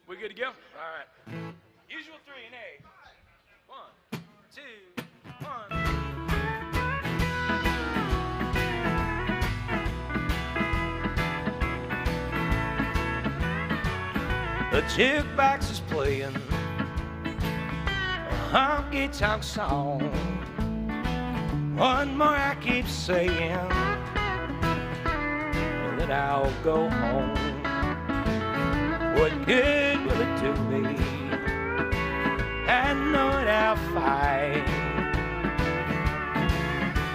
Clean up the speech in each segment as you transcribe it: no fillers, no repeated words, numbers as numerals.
We good to go? All right. Usual 3 and A. 1, 2, 1. The jukebox is playing a honky-tonk song. One more I keep saying, then I'll go home. What good will it do me? I know it, I'll fight.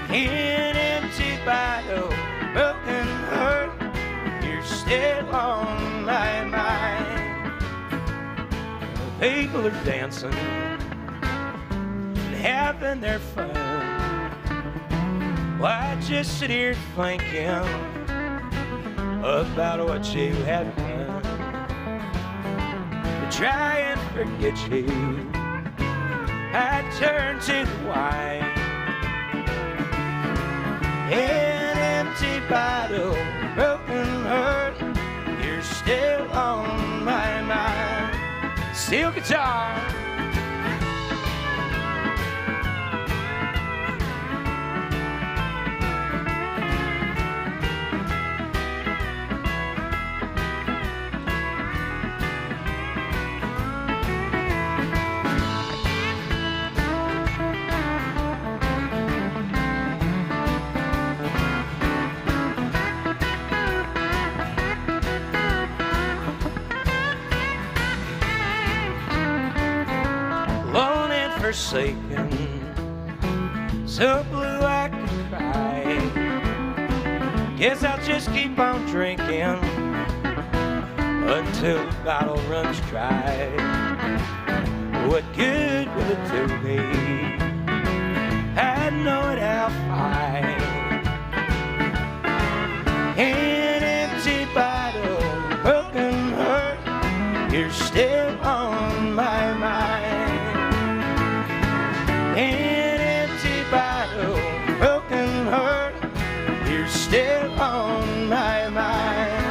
In an empty bottle, broken heart, you're still on my mind. People are dancing and having their fun. Why just sit here thinking about what you have done? To try and forget you, I turn to the wine. An empty bottle, broken heart, you're still on my mind. Steel guitar. Forsaken, so blue I could cry. Guess I'll just keep on drinking until the bottle runs dry. What good will it do me? I know it, I'll find an empty bottle, broken heart, you're still on my mind. An empty bottle, broken heart, you're still on my mind.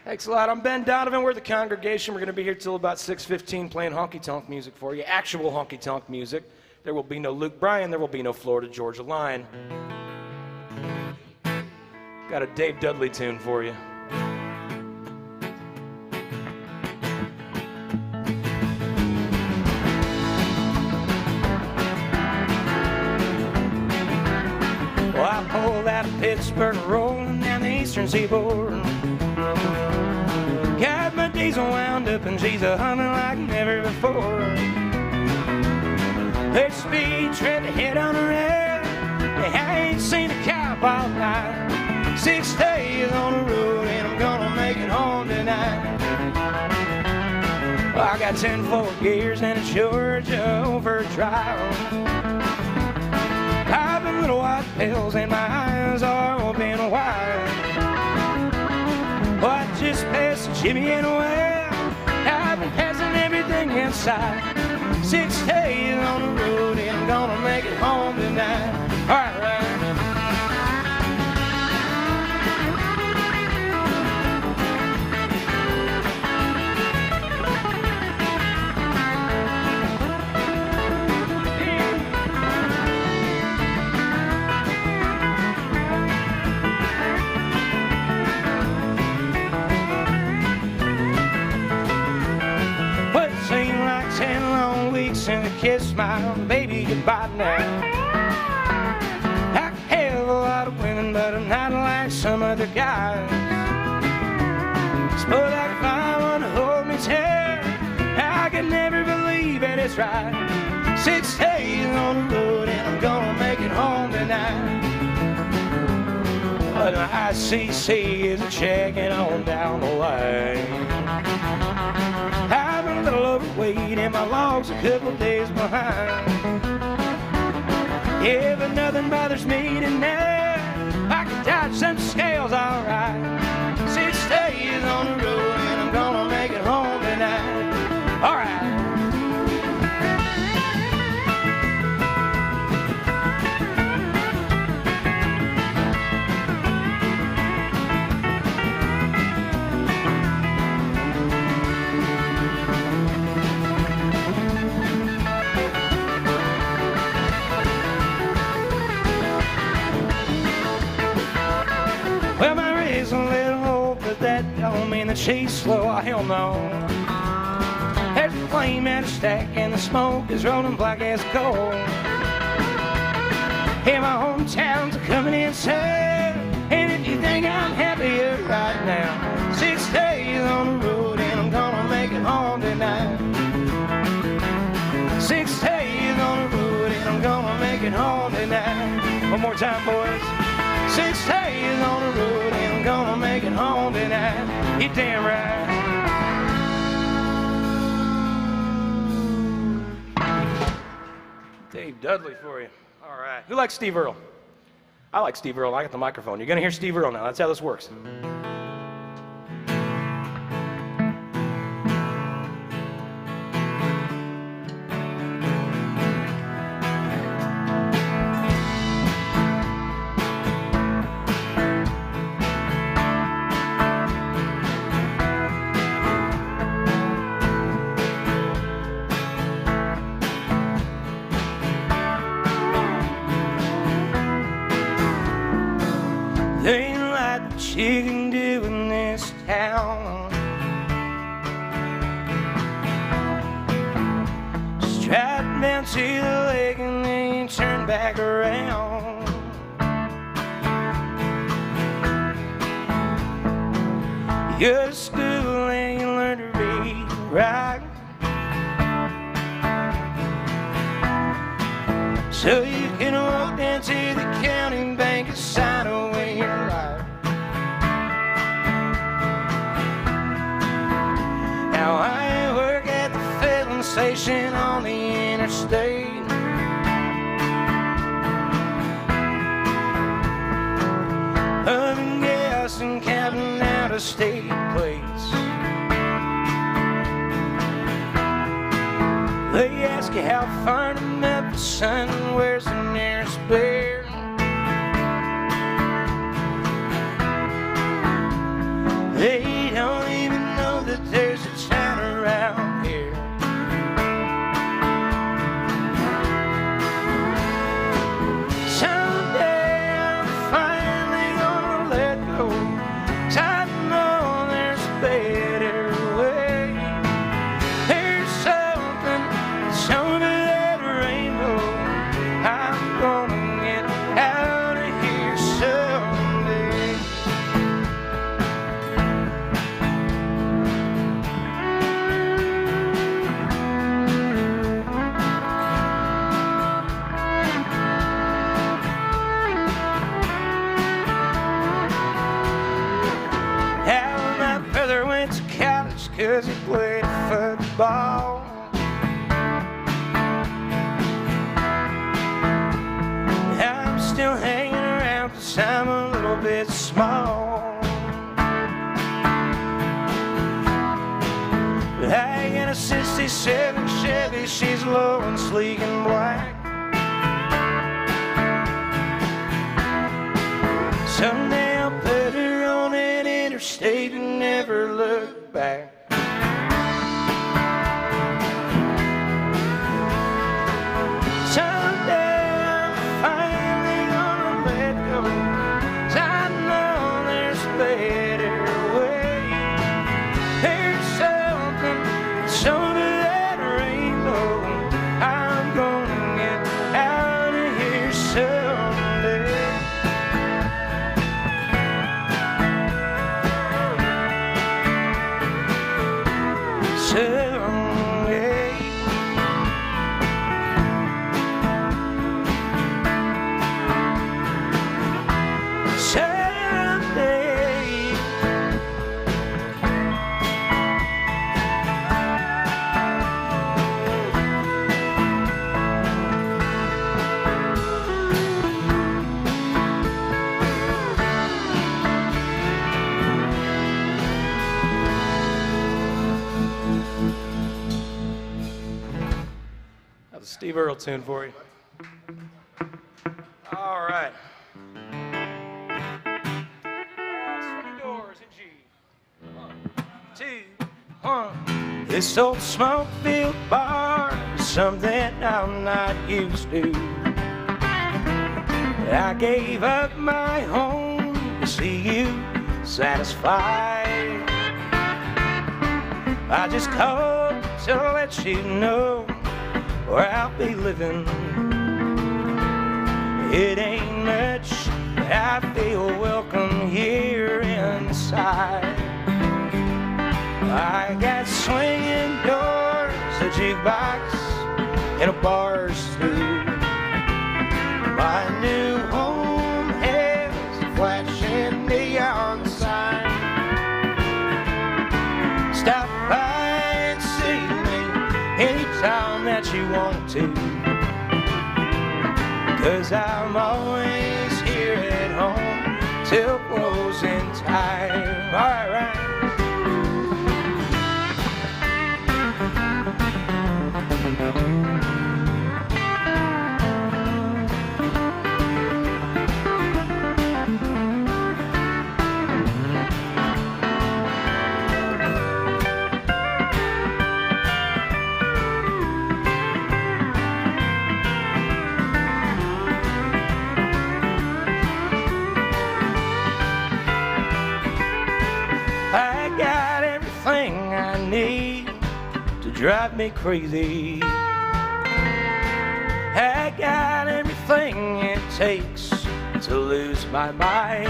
Thanks a lot. I'm Ben Donovan. We're the congregation. We're going to be here till about 6:15 playing honky-tonk music for you, actual honky-tonk music. There will be no Luke Bryan. There will be no Florida Georgia Line. Got a Dave Dudley tune for you. Well, I pulled out of Pittsburgh, rolling down the eastern seaboard. Got my diesel wound up and she's a humming like never before. There's speed, tread to head on the rail. I ain't seen a cow all night. 6 days on the road and I'm gonna make it home tonight. Well, I got 10 forward gears and a Georgia overdrive. Popping little white pills and my eyes are open wide. Oh, I just passed Jimmy and well, I've been passing everything inside. 6 days on the road and I'm gonna make it home tonight. All right, right. And a kiss my baby goodbye now. I have a lot of women, but I'm not like some other guys. Suppose I could find one to hold me tight. I can never believe that it's right. 6 days on the road and I'm gonna make it home tonight. But my ICC is checking on down the line. I'm a little overweight and my log's a couple days behind. Yeah, but nothing bothers me tonight. I can dodge some scales alright. 6 days on the road and I'm gonna make it home tonight. Alright. the chase slow, oh hell no. There's a flame at a stack and the smoke is rolling black as coal. Hey, my hometown's coming in sad, and if you think I'm happier right now, 6 days on the road and I'm gonna make it home tonight. 6 days on the road and I'm gonna make it home tonight. One more time, boys. 6 days on the road and I'm gonna make it home tonight. You damn right. Dave Dudley for you. All right. Who likes Steve Earle? I like Steve Earle. I got the microphone. You're going to hear Steve Earle now. That's how this works. There ain't a lot that you can do in this town. Just drive down to the lake and then you turn back around. You go to school and you learn to read and write, so you can walk down to the county bank and sign away your life. Now I work at the filling station on the interstate. Pumping gas and counting out of state plates. They ask you how far to Memphis, son, where's the nearest bear? They don't even know that there's a town around here. Someday I'm finally gonna let go, 'cause I know there's a better way. There's something that's under that rainbow. I'm gonna get out of here someday. How my brother went to college 'cause he played football. I'm still hanging around 'cause I'm a little bit small. But I got a 67 Chevy, she's low and sleek and black. Someday I'll put her on an interstate and never look back. Someday I'm finally gonna let go, 'cause I know there's a better way. There's something that's under that rainbow. I'm gonna get out of here someday. Someday. Someday. That was a Steve Earle tune for you. All right. Swinging doors in G. 1, 2, 1. This old smoke-filled bar is something I'm not used to. I gave up my home to see you satisfied. I just called to let you know where I'll be living. It ain't much, but I feel welcome here inside. I got swinging doors, a jukebox, and a bar stool. My new home has a flashing neon sign. Stop by and see me anytime that you want to, 'cause I'm always here at home till closing time. All right. I got everything I need to drive me crazy. I got everything it takes to lose my mind.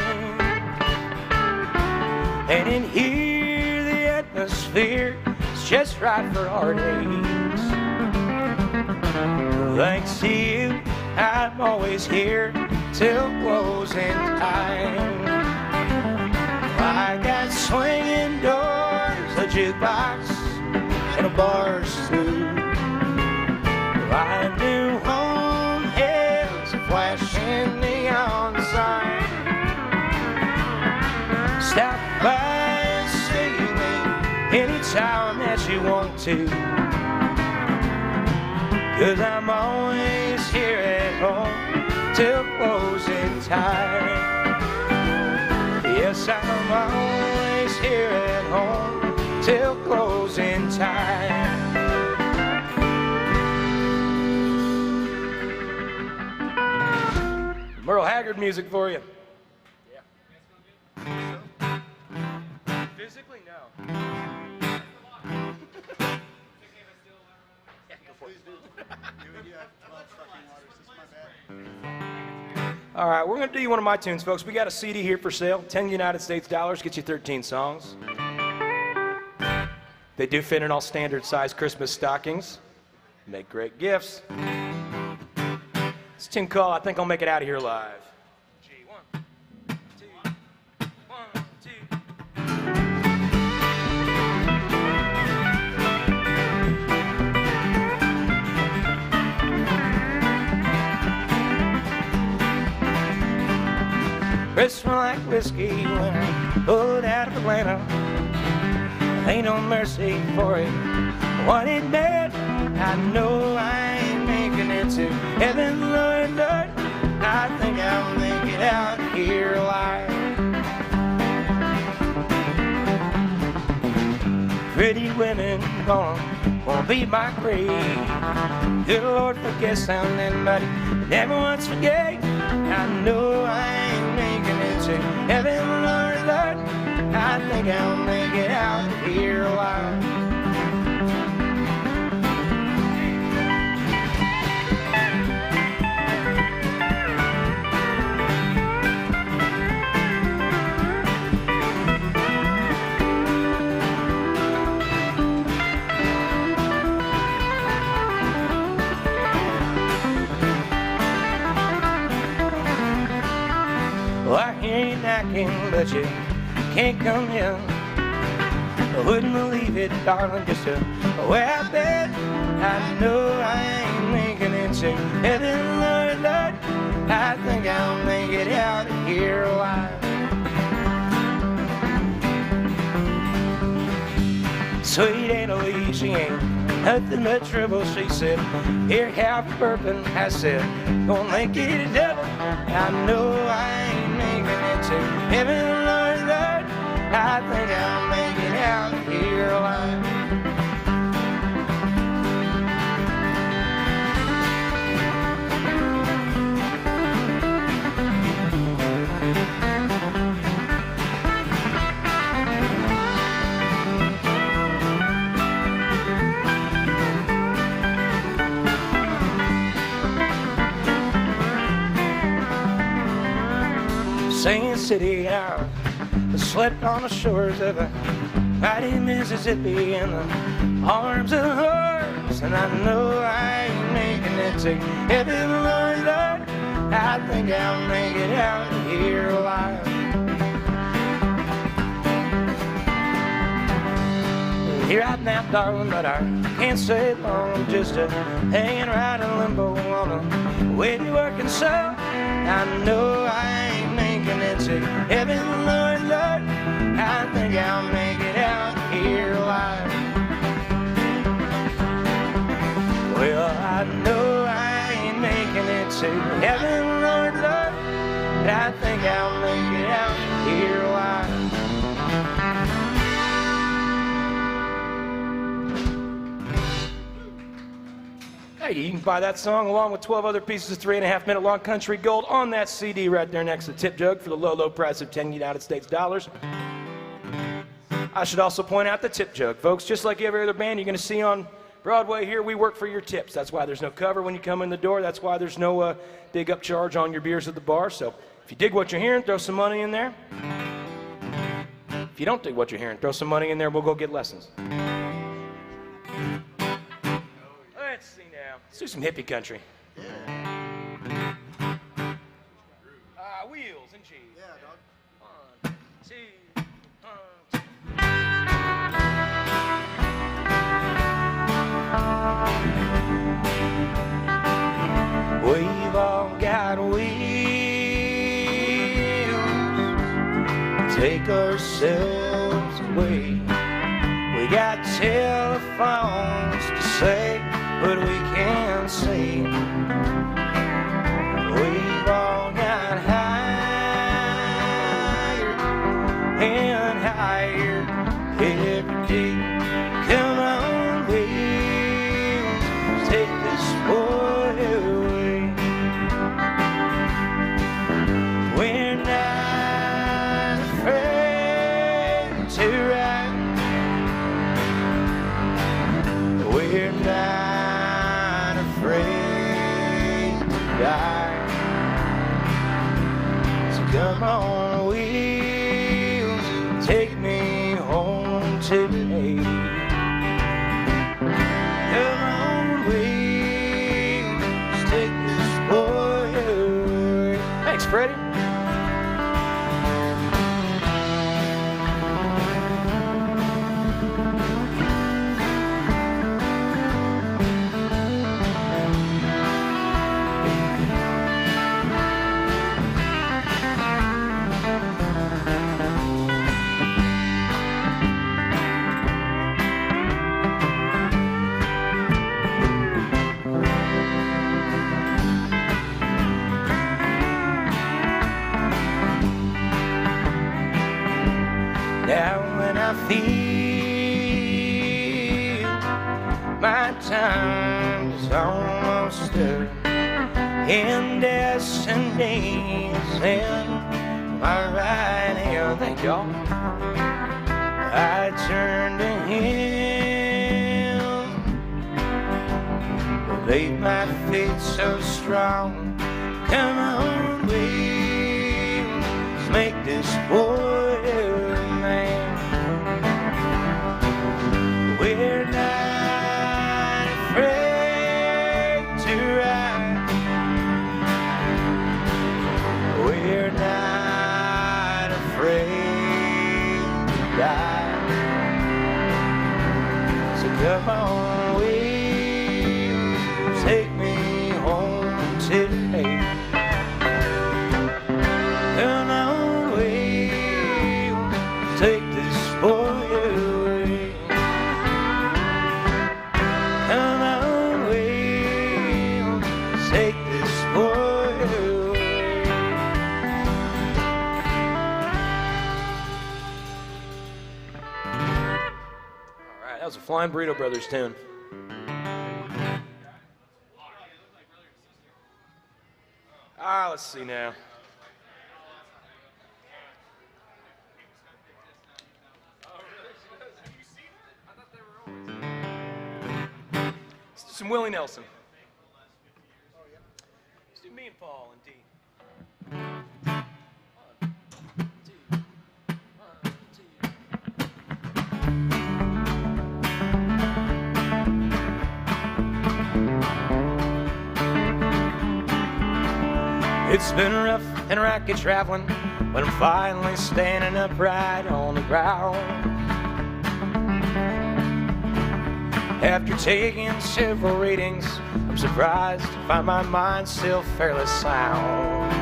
And in here the atmosphere is just right for heartaches. Thanks to you, I'm always here till closing time. I got swinging doors, a jukebox, and a bar stool. My new home has a flashing neon sign. Stop by and see me anytime that you want to, 'cause I'm always here at home till closing time. Yes, I'm always here at home till closing time. Merle Haggard music for you. Yeah. Physically, no. All right, we're going to do you one of my tunes, folks. We got a CD here for sale. 10 United States dollars gets you 13 songs. They do fit in all standard size Christmas stockings. Make great gifts. It's a tune called I Think I'll Make It Out of Here Live. G, 1, 2, 1, 2. Wrist smell like whiskey when I pulled out of Atlanta. Ain't no mercy for it. What it meant, I know I ain't making it to heaven, Lord, Lord. I think I'll make it out here alive. Pretty women gonna be my grave. Good Lord, forget something, buddy. Never once forget. I know I ain't making it to heaven, Lord, Lord. I think I'll make it out here alive. Well, I ain't knocking, but you can't come in. I wouldn't believe it, darling, just to where I've been. I know I ain't making it to heaven, Lord, Lord. I think I'll make it out of here alive. Sweet Annalie, she ain't nothing but trouble, she said. Here, have a bourbon, I said. Gonna make it a double. I know I ain't making it to heaven, Lord, Lord. I think I'll make it out here alive. singing city. I slept on the shores of a mighty Mississippi in the arms of horse, and I know I ain't making it to heaven, Lord, Lord. I think I'll make it out here alive. Here right now, darling, but I can't stay long. I'm just hanging right in limbo on the way to working, so I know I ain't making it to heaven, Lord, Lord. I think I'll make it out here alive. Well, I know I ain't making it to heaven, Lord, Lord. But I think I'll make it out here alive. Hey, you can buy that song along with 12 other pieces of 3.5-minute long country gold on that CD right there next to the tip jug for the low, low price of 10 United States dollars. I should also point out the tip jug, folks. Just like every other band you're going to see on Broadway here, we work for your tips. That's why there's no cover when you come in the door. That's why there's no big upcharge on your beers at the bar. So if you dig what you're hearing, throw some money in there. If you don't dig what you're hearing, throw some money in there. We'll go get lessons. Let's see now. Let's do some hippie country. Wheels and cheese. Yeah, dog. 1, 2, 1, 2. We've all got wheels, take ourselves away. We got telephones to say what we can't say. We've all got higher and higher every day. Come on, wheels, take this boy away. We're not afraid to ride. We're not afraid to die. So come on, wheels, take me home today. Come on, wheels, take this boy away. Thanks, Freddie. Now when I feel my time is almost up and destiny's in my right hand, thank y'all, I turn to him, laid my faith so strong. Come on, wheels, make this boy man. We're not afraid to ride. We're not afraid to die. So come on, wheels, take me home today. Come on, wheels, take this boy away. Come on, wheels, take this boy away. All right, that was a Flying Burrito Brothers tune. Let's see now. Let's do some Willie Nelson. Let's do me and Paul and D. 1, It's been rough and racket traveling, but I'm finally standing upright on the ground. After taking several readings, I'm surprised to find my mind still fairly sound.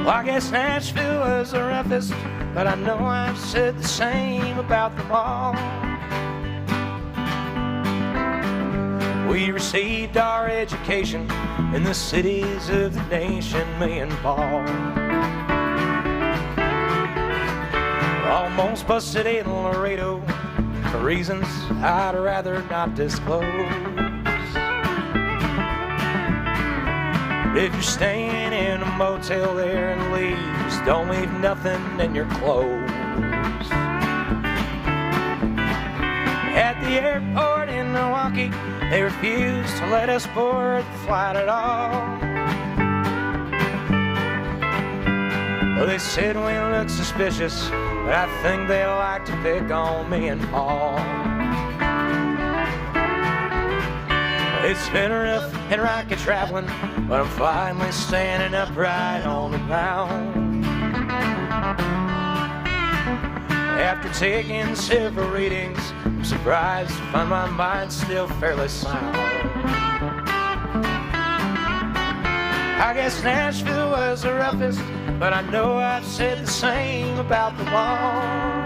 Well, I guess Nashville was the roughest, but I know I've said the same about them all. We received our education in the cities of the nation, me and Paul. Almost busted in Laredo for reasons I'd rather not disclose. If you're staying in a motel there in Leeds, don't leave nothing in your clothes. At the airport in Milwaukee, they refused to let us board the flight at all. Well, they said we looked suspicious, but I think they like to pick on me and Paul. It's been rough and rocky traveling, but I'm finally standing upright on the ground. After taking several readings, I'm surprised to find my mind still fairly sound. I guess Nashville was the roughest, but I know I've said the same about them all.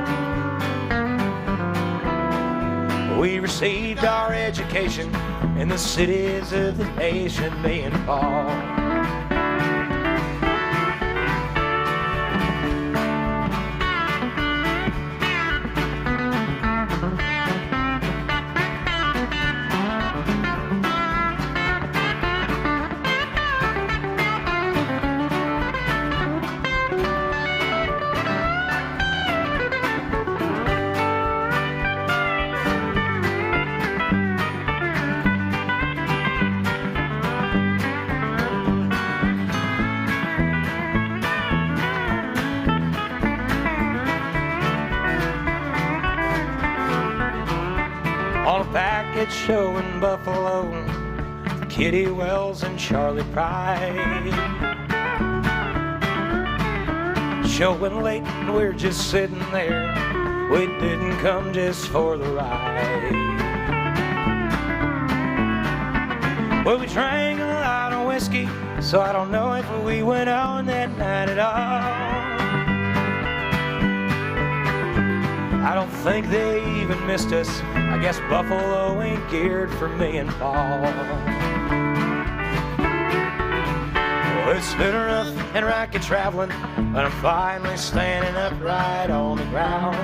We received our education in the cities of the nation, me and Paul. On a package show in Buffalo, Kitty Wells and Charlie Pride. Showing late and we're just sitting there. We didn't come just for the ride. Well, we drank a lot of whiskey, so I don't know if we went on that night at all. I don't think they even missed us. I guess Buffalo ain't geared for me and Paul. Well, it's been rough and rocky traveling, but I'm finally standing upright on the ground.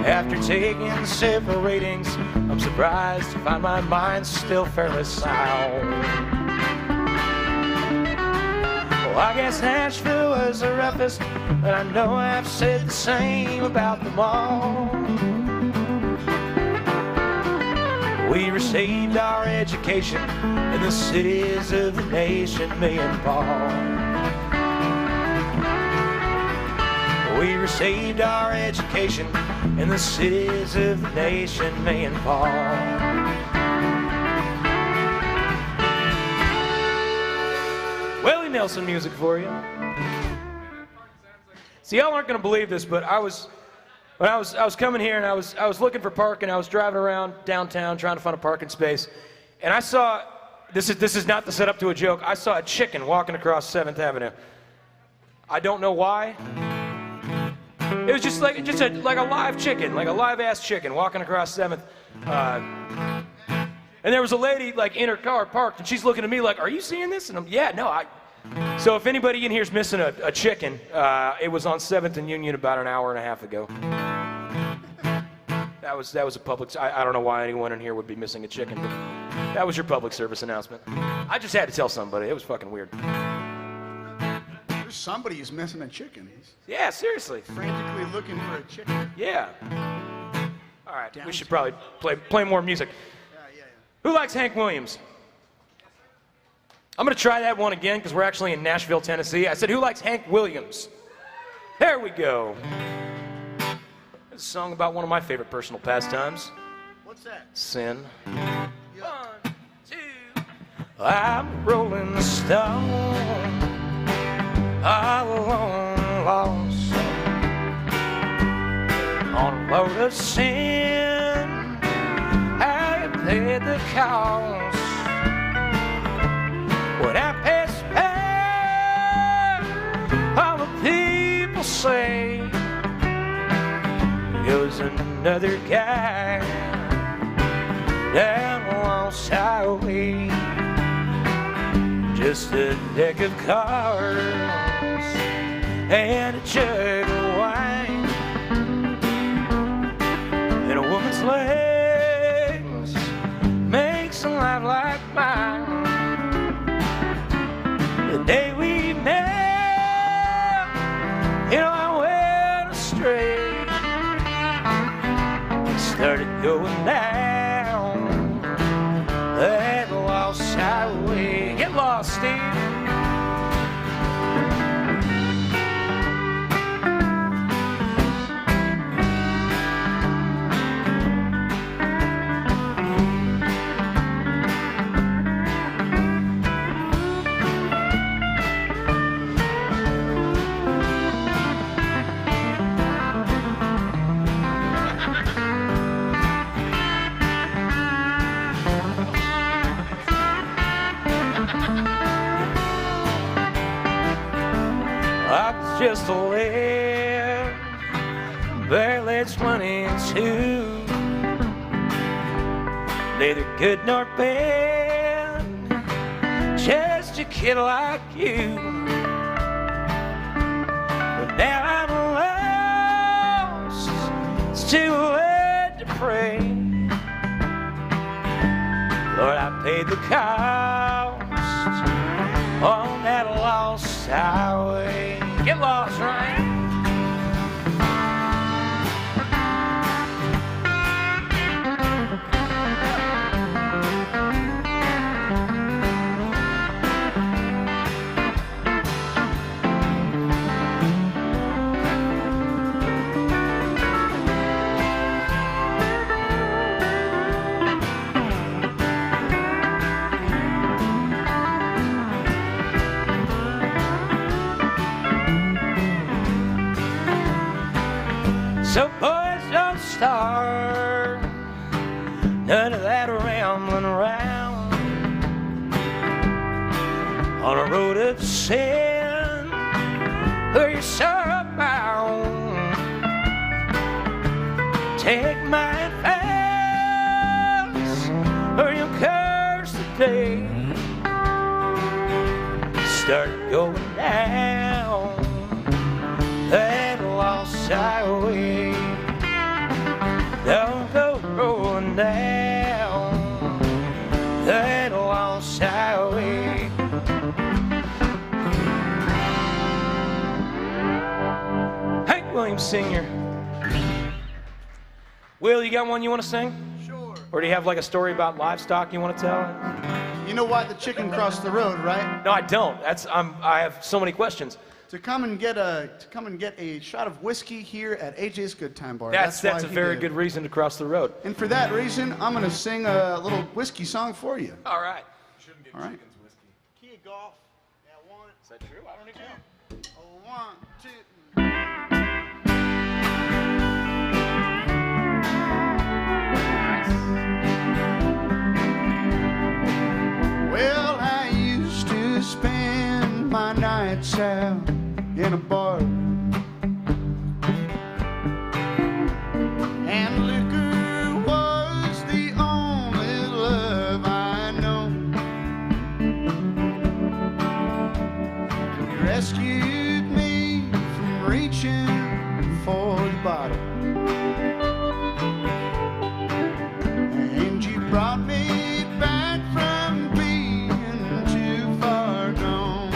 After taking several readings, I'm surprised to find my mind still fairly sound. Well, I guess Nashville was the roughest, but I know I've said the same about them all. We received our education in the cities of the nation, me and Paul. We received our education in the cities of the nation, me and Paul. Willie Nelson music for you. See, y'all aren't gonna believe this, but I was coming here and I was looking for parking. I was driving around downtown trying to find a parking space, and I saw this is not the setup to a joke. I saw a chicken walking across 7th Avenue. I don't know why. It was just like a live chicken, like a live ass chicken walking across 7th. And there was a lady like in her car parked, and she's looking at me like, "Are you seeing this?" And I'm, "Yeah, no, I." So if anybody in here is missing a chicken, it was on 7th and Union about an hour and a half ago. That was a public. I don't know why anyone in here would be missing a chicken, but that was your public service announcement. I just had to tell somebody. It was fucking weird. There's somebody who's missing a chicken. He's Yeah, seriously. frantically looking for a chicken. Yeah. All right, we should probably play more music. Yeah. Who likes Hank Williams? I'm going to try that one again because we're actually in Nashville, Tennessee. I said, who likes Hank Williams? There we go. It's a song about one of my favorite personal pastimes. What's that? Sin. Yeah. 1, I'm a rolling stone, all alone, lost on a road of sin. I paid the cost when I pass by. All the people say it was another guy down a lost highway. Just a deck of cards and a jug of wine, and a woman's legs makes a life like mine. The day we met, you know, I went astray. Started going down that lost highway. Get lost, Steve. Just a lad, barely 22, neither good nor bad, just a kid like you. But now I'm lost, it's too late to pray. Lord, I paid the cost on that lost highway. Get lost, Ryan. So boys, don't start none of that rambling around on a road of sin where you're sorrow bound. Take my advice or you'll curse the day. Start going down that lost highway. Don't go rolling down that lost highway. Hank Williams Sr. Will, you got one you want to sing? Sure. Or do you have like a story about livestock you want to tell? You know why the chicken crossed the road, right? No, I don't. I have so many questions. To come and get a shot of whiskey here at AJ's Good Time Bar. That's why a he very did. good reason to cross the road. And for that reason, I'm going to sing a little whiskey song for you. All right. Shouldn't give All right. chickens whiskey. Key of golf. Yeah, one. Is that true? I don't even know. Oh, 1, 2. Well, I used to spend my nights out in a bar, and liquor was the only love I know. You rescued me from reaching for the bottle, and you brought me back from being too far gone.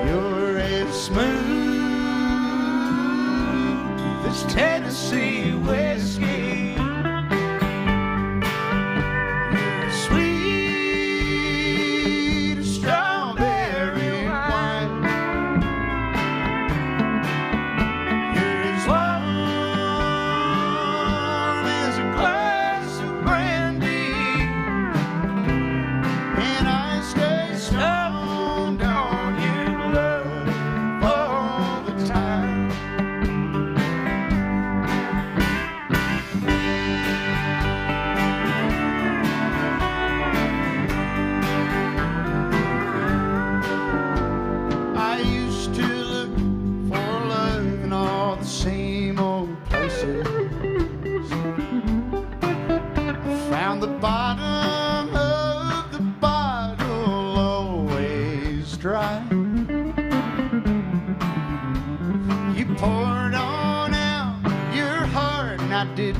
You're as smooth as Tennessee whiskey. You're as sweet as strawberry wine. You're as warm as a glass of brandy.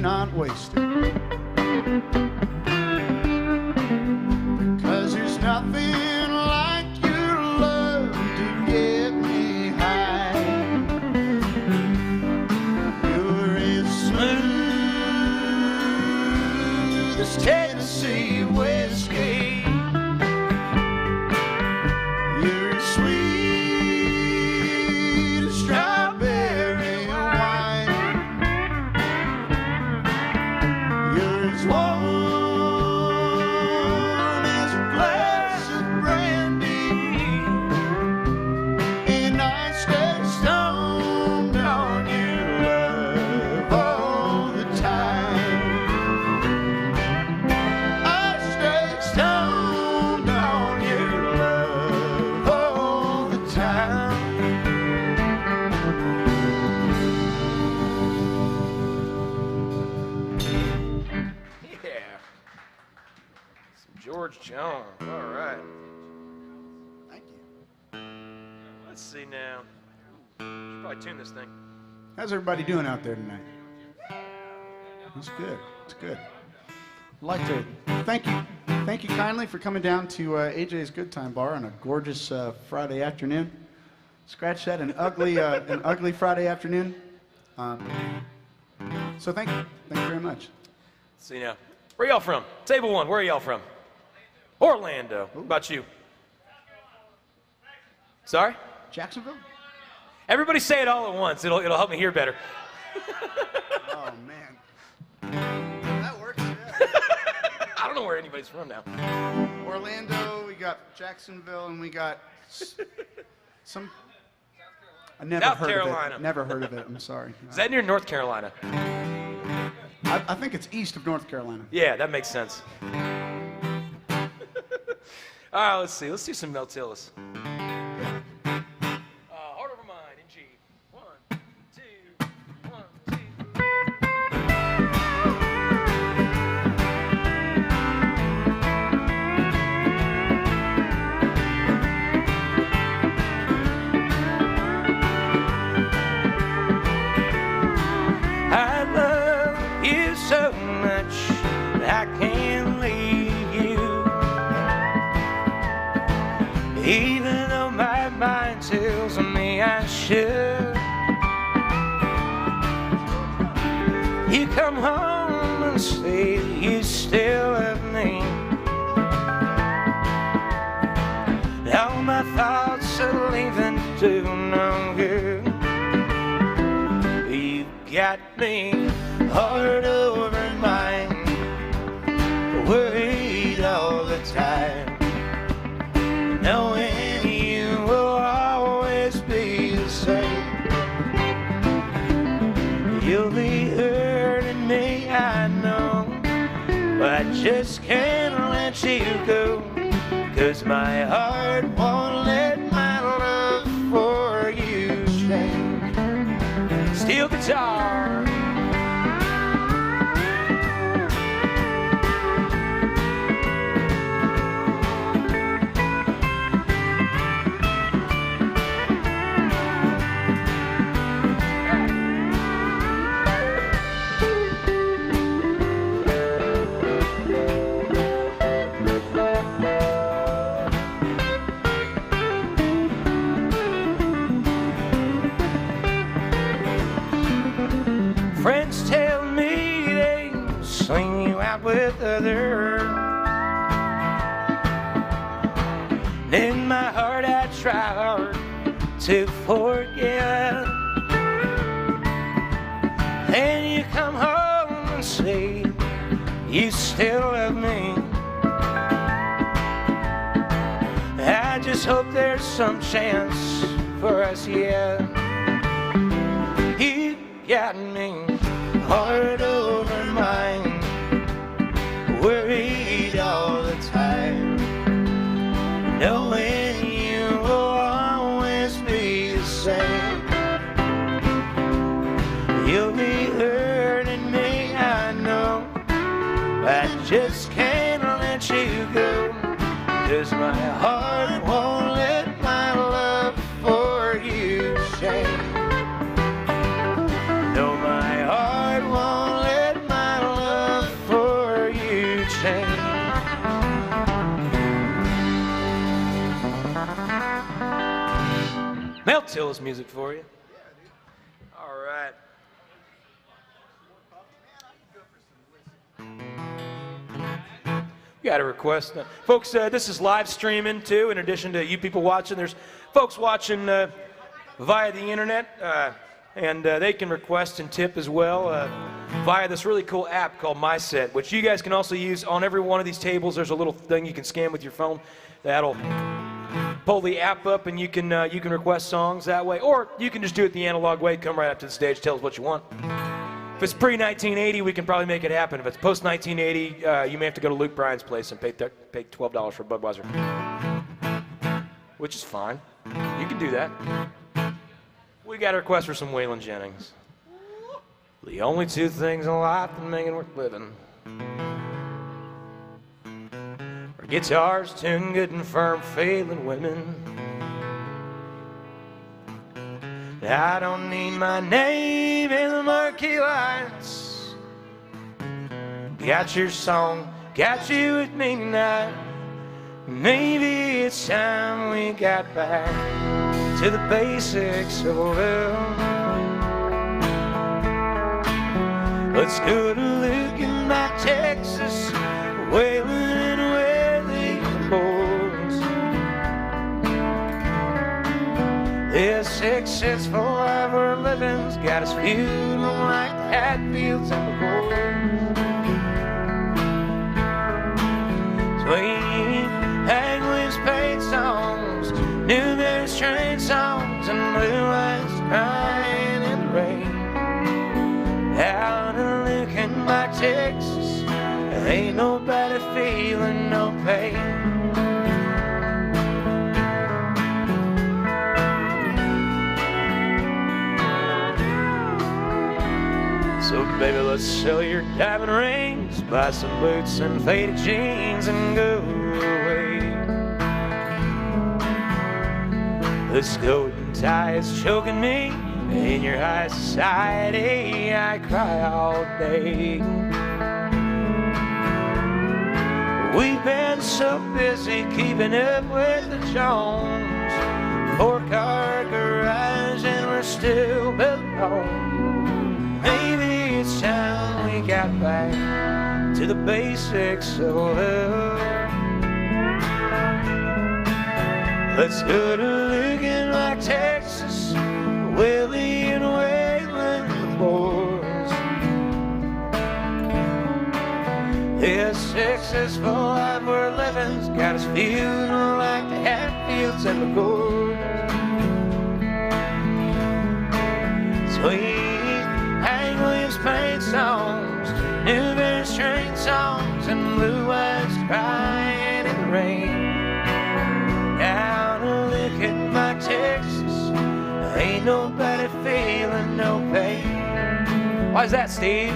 not waste it. Because there's nothing like your love to get me high. You're as smooth as Tennessee whiskey. You're as sweet as strawberry wine. You're as warm as a glass of brandy, and I stay stoned on your love all the time. I stay stoned on your love all the time. Yeah. Some George Jones. All right. Thank you. Let's see now. Should probably tune this thing. How's everybody doing out there tonight? It's good. It's good. I'd like to thank you kindly for coming down to AJ's Good Time Bar on a gorgeous Friday afternoon. Scratch that, an ugly Friday afternoon. So thank you very much. Let's see now. Where y'all from? Table one. Where are y'all from? Orlando. What about you? Sorry? Jacksonville? Everybody say it all at once. It'll help me hear better. Oh man, that works. Yeah. I don't know where anybody's from now. Orlando, we got Jacksonville, and we got some. I never South heard Carolina. of it. Never heard of it. I'm sorry. Is that near North Carolina? I think it's east of North Carolina. Yeah, that makes sense. All right, let's see. Let's do some Melone Tillis. Heart Over Mind in G. 1, 2, 1, 2. I love you so much I can't leave you. Even though my mind tells me I should. You come home and say you still love me. All my thoughts are leaving to no good. You got me hard over mind, worried all the time, knowing you will always be the same. You'll be hurting me, I know, but I just can't let you go, 'cause my heart won't let my love for you change. Steel guitar. Friends tell me they swing you out with others. In my heart I try hard to forget. Then you come home and say you still love me. I just hope there's some chance for us, yeah. You got me hard over mind, worried all the time, knowing you will always be the same. You'll be hurting me, I know, I just can't let you go, 'cause my heart won't let my love for you change. No, my heart won't let my Melone Tillis music for you. All right. We got a request. Folks, this is live streaming too, in addition to you people watching. There's folks watching via the internet, and they can request and tip as well via this really cool app called MySet, which you guys can also use on every one of these tables. There's a little thing you can scan with your phone that'll pull the app up, and you can request songs that way, or you can just do it the analog way. Come right up to the stage, tell us what you want. If it's pre-1980, we can probably make it happen. If it's post-1980, you may have to go to Luke Bryan's place and pay $12 for Budweiser, which is fine. You can do that. We got a request for some Waylon Jennings. The only two things in life that make it worth living are guitars, tuned good and firm, failing women. I don't need my name in the marquee lights. Got your song, got you with me tonight. Maybe it's time we got back to the basics of love. Let's go to looking back Texas, Waylon and Willie boys. This successful life we're living's got us feeling like the Hatfields and the boys. Sweet Hank Williams paid songs, numerous train songs, and blue eyes crying in the rain. Out and looking back Texas, ain't nobody feeling no pain. So baby, let's sell your diamond rings, buy some boots and faded jeans and go away. This golden tie is choking me. In your high society, I cry all day. We've been so busy keeping up with the Jones. 4-car garage and we're still building home. Maybe it's time we got back to the basics of love. Let's go to looking like Texas, Willie and Waylon and the boys. This successful life we're living's got us feeling like the Hatfields and the Gords. Sweet Hank Williams paid songs, numerous train songs, and blue eyes crying in the rain. Down and look at my Texas, ain't nobody feeling no pain. Why's that, Steve?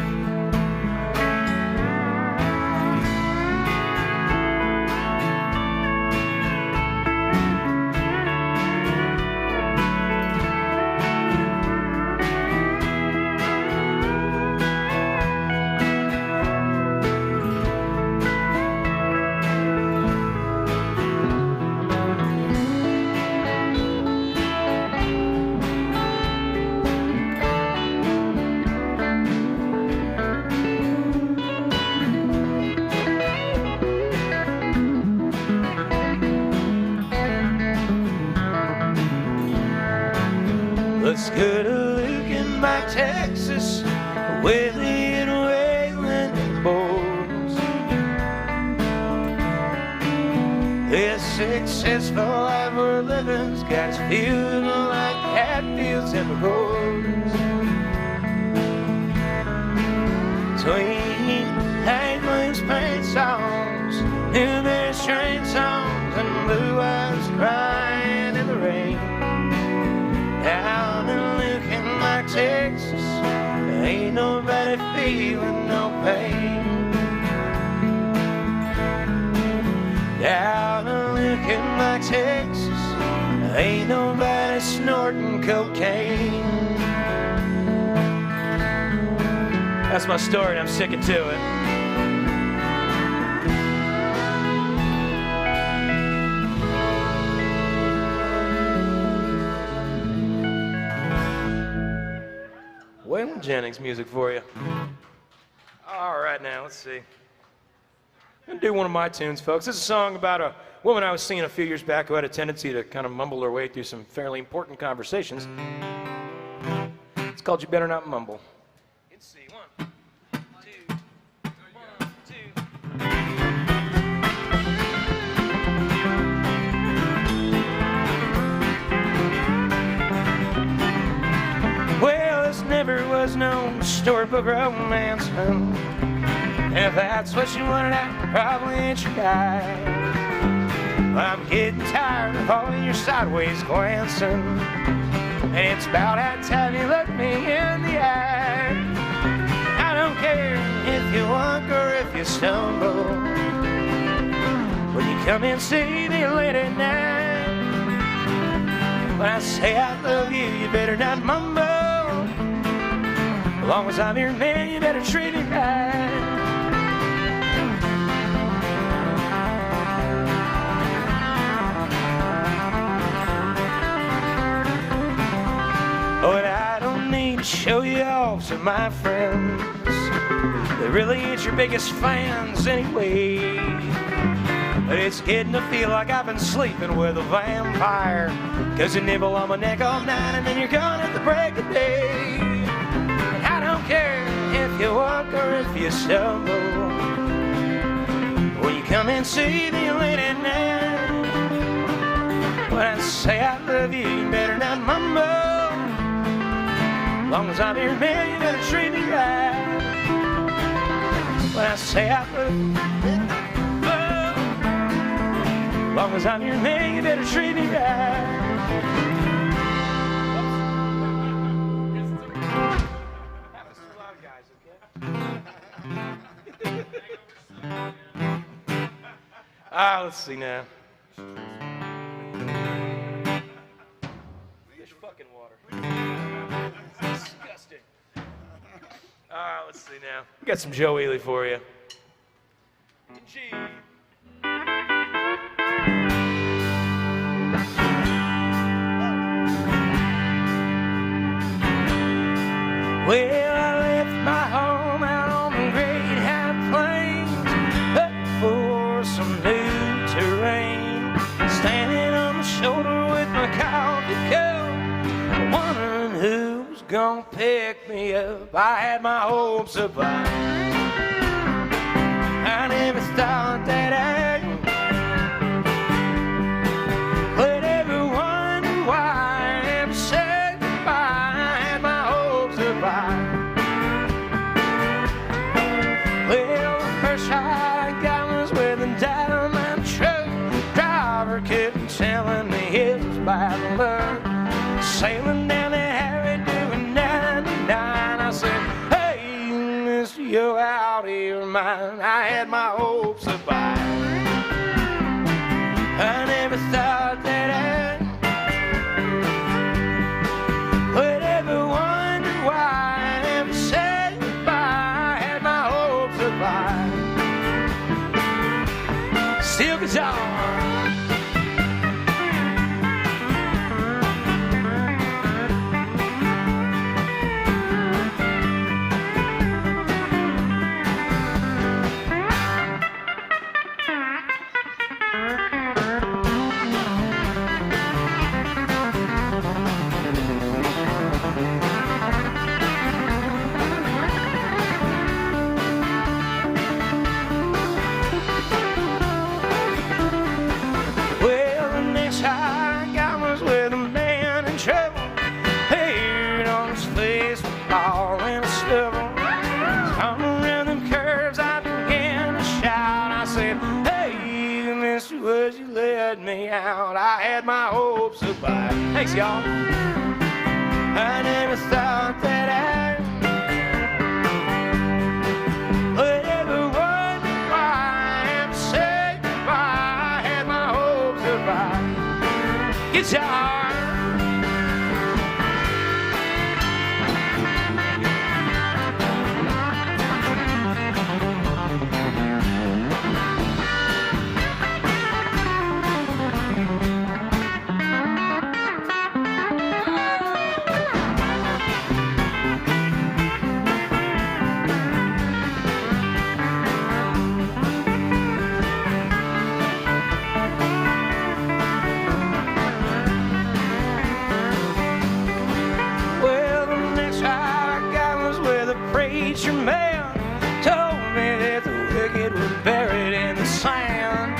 Let's go to looking back Texas, Willie and Waylon and boys. This successful life we're living's got us feeling like Hatfields and the Gords. Sweet Hank Williams paid songs, numerous train songs, and blue eyes crying in the rain. Down and looking like Texas, ain't nobody feeling no pain. Down and looking like Texas, ain't nobody snorting cocaine. That's my story and I'm sticking to it. Waylon Jennings music for you. All right, now, let's see. I'm going to do one of my tunes, folks. This is a song about a woman I was seeing a few years back who had a tendency to kind of mumble her way through some fairly important conversations. It's called You Better Not Mumble. Let's see. 1, 2, 1, 2. Well, this never was no storybook romance. If that's what you wanted, I probably ain't your guy. I'm getting tired of all your sideways glancing, and it's about that time you look me in the eye. I don't care if you walk or if you stumble, when you come and see me late at night. When I say I love you, you better not mumble. As long as I'm your man, you better treat me right. But I don't need to show you off to my friends. They really ain't your biggest fans anyway. But it's getting to feel like I've been sleeping with a vampire, 'cause you nibble on my neck all night and then you're gone at the break of day. And I don't care if you walk or if you stumble, when you come and see me late at night. When I say I love you, you better not mumble. As long as I'm your man, you better treat me right. When I say I love you, as long as I'm your man, you better treat me right. Let's see now. Fish fucking water. Disgusting. Let's see now. We got some Joe Ely for you. Gee. Well, I left my home out on the great high plains, up for some new terrain. Standing on the shoulder with my coffee cup, wondering who's gonna pick me up. I had my hopes up high. I never thought that I would ever wonder why I never said goodbye. I had my hopes up high. Well, the first shot I got was with a diamond truck driver, kept telling me it was bad luck. Sailing down that highway doing 99, I said, hey, mister, you're out here mine. I had my hopes up high. I never thought that I would ever wonder why I never said goodbye. I had my hopes up high. Steel guitar. Out. I had my hopes up high. Thanks, y'all. I never thought that I would ever wonder why I had to say goodbye. I had my hopes up high. Guitar. preacher man told me that the wicked was buried in the sand.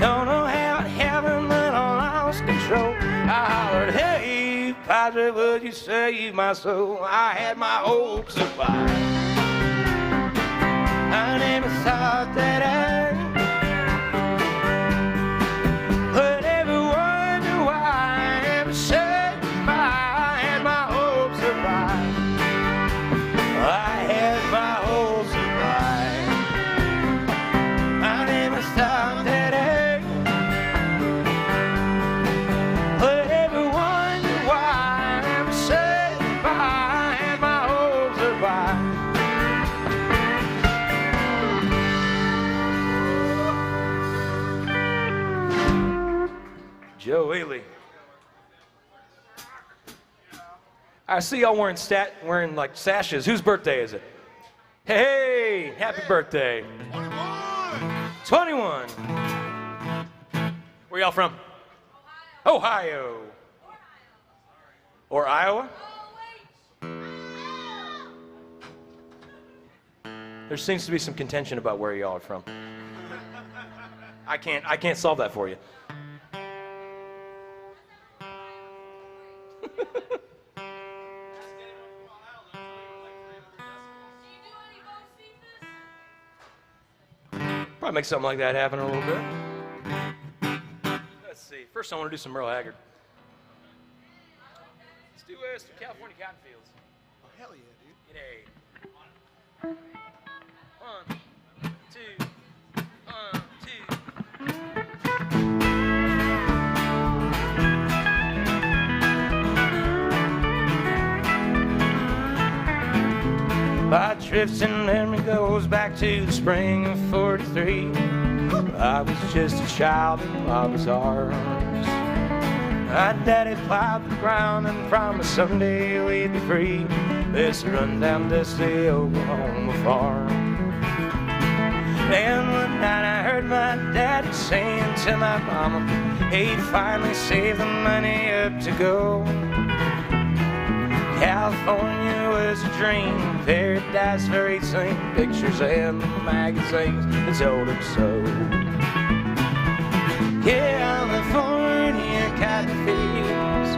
Don't know how it happened, but I lost control. I hollered, hey, Padre, would you save my soul? I had my hopes of fire. I never thought that I would ever wonder why I ever said goodbye. I had my hopes of fire. I had my hopes of fire. I never thought that I would ever wonder why I ever said goodbye. I had my hopes of fire. Joe Ely. I see y'all wearing like sashes. Whose birthday is it? Hey, happy birthday. 21. Where y'all from? Ohio. Or Iowa? There seems to be some contention about where y'all are from. I can't solve that for you. Probably make something like that happen in a little bit. Let's see. First, I want to do some Earl Haggard. Let's do California cotton fields. Oh, hell yeah, dude. G'day. 1, 2, 1, 2. My drifting memory goes back to the spring of '43. I was just a child in Mama's arms. My daddy plowed the ground and promised someday we'd be free. This rundown, dusty Oklahoma farm. And one night I heard my daddy saying to my mama, he'd finally save the money up to go. California was a dream, paradise for 18, pictures and magazines that told him so. California cotton fields,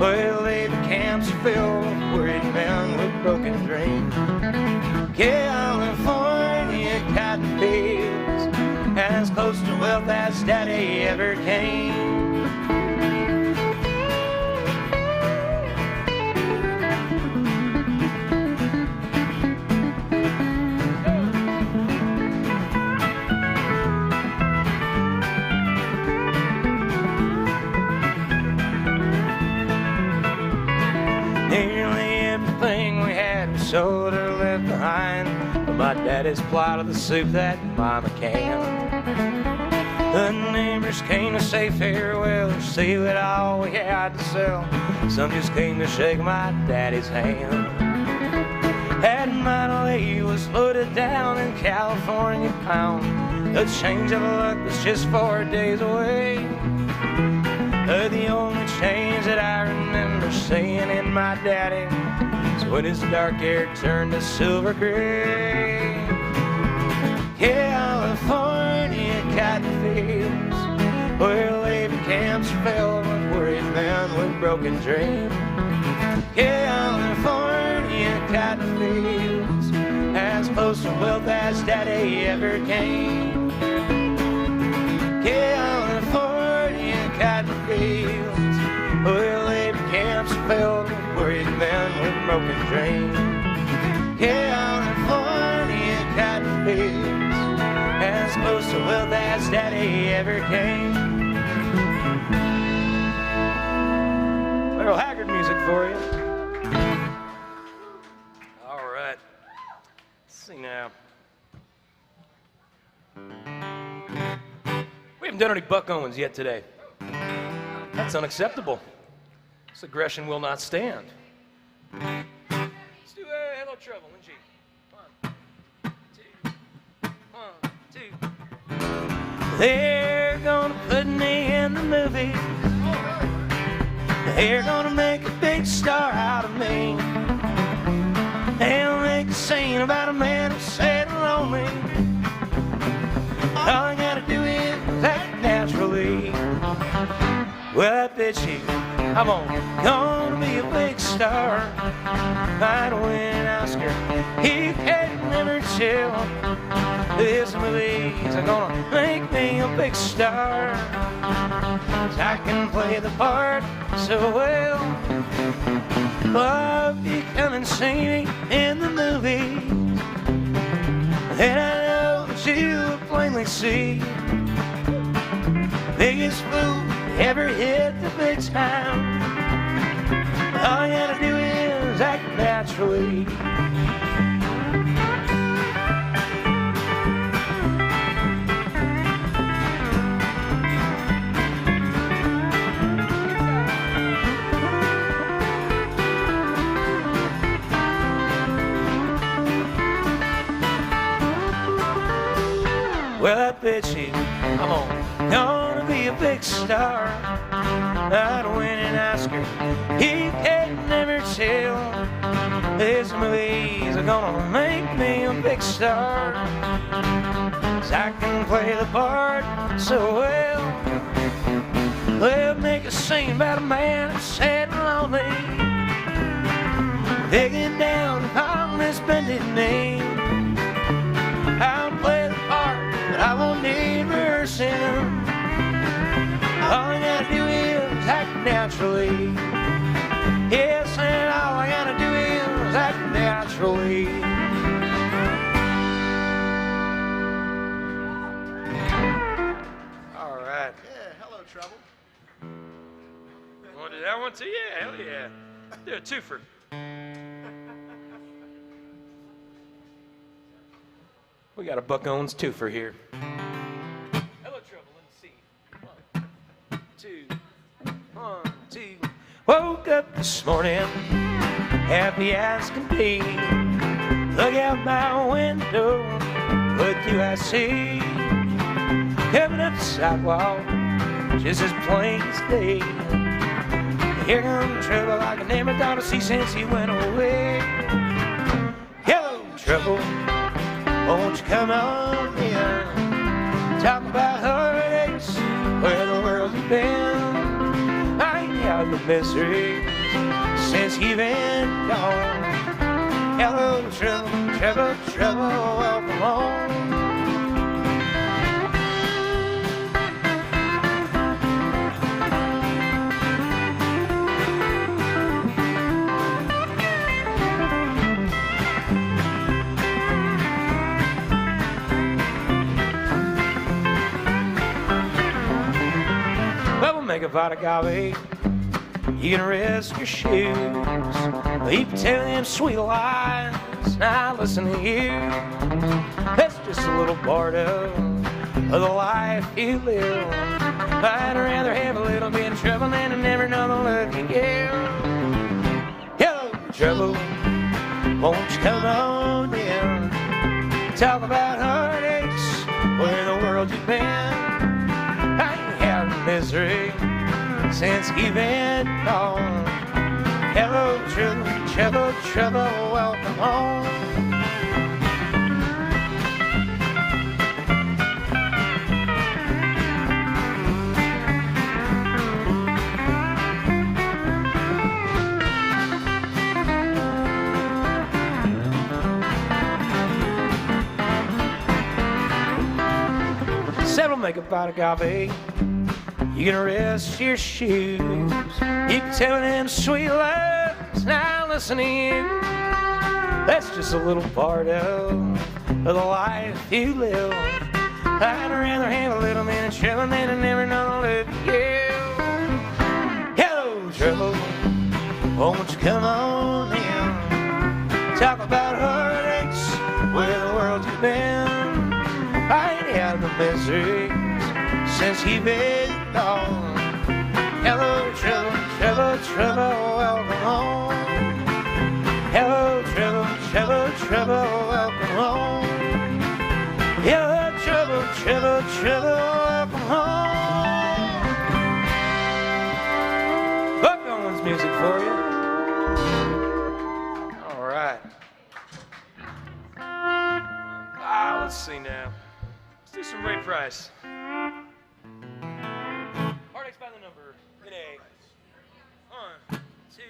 where labor camps are filled with worried men with broken dreams. California cotton fields, as close to wealth as daddy ever came. Sold or left behind, but my daddy's plot of the soup that mama canned. The neighbors came to say farewell, or see what all we had to sell. Some just came to shake my daddy's hand. That Model 8 was loaded down in California pound. The change of luck was just 4 days away. The only change that I remember seeing in my daddy when his dark hair turned to silver gray. California cotton fields, where labor camps are filled with worried men with broken dreams. California cotton fields, as close to wealth as daddy ever came. California cotton fields, where labor camps are filled with worried men with broken dreams. California cotton fields, as close to wealth as daddy ever came. Earl Haggard music for you. All right. Let's see now. We haven't done any Buck Owens yet today. That's unacceptable. This aggression will not stand. Let's do a Hello Trouble in G. 1, 2, 1, 2. They're gonna put me in the movie. They're gonna make a big star out of me. They'll make a sing about a man who's sad and lonely. All I gotta do is act naturally. Well, I bet you I'm gonna be a big star. Might win an Oscar. He can never tell. This movie's gonna make me a big star. 'Cause I can play the part so well. Love you come and see me in the movie. And I know that you will plainly see biggest fool ever hit the big time. All you gotta do is act naturally. Well, I bet you I'm gonna be a big star. I'd win an Oscar. He can never tell. This movie's gonna make me a big star. 'Cause I can play the part so well. They'll make a scene about a man that's sad and lonely, digging down upon this bended knee. I'll play the part, but I won't need rehearsing. All I gotta do is act naturally. Yes, and all I gotta do is act naturally. All right. Yeah, hello, Trouble. Want to do that one too? Yeah, hell yeah. Do a twofer. We got a Buck Owens twofer here. Hello, Trouble. Let me see. 1, 2, 1, 2. Woke up this morning, happy as can be. Look out my window, what do I see? Coming up the sidewalk, just as plain as day. Here comes trouble like I never thought to see since he went away. Hello, Trouble. Won't you come on in? Talk about heartaches, where the world has been. I ain't had the misery since you've been gone. Hello, Trouble, Trouble, Trouble, welcome home. Make a pot of coffee, you can rest your shoes. Keep telling them sweet lies, now listen to you. That's just a little part of the life you live. I'd rather have a little bit of trouble than to never know the love you give. Hello, Trouble, won't you come on in? Talk about heartaches, where the world you've been. I ain't had the misery since you've been gone. Hello, Trouble, Trouble, Trouble, welcome home. Settle, make a pot of coffee. You can rest your shoes. You can tell them sweet lies. Now listen to you. That's just a little part of the life you live. I'd rather have a little bit of trouble than to never know the love you give. Hello, Trouble, won't you come on in? Talk about heartaches, where the world you've been. I ain't had the misery since you've been gone. Hello, Trouble, Trouble, Trouble, welcome home. Hello, Trouble, Trouble, Trouble, welcome home. Hello, Trouble, Trouble, Trouble, welcome home. Buck Owens music for you. All right. Price. Heartaches by the number. In a 1, 2,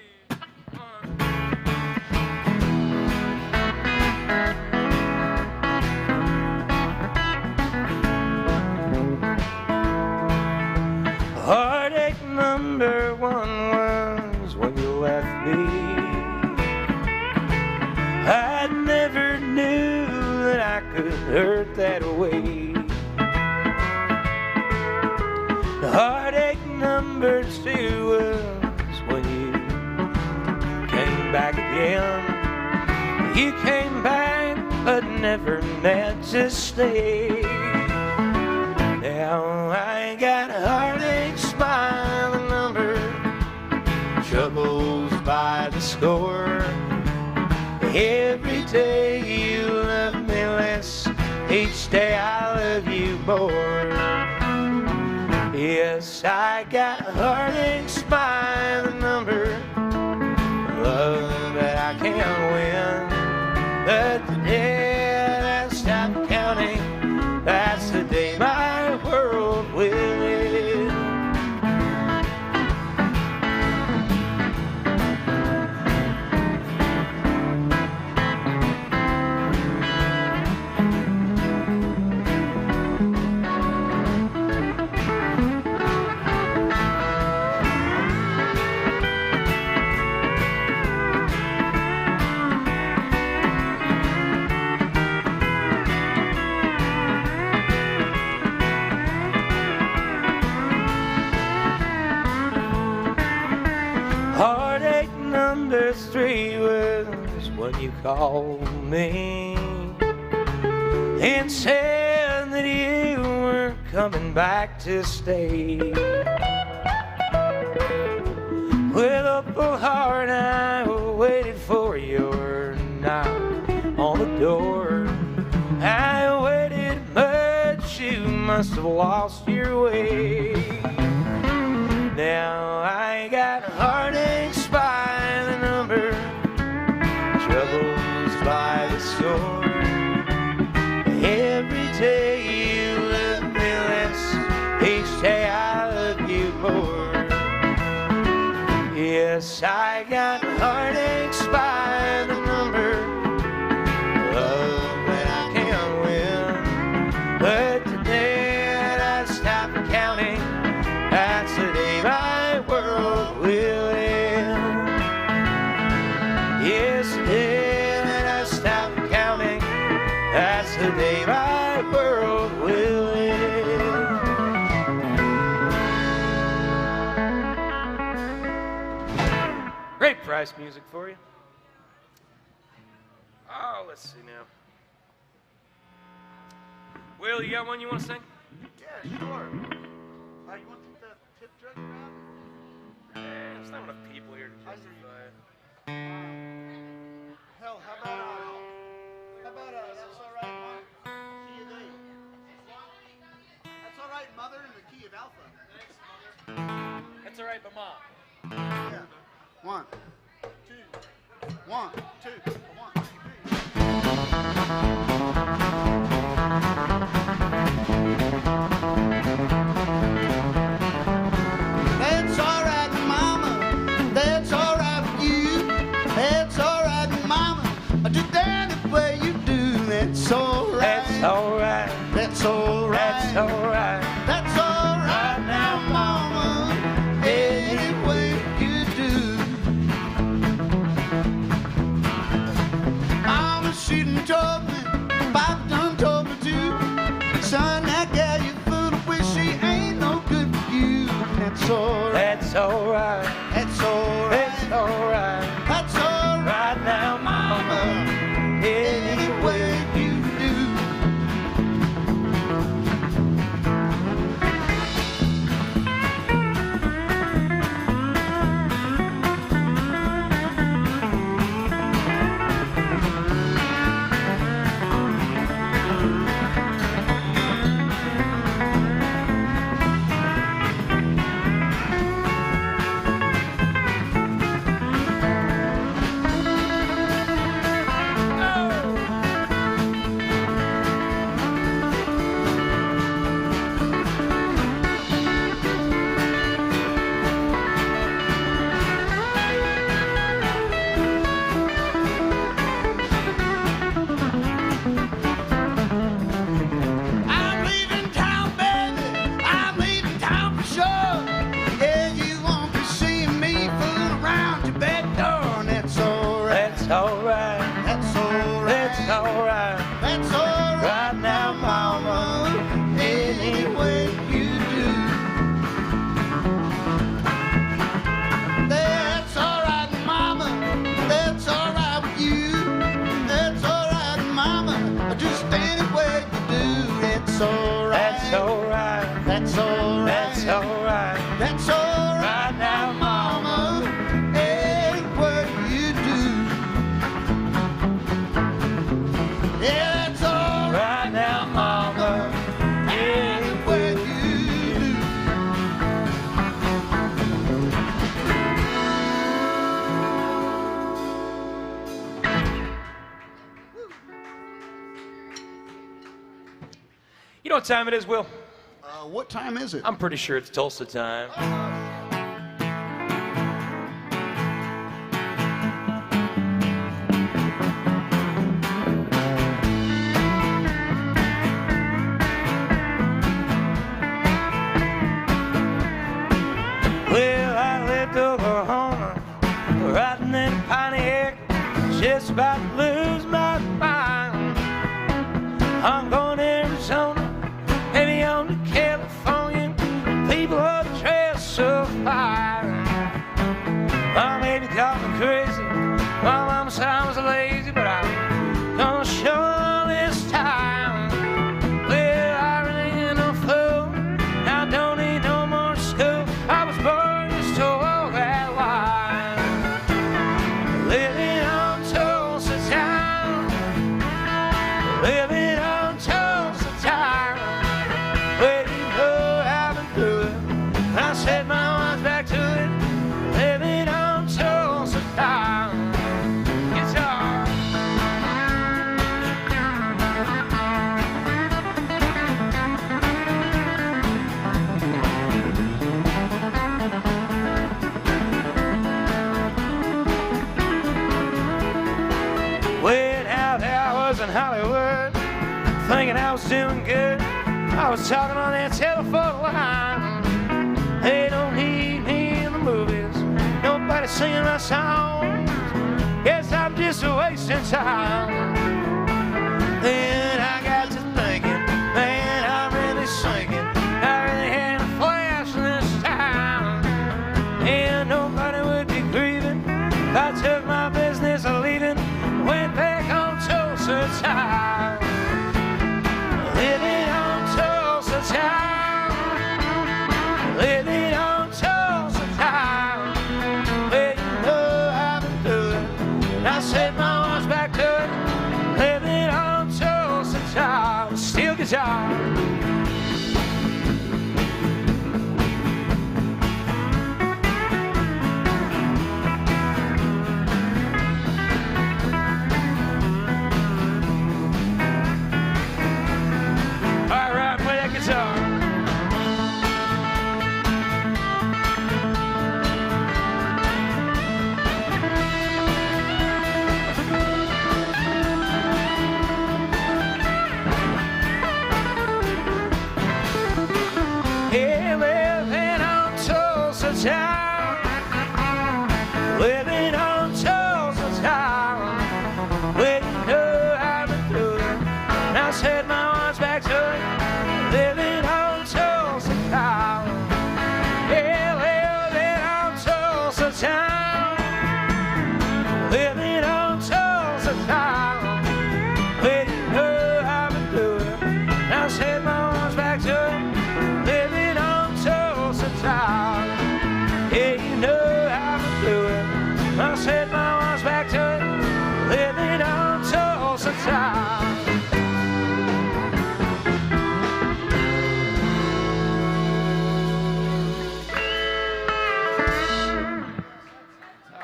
1. Heartache number 1 was when you left me. I never knew that I could hurt that way. Heartache number 2 was when you came back again. You came back but never meant to stay. Now I got heartaches by the number, troubles by the score. Every day you love me less, each day I love you more. Yes, I got heartaches by the number, love that I can't win. But the day that I stop counting, that's the day my world will end. Heartache number 3 was when you called me and said that you weren't coming back to stay. With a full heart I waited for your knock on the door. I waited, but you must have lost your way. Now I got heartaches by the number, troubles by the score. Every day you love me less, each day I love you more. Yes, I got heartaches by the number, love that I can't win. But the day that I stop counting, that's the day my world will end. Yes, the day that I stop counting, that's the day my world will end. Great Price music for you. Oh, let's see now. Will, you got one you want to sing? Yeah, sure. You want to take that tip jug around? There's not enough people here to justify it. Hell, how about That's All Right, Mom, key of A. That's All Right, Mother, in the key of Alpha. Thanks, Mother. That's all right, but Mom. Yeah. 1, 2, 1, 2, 1, 2, 3. That's all right, Mama. That's all right with you. That's all right, Mama. Do that the way you do. That's all right. That's all right. That's all right. That's all right. That's all right now, Mama. Any way you do. Mama, she done told me, Papa done told me too. Son, that gal you fool with, she ain't no good for you. That's all right. That's all right. That's all right. That's all right. That's all right Right now, Mama. any way you do. Right now, mama, ain't what you do. Yeah, that's all right now, mama, ain't what you do. You know what time it is, Will? What time is it? I'm pretty sure it's Tulsa time. Well, I left Oklahoma, riding in a Pontiac, just about to lose my mind. I'm going to Arizona, maybe on to California. People are dressed so fine. My baby called me crazy. My mama said I was lazy, but I'm gonna show her this time. Well, I really ain't no fool. I don't need no more school. I was born to store that line. Living on Tulsa town. Living on Tulsa town. Well, you know I've been through it. I set my eyes back to it. Living on Tulsa town. Guitar. Went out there, I was in Hollywood, thinking I was doing good. I was talking on that telephone line. They don't need me in the movies. Nobody singing my songs. Guess I'm just wasting time. Then I got to thinking, man, I'm really sinking. I really had a flash this time. And nobody would be grieving if I took my business leaving. Went back on Tulsa town. Living on Tulsa town. Living on Tulsa town. Well, you know I've been through it. I set my arms back to it. Living on Tulsa town. Steel guitar. All right, play that guitar. Yeah, living on Tulsa town. Living on Tulsa town. Well, you know I've been through it. And I set my arms back to it. Living on Tulsa town. Yeah, living on Tulsa town. Living on Tulsa town. Well, you know I've been through it. And I set my arms back to it. Living on Tulsa town. Yeah, you know I've been through it. I set my arms back to it. Living on Tulsa town.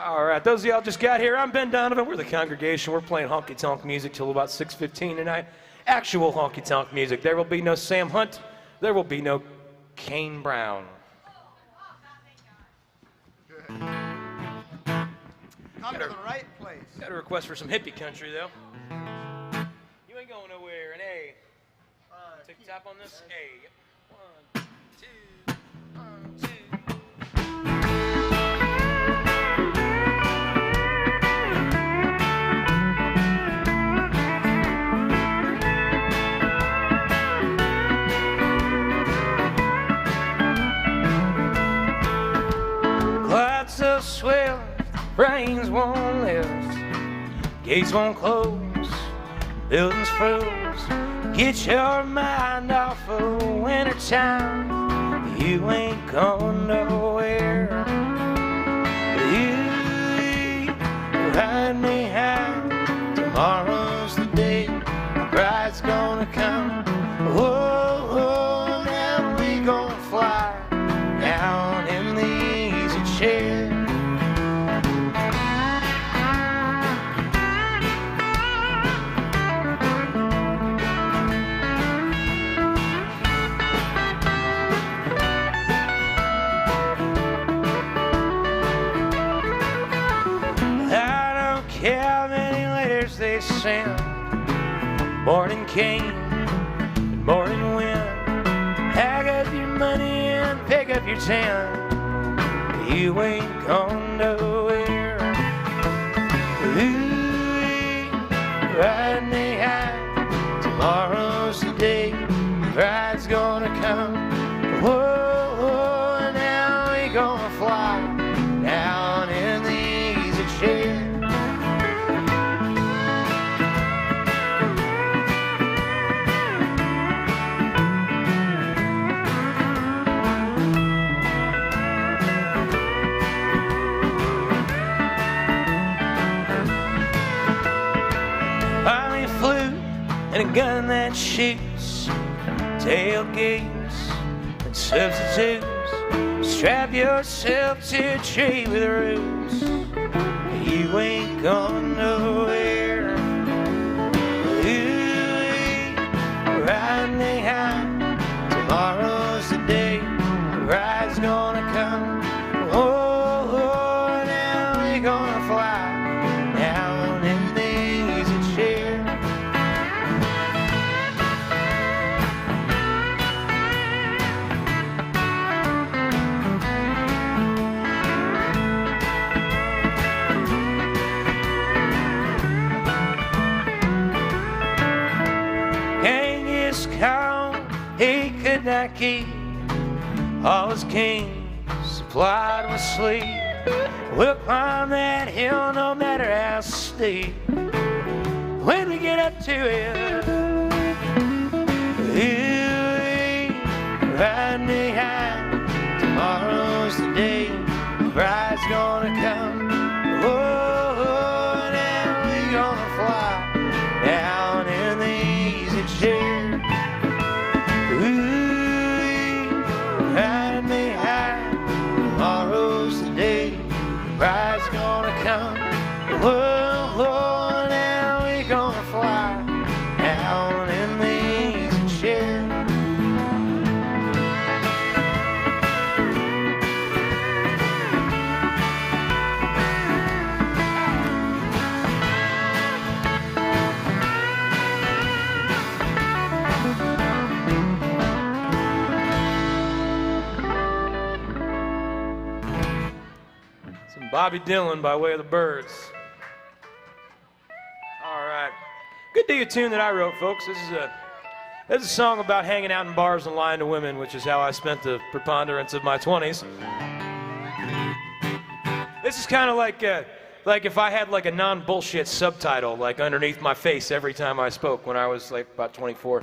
All right, those of y'all just got here. I'm Ben Donovan. We're the congregation. We're playing honky-tonk music till about 6:15 tonight. Actual honky-tonk music. There will be no Sam Hunt. There will be no Kane Brown. Come to the right place. Got a request for some hippie country, though. You ain't going nowhere. An A. Take the top on this. A. 1, 2, 1, 2. Clouds so swell, rains won't lift, gates won't close, buildings froze. Get your mind off of winter time. You ain't going nowhere. sin. Morning came and morning went. Pack up your money and pick up your tent. You ain't gone nowhere. Ooh, riding me high. Tomorrow's the day. Bride's gonna come. Whoa, whoa, now we gonna fly down in the easy chair. Finally flew and a gun that shoots, tailgates and substitutes. Strap yourself to a tree with roots. You ain't going nowhere. Ooh, riding me high. Tomorrow's the day. The ride's gonna come. Oh, oh, now we gonna fly down in the easy chair. He could not keep all his kings supplied with sleep. We'll climb that hill no matter how steep. When we get up to it, ooh, ride me high. Tomorrow's the day. The bride's gonna come. Oh, now we gonna fly down in the easy chair. Ride me high, tomorrow's the day, the bride's gonna come. Whoa, whoa, now we gonna fly down in the easy chair. Bobby Dylan by way of the Birds. All right. Good to you tune that I wrote, folks. This is a song about hanging out in bars and lying to women, which is how I spent the preponderance of my 20s. This is kind of like if I had like a non-bullshit subtitle like underneath my face every time I spoke when I was like about 24.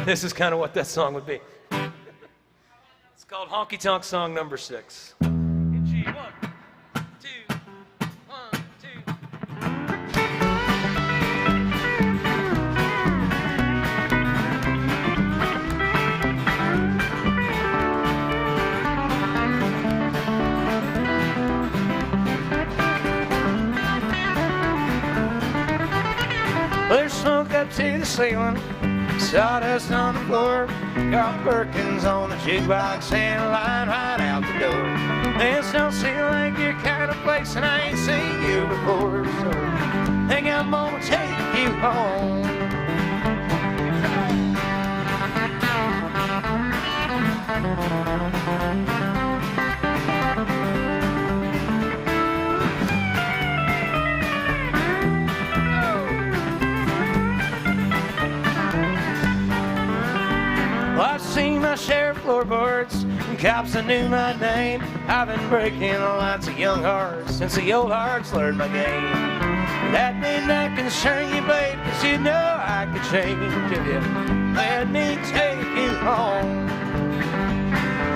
This is kind of what that song would be. It's called Honky Tonk Song Number 6. In G, 1. There's smoke up to the ceiling, sawdust on the floor, Carl Perkins on the jukebox and a line right out the door. This don't seem like your kind of place and I ain't seen you before, so think I'm gonna take you home. Well, I've seen my share of floorboards and cops that knew my name. I've been breaking lots of young hearts since the old hearts learned my game. That may not concern you, babe, 'cause you know I could change if you let me take you home.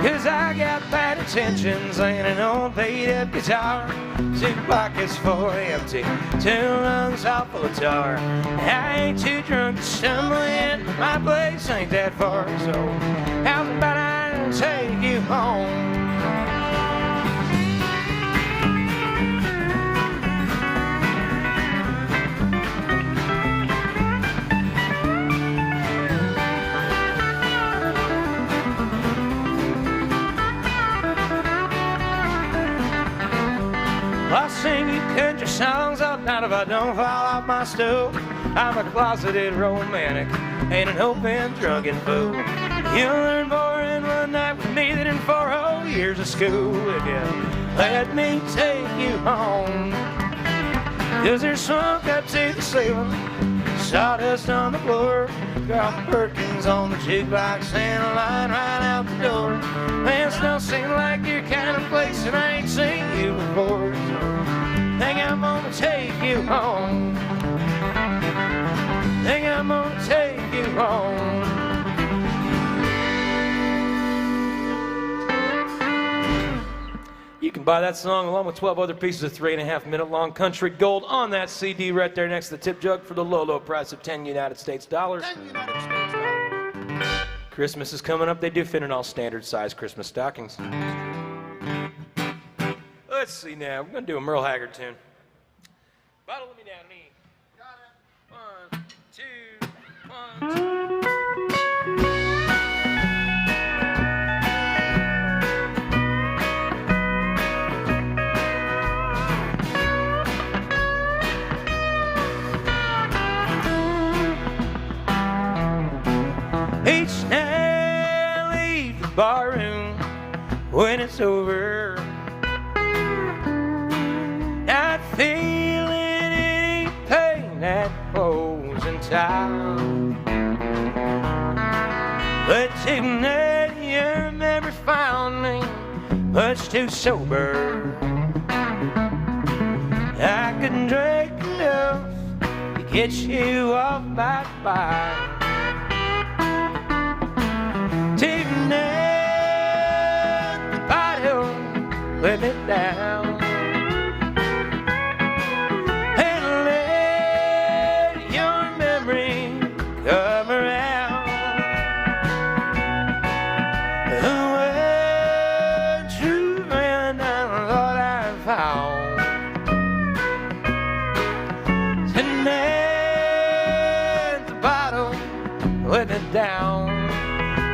'Cause I got bad intentions and an old beat-up guitar, 2 pockets full empty, 2 lungs all full of tar. I ain't too drunk to stumble in, my place ain't that far, so how's about I take you home? I'll sing you country songs all night if I don't fall off my stool. I'm a closeted romantic, ain't an open drunken fool. You'll learn more in one night with me than in 4 whole years of school. If you let me take you home, 'cause there's smoke up to the ceiling, sawdust on the floor, Carl Perkins on the jukebox, and a line right out the door. Man, this don't seem like your kind of place, and I ain't seen you before. So think I'm gonna take you home. Think I'm gonna take you home. You can buy that song along with 12 other pieces of 3.5-minute long country gold on that CD right there next to the tip jug for the low, low price of 10 United States dollars. 10 United States dollars. Christmas is coming up. They do fit in all standard size Christmas stockings. Let's see now. We're going to do a Merle Haggard tune. Bottle me down, me. Got it. 1, 2, 1, 2. Each night I leave the barroom when it's over, not feeling any pain that holds in time. But tonight your memory found me much too sober. I couldn't drink enough to get you off my mind. Tonight the bottle let me down, and let your memory come around. One true friend I thought I found. Tonight the bottle let me down.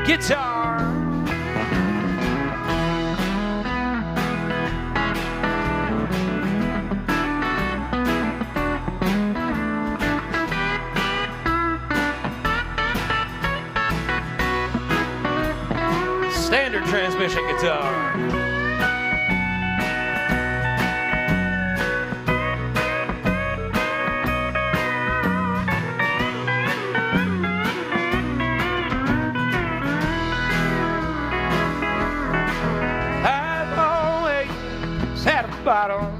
Guitar. Standard transmission guitar. Bottle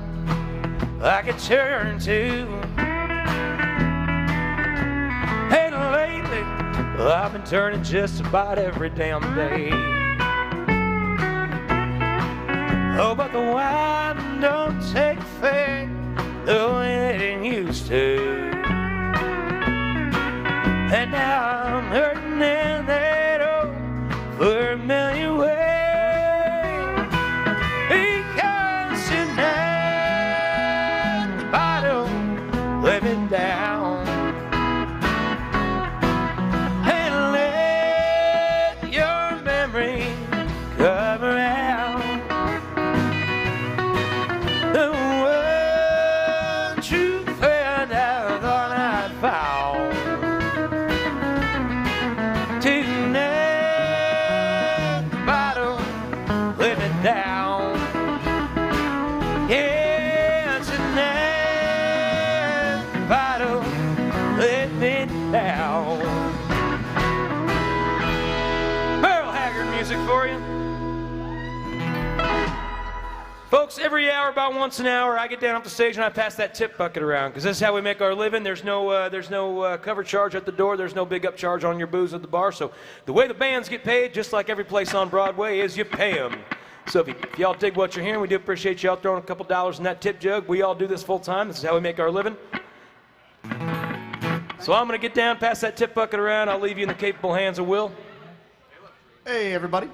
I could turn to, and lately I've been turning just about every damn day. Oh, but the wine don't take effect the way it used to, and now I'm hurting in that old familiar way. Let me down, and let your memory come around. The one true friend I thought I'd found. Tonight the bottle let me down. Yeah, tonight let me down. Merle Haggard music for you. Folks, every hour, about once an hour, I get down off the stage and I pass that tip bucket around, because this is how we make our living. There's no cover charge at the door. There's no big up charge on your booze at the bar. So the way the bands get paid, just like every place on Broadway, is you pay them. So if y'all dig what you're hearing, we do appreciate y'all throwing a couple dollars in that tip jug. We all do this full time. This is how we make our living. So I'm going to get down, pass that tip bucket around. I'll leave you in the capable hands of Will. Hey, everybody.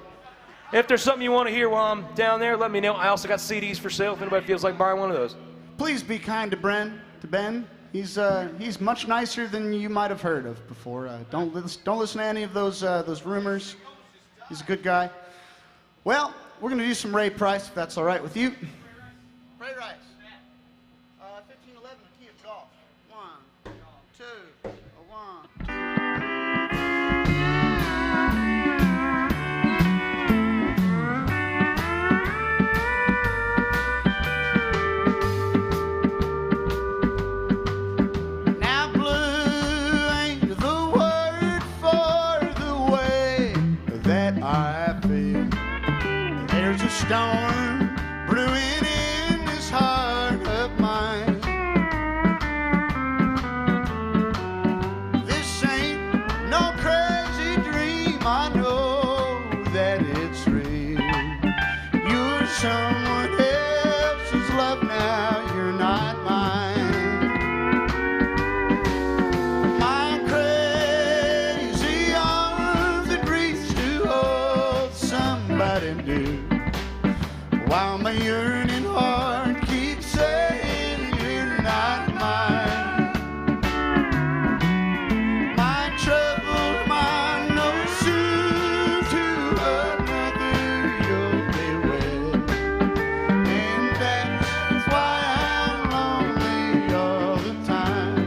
If there's something you want to hear while I'm down there, let me know. I also got CDs for sale if anybody feels like buying one of those. Please be kind to Ben. He's much nicer than you might have heard of before. Don't listen to any of those rumors. He's a good guy. Well, we're going to do some Ray Price, if that's all right with you. Ray Rice. while my yearning heart keeps saying you're not mine. My trouble, my no soon to another you'll be with, and that's why I'm lonely all the time.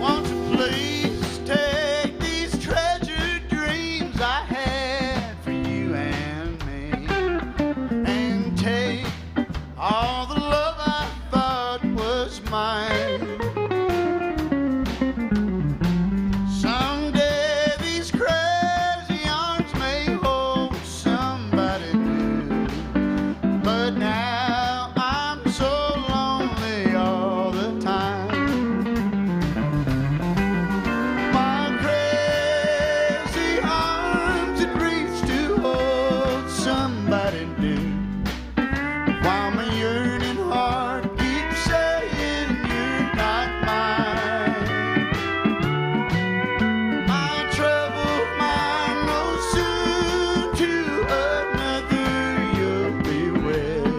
Won't you please take these treasured dreams I had for you and me, and take all the love I thought was mine. Someday these crazy arms may hold somebody new, but now I'm so lonely all the time. My crazy arms had reached to hold somebody new, while my yearning heart keeps saying you're not mine. My trouble, my no soon to another you'll be with,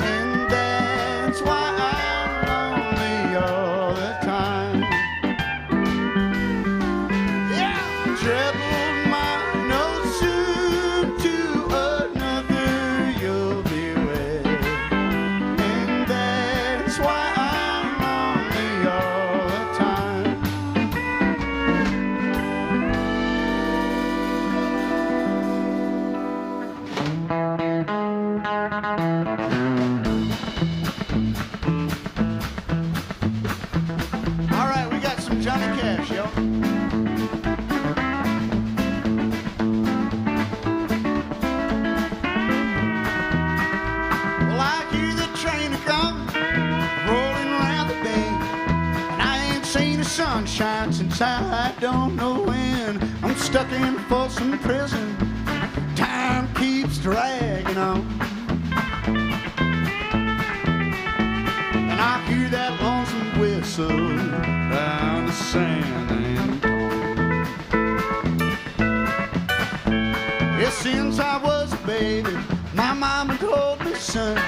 and that's why I'm lonely all the time. Yeah, trouble, my no soon to another you'll be with, and that's why I'm lonely all the time. All right, we got some Johnny Cash, yo. Well, I hear the train come rolling around the bend, and I ain't seen the sunshine since I don't know when. I'm stuck in Folsom Prison. Time keeps dragging on, and I hear that lonesome whistle down the San Antonio. Yeah, since I was a baby, my mama told me, son,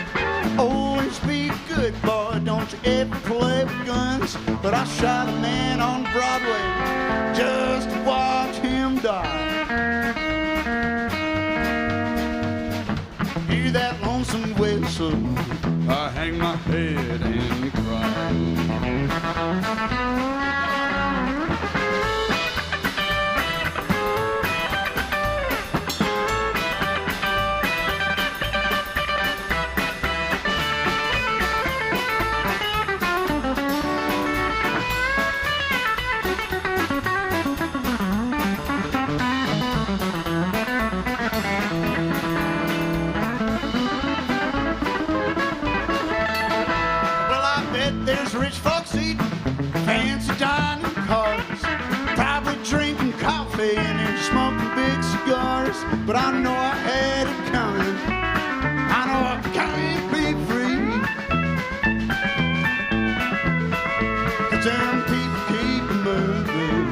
always be good, boy, don't you ever play with guns. But I shot a man on Broadway just to watch him die. Hear that lonesome whistle, I hang my head and cry. Well, I bet there's rich folks eating fancy dining cars, probably drinking coffee and smoking big cigars. But I know I had it coming. I know I can't be free, 'cause them people keep moving.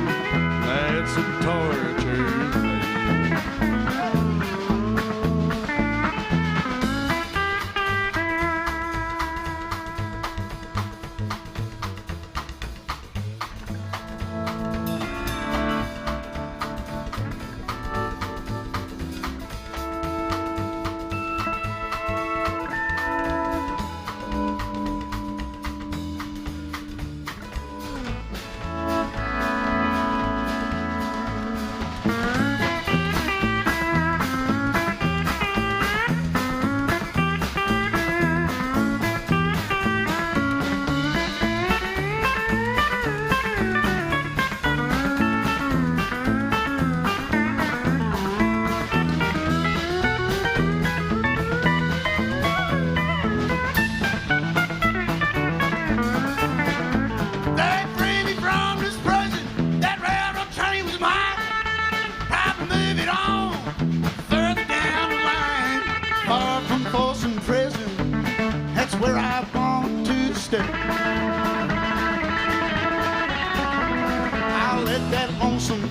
That's a torture to me.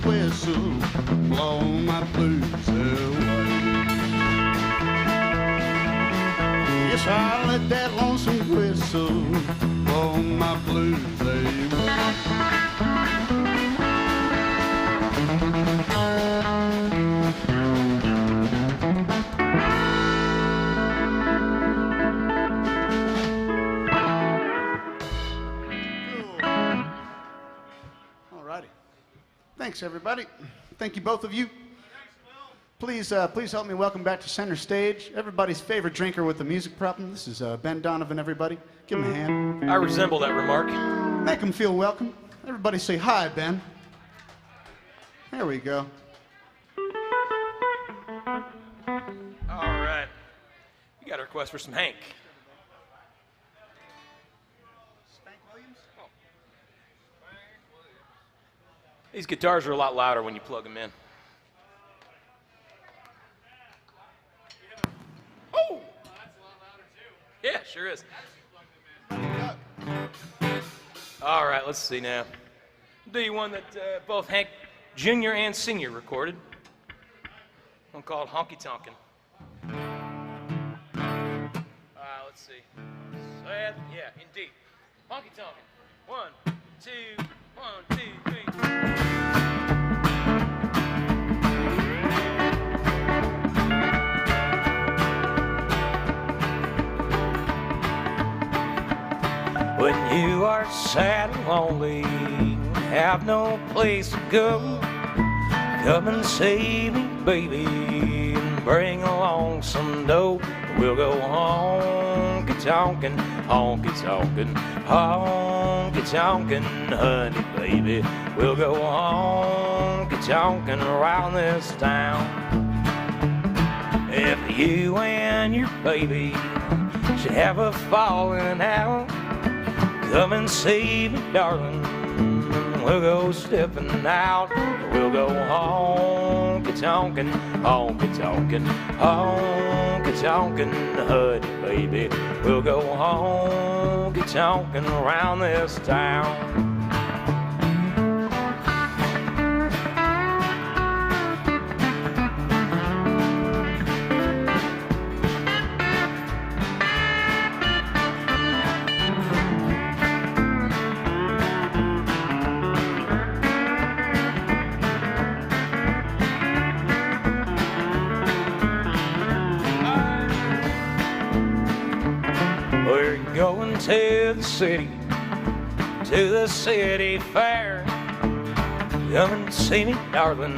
whistle, blow my blues away. Yes, I let that lonesome whistle blow my blues away. Thanks, everybody. Thank you, both of you. Please help me welcome back to center stage everybody's favorite drinker with the music problem. This is Ben Donovan, everybody. Give him a hand. I resemble that remark. Make him feel welcome. Everybody say hi, Ben. There we go. All right. You got a request for some Hank. These guitars are a lot louder when you plug them in. Oh! That's a lot louder too. Yeah, sure is. All right, let's see now. I'll do you one that both Hank Jr. and Sr. recorded. One called Honky Tonkin'. Let's see. Yeah, indeed. Honky Tonkin'. 1, 2, 1, 2, 3. When you are sad and lonely, have no place to go, come and save me, baby, and bring along some dough. We'll go honky-tonkin', honky-tonkin', honky-tonkin', honey, baby. We'll go honky-tonkin' around this town. If you and your baby should have a falling out, come and save me, darling. We'll go stepping out. We'll go honky-tonkin', honky-tonkin', honky-tonkin', honey, baby. We'll go honky-tonkin' around this town. Going to the city fair. Come and see me, darling,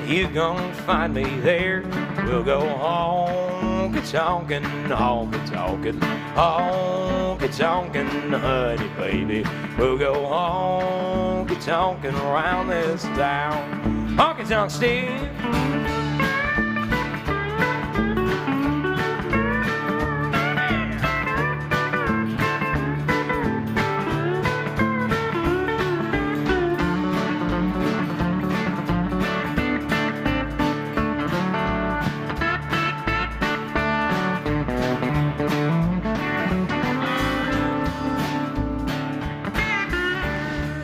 you gon' find me there. We'll go honky-tonkin', honky-tonkin', honky-tonkin', honey, baby. We'll go honky-tonkin' around this town. Honky-tonk Steve.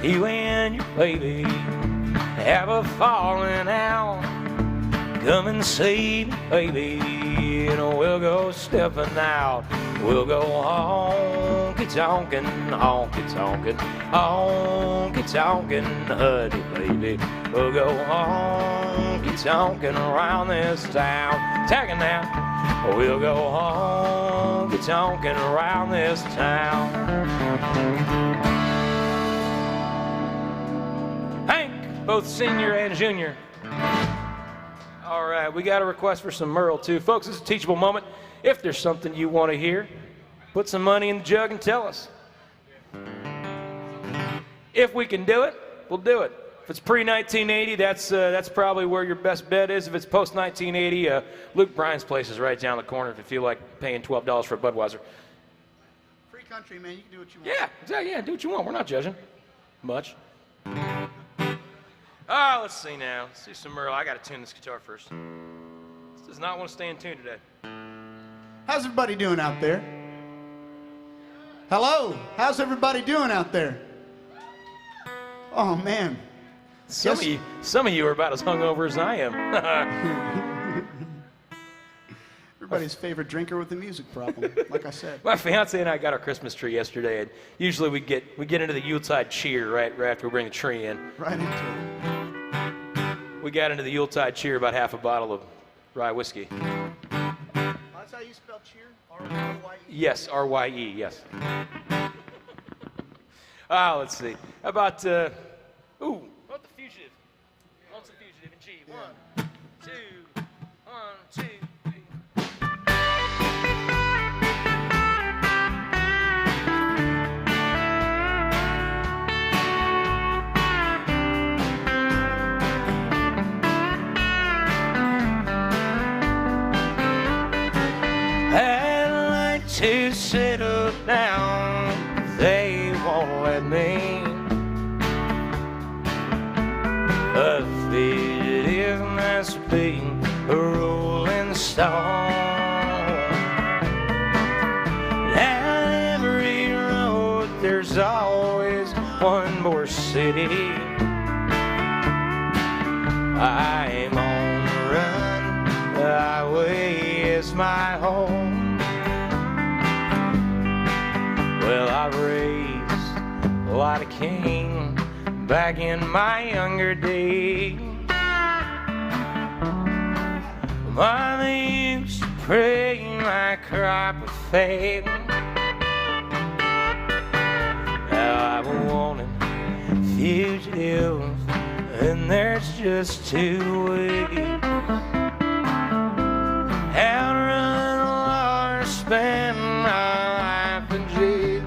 You and your baby have a falling out. Come and see me, baby, and we'll go stepping out. We'll go honky-tonkin', honky-tonkin', honky-tonkin', honey, baby. We'll go honky-tonkin' around this town. Tagging now. We'll go honky-tonkin' around this town. Both senior and junior. All right, we got a request for some Earl too. Folks, this is a teachable moment. If there's something you want to hear, put some money in the jug and tell us. If we can do it, we'll do it. If it's pre-1980, that's probably where your best bet is. If it's post-1980, Luke Bryan's place is right down the corner if you feel like paying $12 for a Budweiser. Free country, man. You can do what you want. Yeah, exactly. Yeah, do what you want. We're not judging much. Let's see now. Let's see some Earl. I got to tune this guitar first. This does not want to stay in tune today. How's everybody doing out there? Hello. How's everybody doing out there? Oh, man. Some of you are about as hungover as I am. Everybody's favorite drinker with the music problem, like I said. My fiance and I got our Christmas tree yesterday, and usually we get into the Yuletide cheer right after we bring the tree in. Right into it. We got into the Yuletide cheer about half a bottle of rye whiskey. That's how you spell cheer? R-Y-E? Yes, R-Y-E, yes. Let's see. How about, what about the Fugitive? Lonesome Fugitive in G. Yeah. 1, 2, 1, 2, 3. I'd like to settle down, they won't let me. A fugitive must be a rolling stone. Down every road there's always one more city. I'm on the run, the highway is my home. Well, I've raised a lot of cane back in my younger days. Mama used to pray my crop would fail. Now I'm wanting fugitives, and there's just two ways. Outrun the law or spend my life in jail.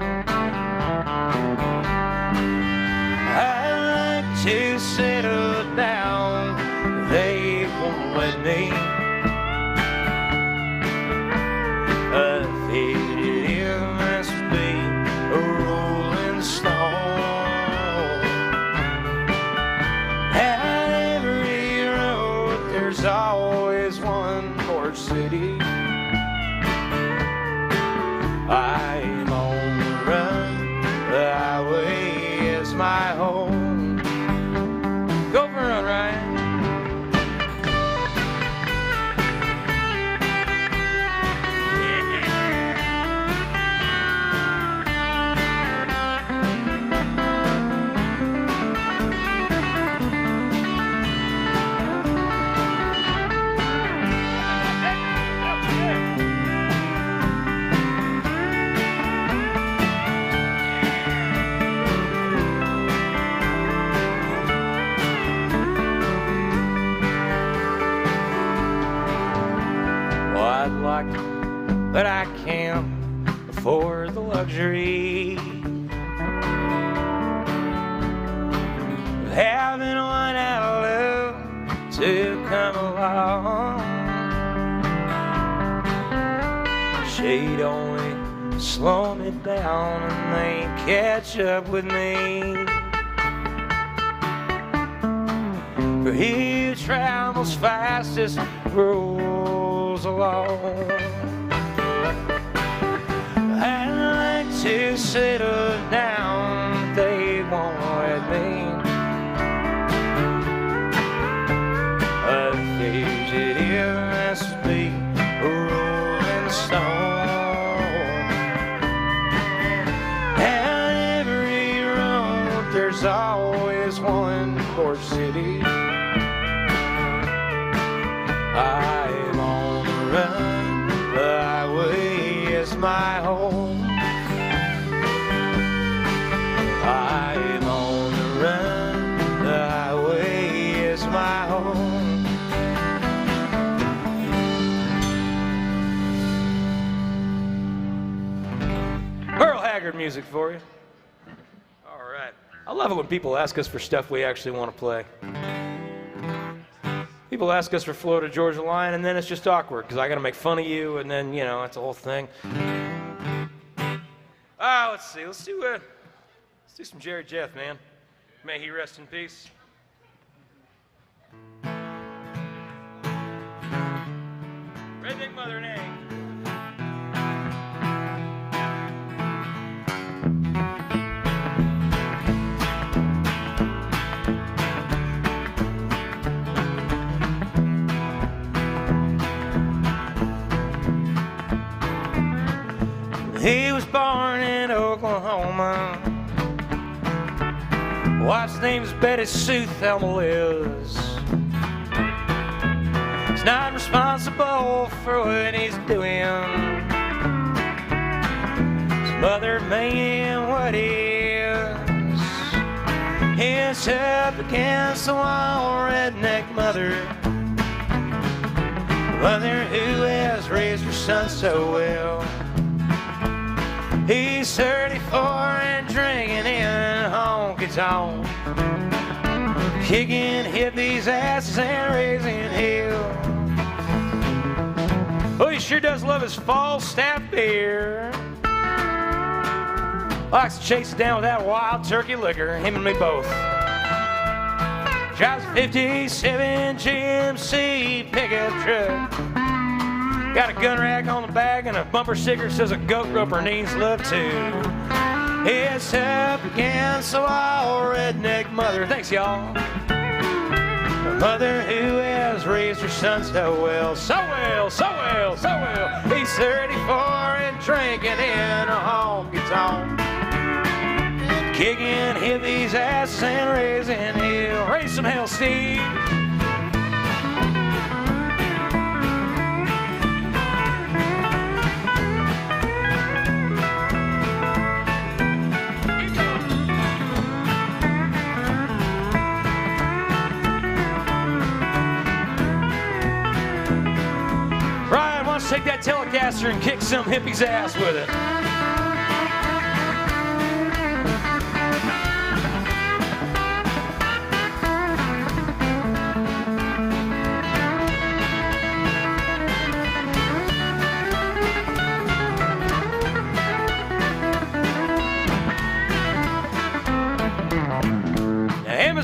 I'd like to settle down, they won't let me. A fugitive must be a rolling stone. At every road there's always one more city. I'm on the run, the highway is my home. Go for a run, Ryan. I'd like to, but I can't afford the luxury of having one I love to come along. She'd only slow me down and they catch up with me. For he who travels fastest rolls along. I'd like to settle down, they won't let me. A fugitive must be a rolling stone. And every road there's always one more city. I'm on the run, the highway is my home. I'm on the run, the highway is my home. Earl Haggard music for you. All right. I love it when people ask us for stuff we actually want to play. People ask us for Florida Georgia Line, and then it's just awkward because I got to make fun of you, and then, you know, it's a whole thing. Let's see. Let's do some Jerry Jeff, man. May he rest in peace. Red Big Mother and Egg. He was born in Oklahoma. Wife's name's Betty Sue Thelma Liz. He's not responsible for what he's doing. His mother made him what he is. He's up against the wall, redneck mother. Mother who has raised her son so well. He's 34 and drinking in honky-tonk, kicking hippies' asses and raising hell. Oh, he sure does love his Falstaff beer. Likes to chase it down with that wild turkey liquor, him and me both. Drives a 57 GMC pickup truck. Got a gun rack on the back and a bumper sticker says a goat roper needs love too. It's up against the wall, redneck mother. Thanks, y'all. A mother who has raised her son so well, so well, so well, so well. He's 34 and drinking in a honky-tonk, kicking hippies' ass and raising hell. Raise some hell, Steve. Ryan, why don't you take that Telecaster and kick some hippie's ass with it?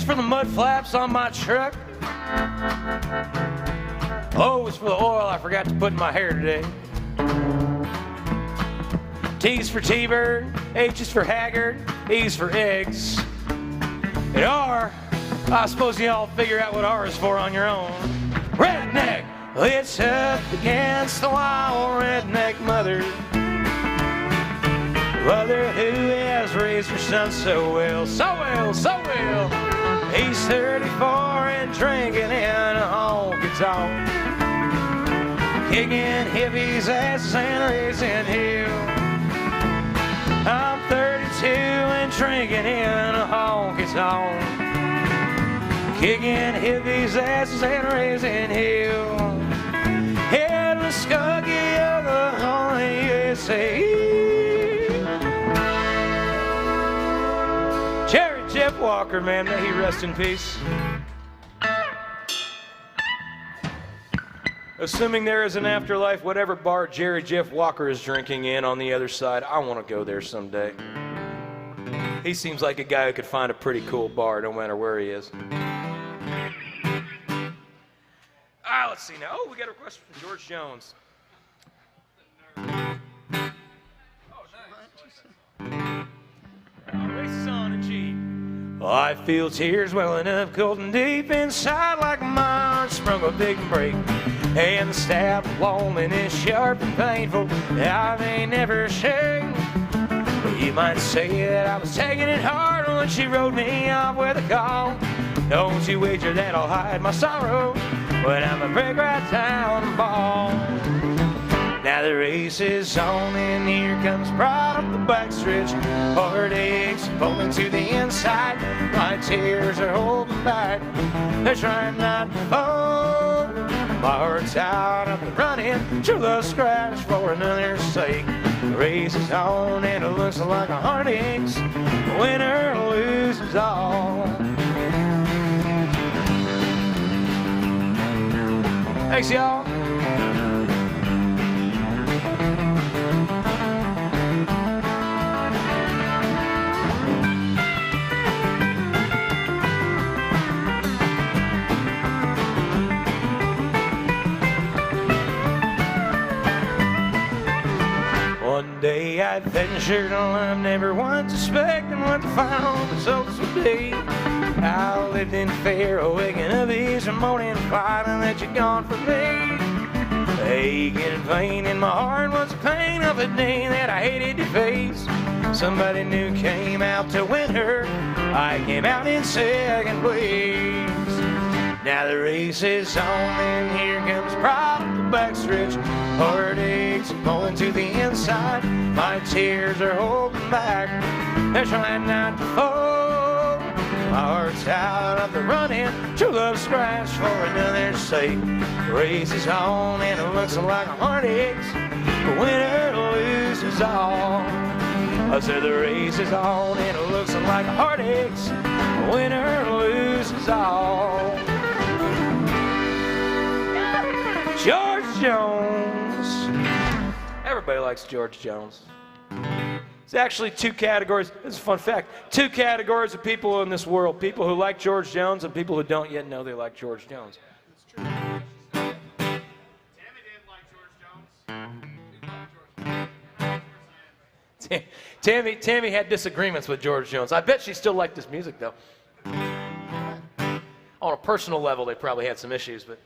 For the mud flaps on my truck. O is for the oil I forgot to put in my hair today. T's for T-Bird, H is for Haggard, E's for eggs. And R, I suppose y'all figure out what R is for on your own. Redneck, it's up against the wall, redneck mother. Mother who has raised her son so well, so well, so well. He's 34 and drinking in a honky-tonk, kicking hippies' asses and raising hell. I'm 32 and drinking in a honky-tonk, kicking hippies' asses and raising hell. Headless Skokie, Oklahoma, USA. Jeff Walker, man, may he rest in peace. Assuming there is an afterlife, whatever bar Jerry Jeff Walker is drinking in on the other side, I want to go there someday. He seems like a guy who could find a pretty cool bar no matter where he is. Let's see now. Oh, we got a request from George Jones. Races on in G. I feel tears welling up cold and deep inside like mine sprung a big break. And the stab of loneliness sharp and painful I may never shake. You might say that I was taking it hard when she rode me off with a call. Don't you wager that I'll hide my sorrow when I'm a break right down and ball. Now the race is on and here comes pride up the backstretch. Heartaches pulling to the inside. My tears are holding back. They're trying not to fall. My heart's out, I'm running. True love scratch for another's sake. The race is on and it looks like a heartaches. The winner loses all. Thanks, y'all. One day I ventured on love, never once suspecting what the final results would be. I lived in fear of waking up each morning, finding that you're gone from me. Aching pain in my heart was the pain of a day that I hated to face. Somebody new came out to win her. I came out in second place. Now the race is on and here comes pride at the backstretch. Heartaches pulling to the inside. My tears are holding back. They're trying not to fall. My heart's out of the running. True love scratched for another's sake. The race is on and it looks like a heartaches. The winner loses all. I said the race is on and it looks like a heartaches. The winner loses all. George Jones. Everybody likes George Jones. It's actually two categories. This is a fun fact. Two categories of people in this world. People who like George Jones and people who don't yet know they like George Jones. It's true. Tammy didn't like George Jones. Tammy had disagreements with George Jones. I bet she still liked his music, though. On a personal level, they probably had some issues, but...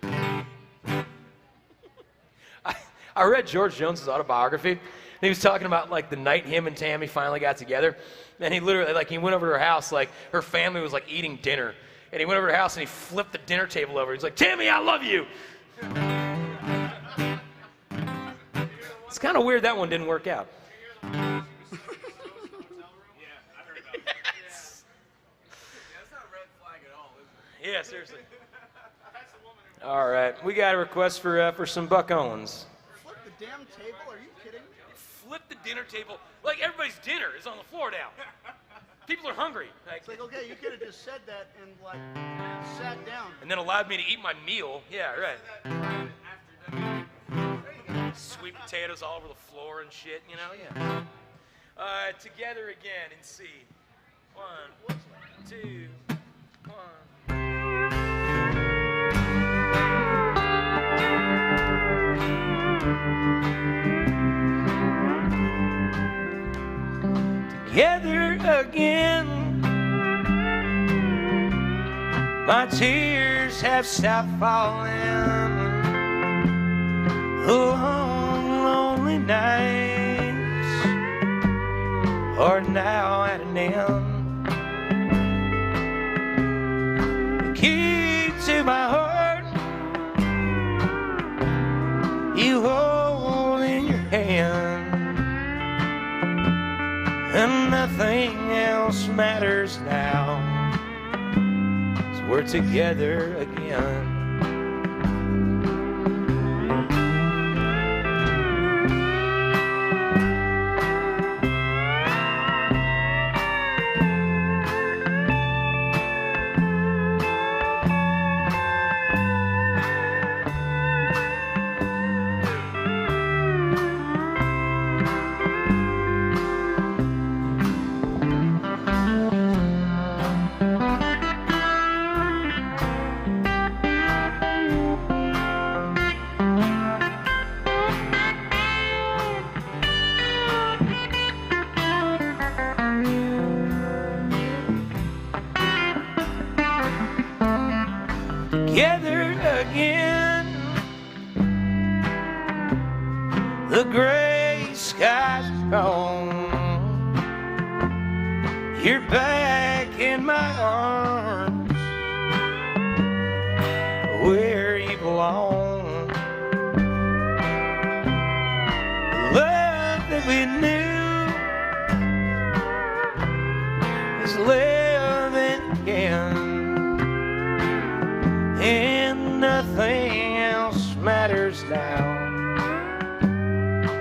I read George Jones's autobiography, and he was talking about, like, the night him and Tammy finally got together, and he literally, like, he went over to her house, like, her family was, like, eating dinner, and he went over to her house, and he flipped the dinner table over. He's like, Tammy, I love you! It's kind of weird that one didn't work out. Yeah, seriously. All right, we got a request for some Buck Owens. Flip the damn table? Are you kidding? Flip the dinner table. Like, everybody's dinner is on the floor now. People are hungry. It's like, okay, you could have just said that and, like, sat down. And then allowed me to eat my meal. Yeah, right. Sweet potatoes all over the floor and shit, you know? Yeah. Together again in C. 1, 2, 1. Together again, my tears have stopped falling. The long, lonely nights are now at an end. The key to my heart, you hold in your hand. And nothing else matters now, 'cause we're together again. Together again, the gray sky's gone. You're back in my arms, where you belong. The love that we knew is living again. And nothing else matters now.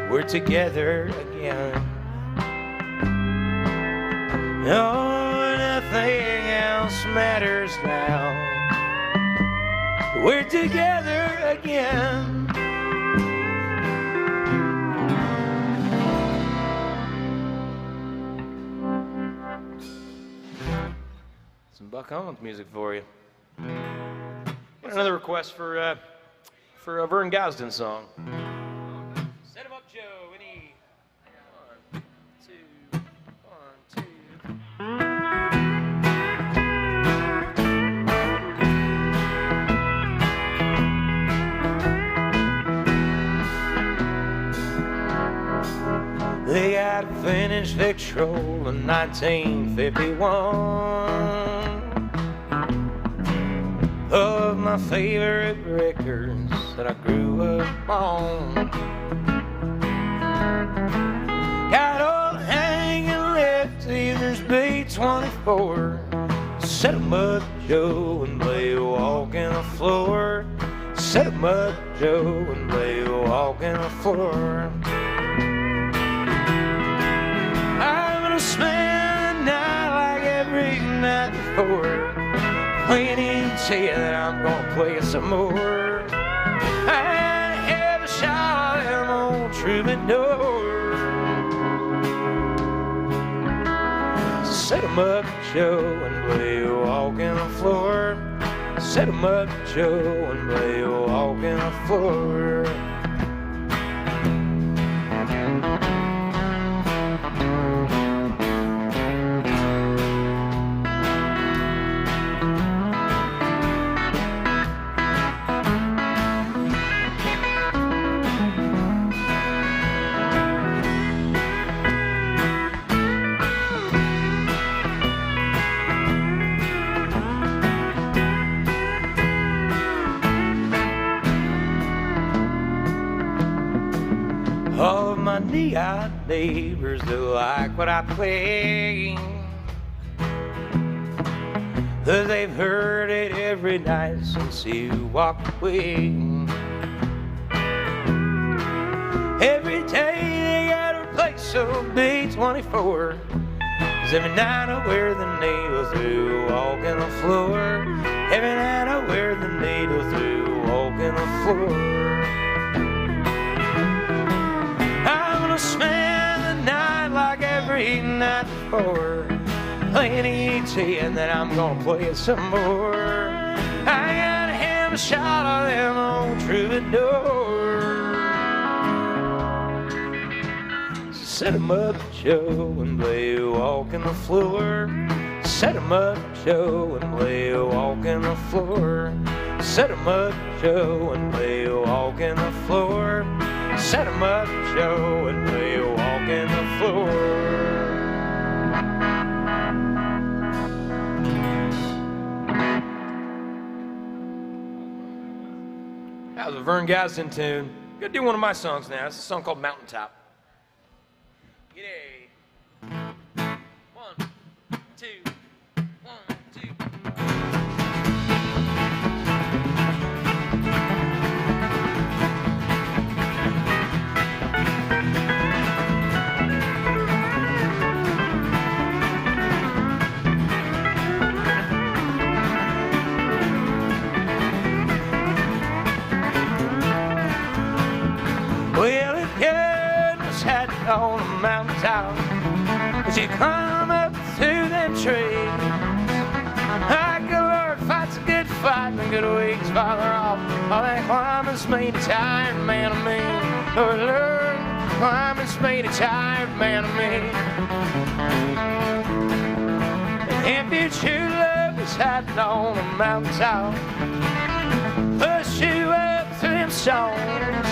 We're together again. No, nothing else matters now. We're together again. Some Buck Owens music for you. Another request for a Vern Gosden song. Set him up, Joe. Any 1, 2, 1, 2. They got a finished victual in 1951 of my favorite records that I grew up on. Got old hanging leftovers, B-24. Set 'em up, Joe, and play walk in the floor. Set 'em up, Joe, and play walk in the floor. I'm gonna spend the night like every night before. Plenty to tell you that I'm gonna play it some more. I have a shot of them old troubadour. Set 'em up, Joe, and play walk in the floor. Set 'em up, Joe, and play walk in the floor. All of my neon neighbors, they like what I play, 'cause they've heard it every night since you walked away. Every day they gotta replace a B-24, 'cause every night I wear the needle through walking the floor. Every night I wear the needle through walking the floor. Spend the night like every night before. Plenty to you that I'm gonna play it some more. I gotta have a shot of them old troubadours. So set 'em up, Joe, and play walk in the floor. Set 'em up, Joe, and play walk in the floor. Set 'em up, Joe, and play walk in the floor. Set 'em up, Joe, and play walk in the floor. That was a Vern Gosdin tune. Gonna do one of my songs now. It's a song called Mountaintop. G'day. 1, 2, 1, 2. Well, if goodness had on a mountaintop, as you climb up through them trees, like the Lord fights a good fight and good weeks father off. All that climbing's made a tired man of me. Oh Lord, climbing's made a tired man of me. And if your true love is hiding on a mountaintop, push you up through them stones.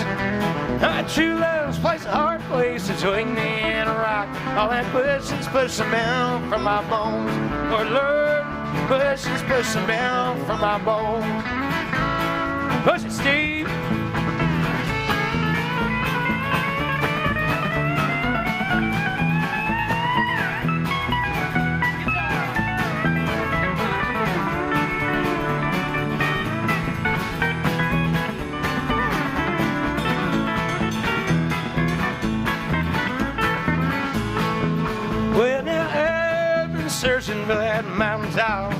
My true love's place a hard place between me and a rock. All that pushing's pushing down from my bones. Oh Lord, pushing's pushing down from my bones. Push it, Steve. Searching for that mountaintop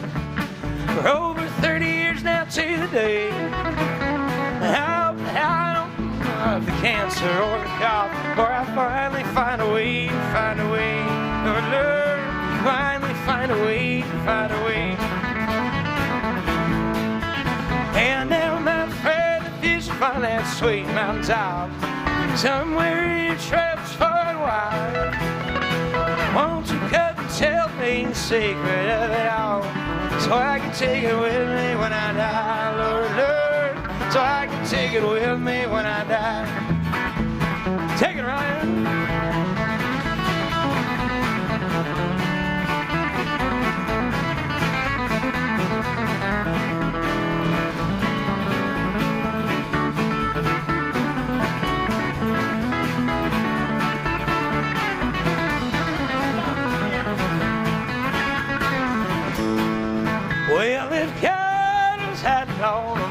for over 30 years now to the day. I don't know if the cancer or the cough, or I finally find a way, or Lord, finally find a way, And now my friend, if you should find that sweet mountaintop somewhere in your travels for a while, won't you come and tell me the secret of it all, so I can take it with me when I die, Lord, Lord, so I can take it with me when I die. Take it, Ryan.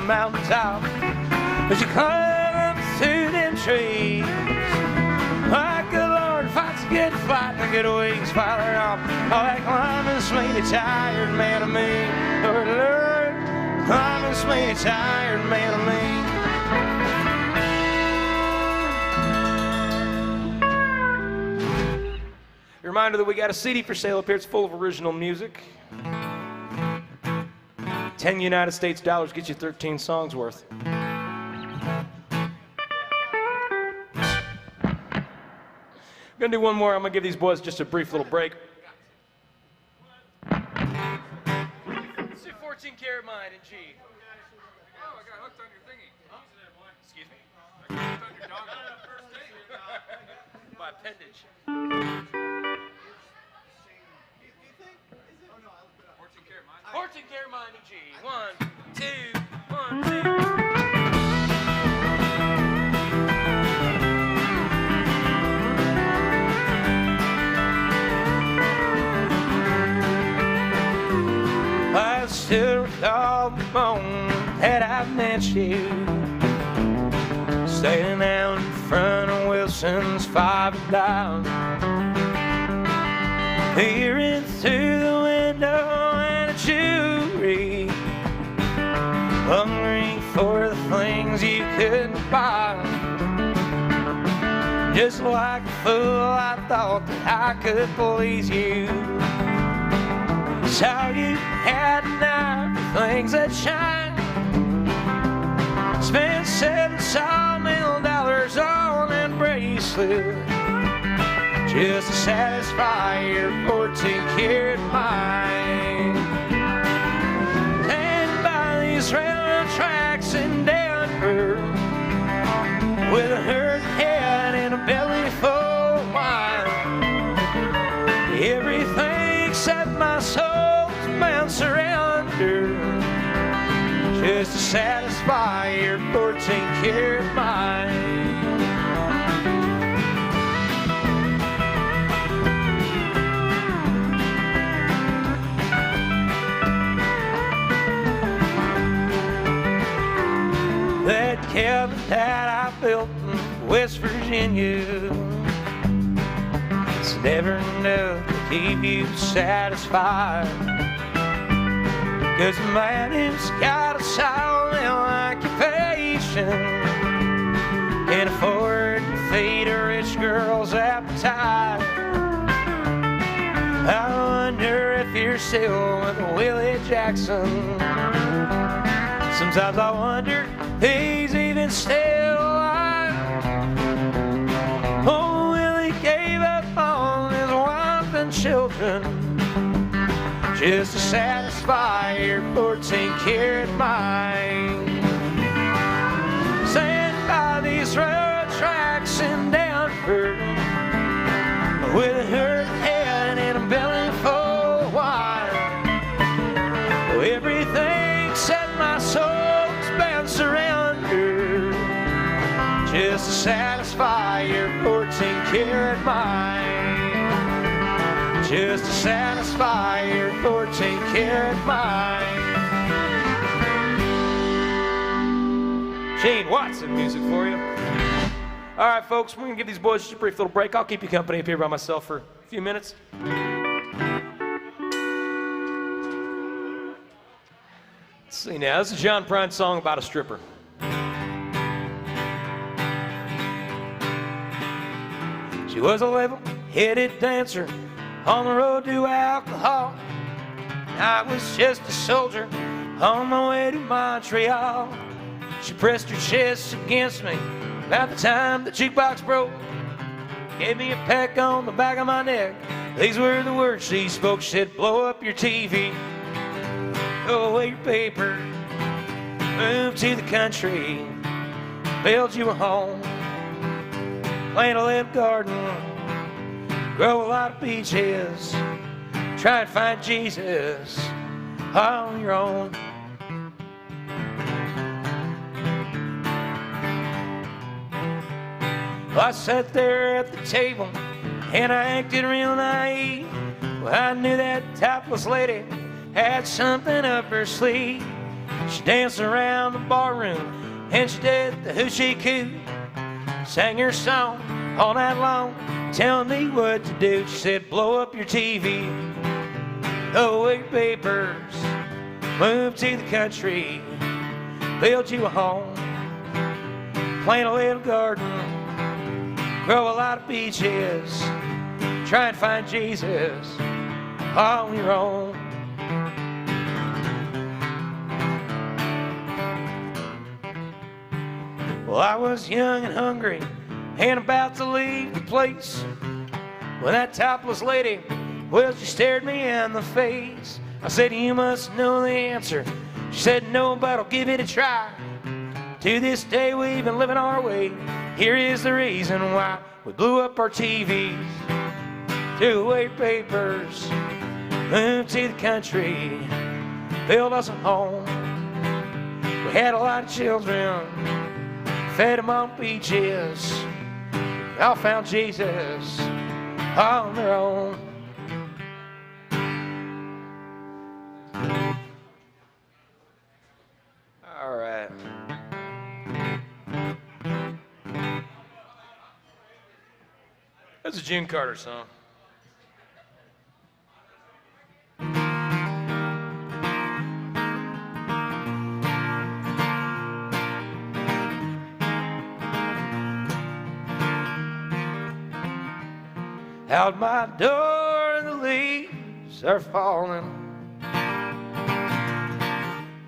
mountaintop. As you climb through them trees, my good Lord, if I could get flight and good wings firing off, all that climbing's made a tired man of me. Lord, Lord, climbing's made a tired man of me. Reminder that we got a CD for sale up here. It's full of original music. 10 United States dollars gets you 13 songs worth. Gonna do one more. I'm gonna give these boys just a brief little break. Let's do 14 Karat Mind in G. Oh, I got hooked on your thingy. Huh? Excuse me? I got hooked on your dog on the first date. My appendage. 14 Karat Mind in G. 1, 2, 1, 2. I still recall the moment that I met you, standing out in front of Wilson's 5 Down, peering through the window and a jewelry, hungry for the things you couldn't buy. Just like a fool, I thought that I could please you. Saw you had an eye for things that shine. Spent $7 sawmill dollars on that bracelet just to satisfy your 14-karat mind. And by these railroad tracks in Denver, with a hurt head and a belly full of wine, everything except my soul's bound surrender just to satisfy your 14-karat mind. That cabin that I built in West Virginia, it's never enough to keep you satisfied. 'Cause a man who's got a solid occupation can afford to feed a rich girl's appetite. I wonder if you're still with Willie Jackson. Sometimes I wonder if he's even still alive. Oh, Willie gave up on his wife and children just to satisfy your 14-karat mind. Sent by these railroad tracks in Denver, with a hurt head and a belly full of wine. Everything except my soul's bound surrender just to satisfy your 14-karat mind. Just to satisfy your 14-karat mind. Shane Watson music for you. All right, folks, we're going to give these boys just a brief little break. I'll keep you company up here by myself for a few minutes. Let's see now. This is a John Prine song about a stripper. She was a level-headed dancer on the road to alcohol. I was just a soldier on my way to Montreal. She pressed her chest against me about the time the jukebox broke. Gave me a peck on the back of my neck. These were the words she spoke. She said, blow up your TV, throw away your paper, move to the country, build you a home, plant a little garden, grow a lot of peaches, try and find Jesus on your own. Well, I sat there at the table and I acted real naive. Well, I knew that topless lady had something up her sleeve. She danced around the barroom and she did the hoochie coo. Sang her song all night long, telling me what to do. She said, blow up your TV, throw away papers, move to the country, build you a home, plant a little garden, grow a lot of peaches, try and find Jesus on your own. Well, I was young and hungry and about to leave the place when that topless lady, well, she stared me in the face. I said, you must know the answer. She said, no, but I'll give it a try. To this day, we've been living our way. Here is the reason why. We blew up our TVs, threw away papers, moved to the country, built us a home. We had a lot of children, fed them on beaches. They all found Jesus on their own. All right. That's a June Carter song. Out my door the leaves are falling.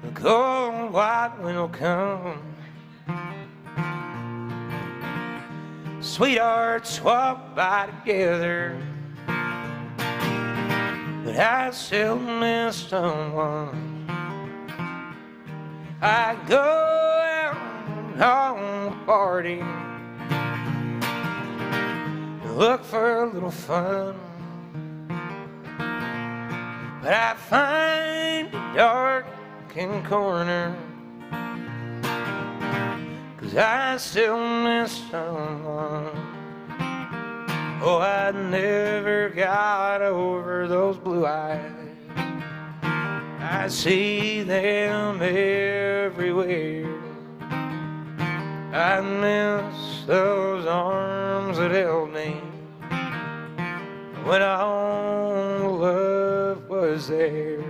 The cold white wind will come. Sweethearts walk by together, but I still miss someone. I go out on a party, look for a little fun, but I find a darkened corner, 'cause I still miss someone. Oh, I never got over those blue eyes. I see them everywhere. I miss those arms that held me when all love was there.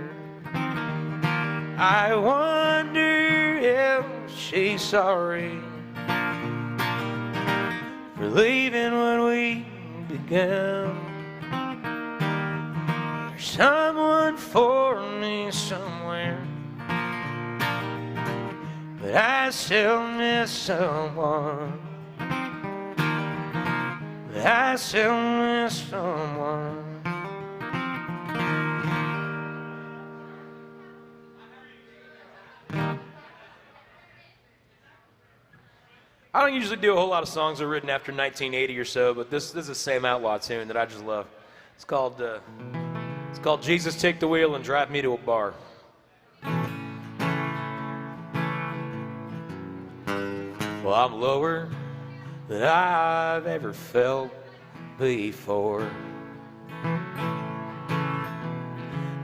I wonder if she's sorry for leaving when we began. There's someone for me somewhere, but I still miss someone. But I still miss someone. I don't usually do a whole lot of songs that are written after 1980 or so, but this is the same Outlaw tune that I just love. It's called Jesus Take the Wheel and Drive Me to a Bar. Well, I'm lower than I've ever felt before.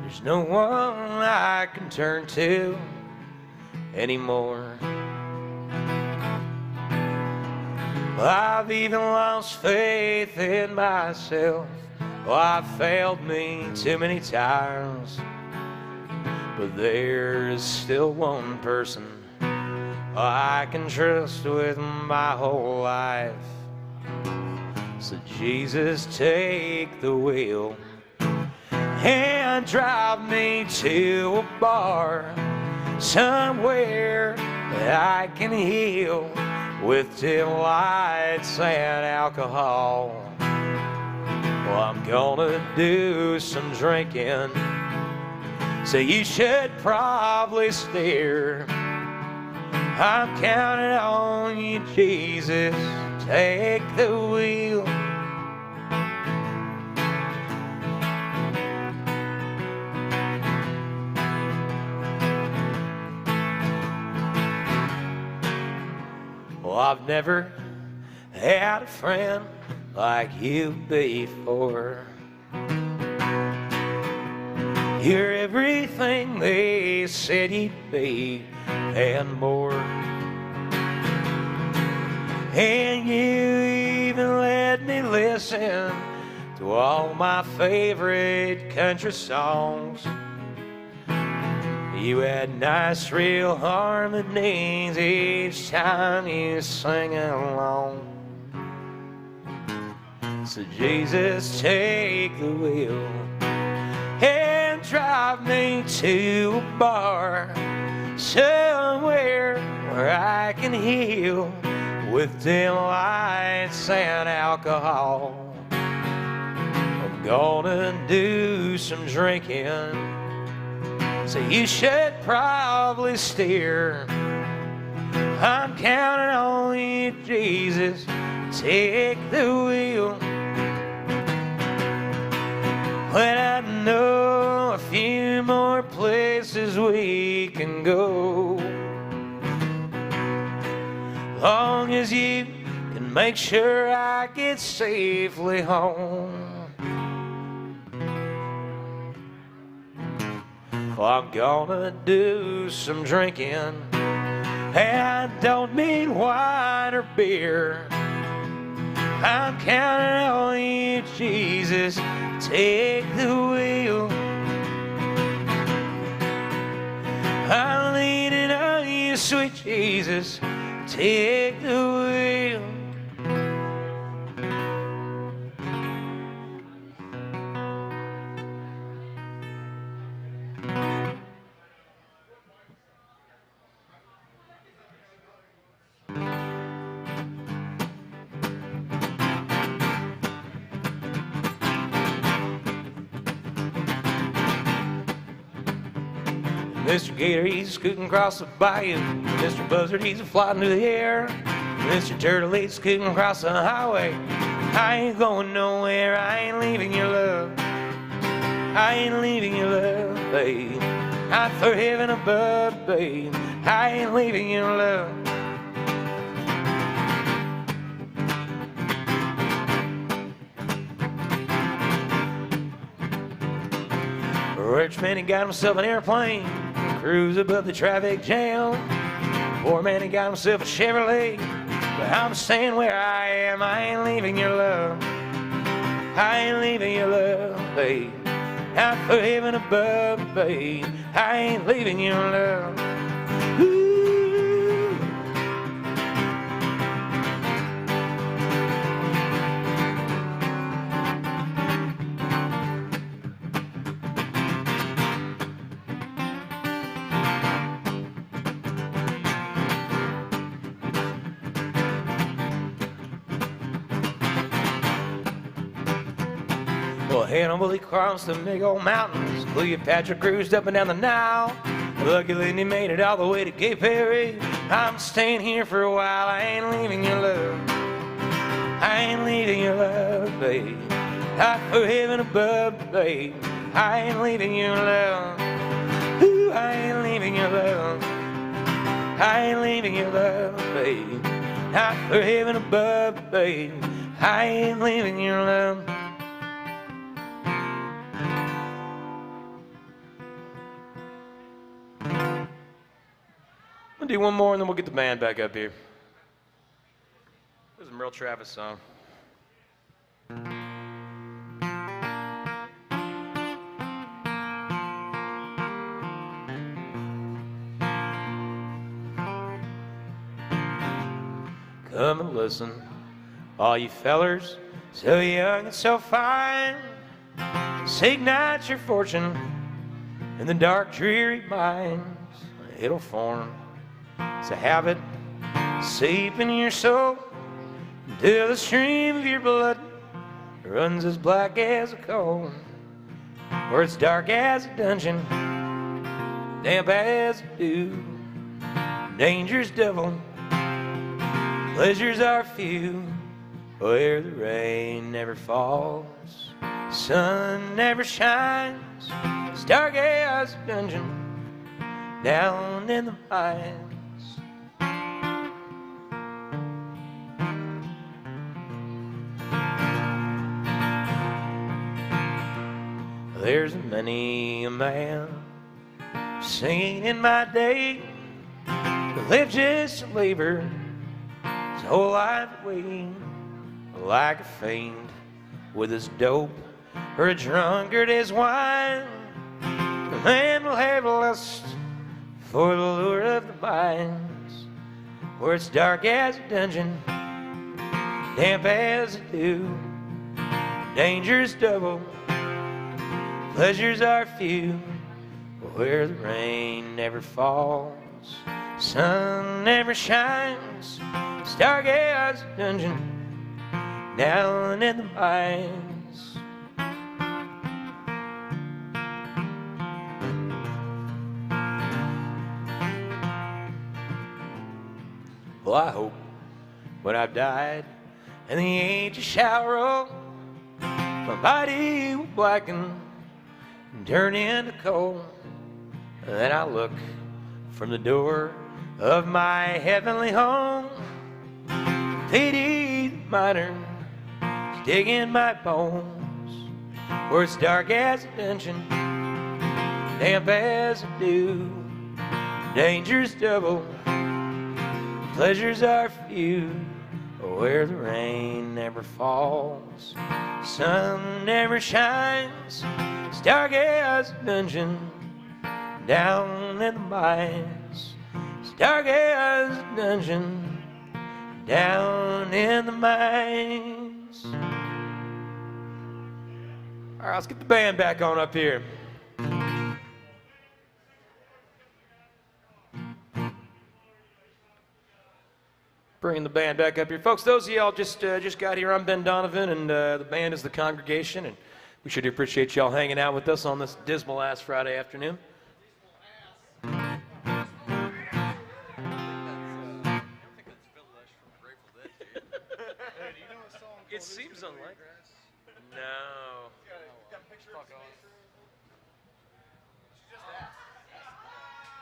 There's no one I can turn to anymore. Well, I've even lost faith in myself. Well, I've failed me too many times. But there's still one person I can trust with my whole life. So Jesus, take the wheel and drive me to a bar somewhere that I can heal with dim lights and alcohol. Well, I'm gonna do some drinking, so you should probably steer. I'm counting on you, Jesus, take the wheel. Well, I've never had a friend like you before. You're everything they said you'd be. and more. And you even let me listen to all my favorite country songs. You had nice real harmonies each time you sang along. So Jesus, take the wheel and drive me to a bar somewhere where I can heal with delights and alcohol. I'm gonna do some drinking, so you should probably steer. I'm counting on you, Jesus, take the wheel. When I know a few more places we can go, long as you can make sure I get safely home. Well, I'm gonna do some drinking, and I don't mean wine or beer. I'm counting on you, Jesus, take the wheel. I'm leaning on you, sweet Jesus, take the wheel. Mr. Gator, he's scooting across the bayou. Mr. Buzzard, he's flying through the air. Mr. Turtle, he's scooting across the highway. I ain't going nowhere, I ain't leaving your love. I ain't leaving your love, babe. Not for heaven above, babe. I ain't leaving your love. Rich man, he got himself an airplane, cruise above the traffic jam. Poor man, he got himself a Chevrolet, but I'm staying where I am. I ain't leaving your love. I ain't leaving your love, babe. Not for heaven above, babe. I ain't leaving your love. Ooh. Well, Hannibal, he crossed the big old mountains. Cleopatra cruised up and down the Nile. Luckily, he made it all the way to Cape Perry. I'm staying here for a while. I ain't leaving your love. I ain't leaving your love, babe. Not for heaven above, babe. I ain't leaving your love. Ooh, I ain't leaving your love. I ain't leaving your love, babe. Not for heaven above, babe. I ain't leaving your love. I'm gonna do one more and then we'll get the band back up here. This is a Merle Travis song. Come and listen, all you fellers, so young and so fine. Seek not your fortune in the dark, dreary mines. It'll form. It's a habit, seep in your soul, till the stream of your blood runs as black as a coal, or it's dark as a dungeon, damp as a dew. Danger's double, pleasures are few, where the rain never falls, sun never shines. It's dark as a dungeon down in the mines. There's many a man singing in my day, to live just to labor his whole life waiting like a fiend with his dope or a drunkard his wine. The man will have lust for the lure of the mines, where it's dark as a dungeon, damp as a dew, dangers double, pleasures are few, where the rain never falls, sun never shines, it's dark as a dungeon down in the mines. Well, I hope when I've died and the ages shall roll, my body will blacken and turn into coal. And then I'll look from the door of my heavenly home. Pity the miner is digging my bones, where it's dark as a dungeon, damp as a dew, dangers double, pleasures are few, where the rain never falls, sun never shines, it's dark as a dungeon down in the mines, it's dark as a dungeon down in the mines. All right, let's get the band back on up here. Bringing the band back up here. Folks, those of y'all just got here, I'm Ben Donovan, and the band is The Congregation, and we sure do appreciate y'all hanging out with us on this dismal-ass Friday afternoon. It seems unlikely. No.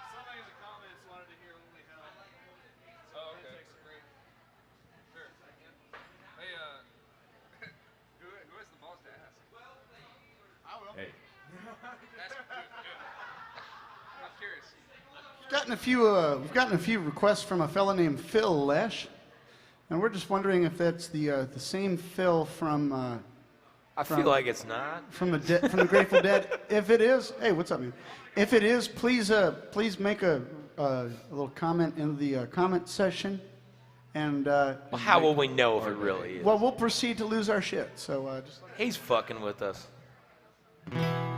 Somebody in the comments wanted to hear Only Hell. Oh, okay. Sure. Hey, who has the balls to ask? I will. Hey. That's good. I'm curious. We've gotten a few requests from a fella named Phil Lesh, and we're just wondering if that's the same Phil from. I feel like it's not. From the Grateful Dead. If it is, hey, what's up, man? If it is, please make a little comment in the comment section, and. Well, how will we know if it really is? Well, we'll proceed to lose our shit. So just. He's fucking with us.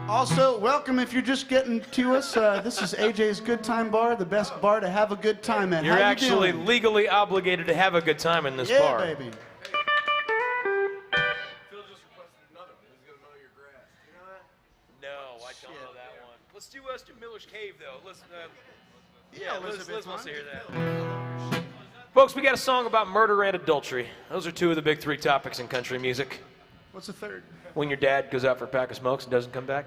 Also, welcome if you're just getting to us. This is AJ's Good Time Bar, the best bar to have a good time at. You're How you actually doing? legally obligated to have a good time in this Yeah, bar. baby. Phil just requested another one. He's gonna mow your grass. You know that? No, I don't know that one. Let's do Miller's Cave though. Let's Elizabeth, wants to hear that. Folks, we got a song about murder and adultery. Those are two of the big three topics in country music. What's the third? When your dad goes out for a pack of smokes and doesn't come back.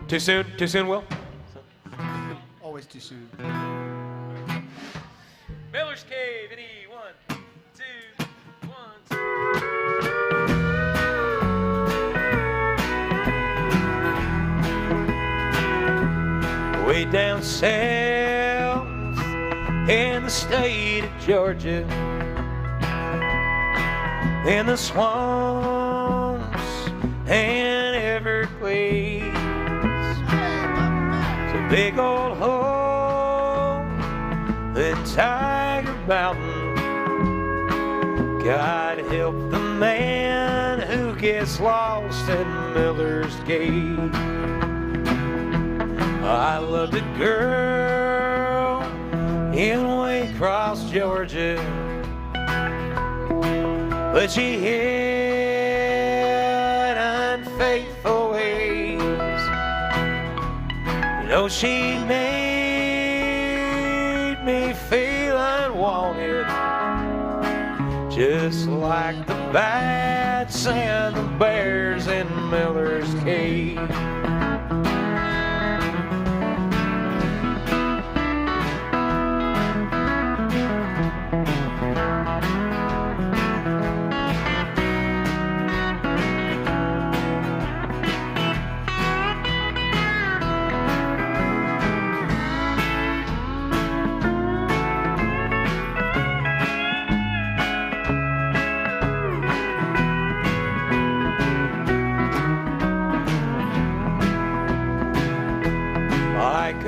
Too soon? Too soon, Will? Always too soon. Miller's Cave, in E, 1, 2, 1, 2. Way down south in the state of Georgia, in the swamps and Everglades, it's a big old hole in Tiger Mountain. God help the man who gets lost at Miller's Gate. I loved a girl in Waycross, Georgia, but she had unfaithful ways. You know, she made me feel unwanted, just like the bats and the bears in Miller's Cave.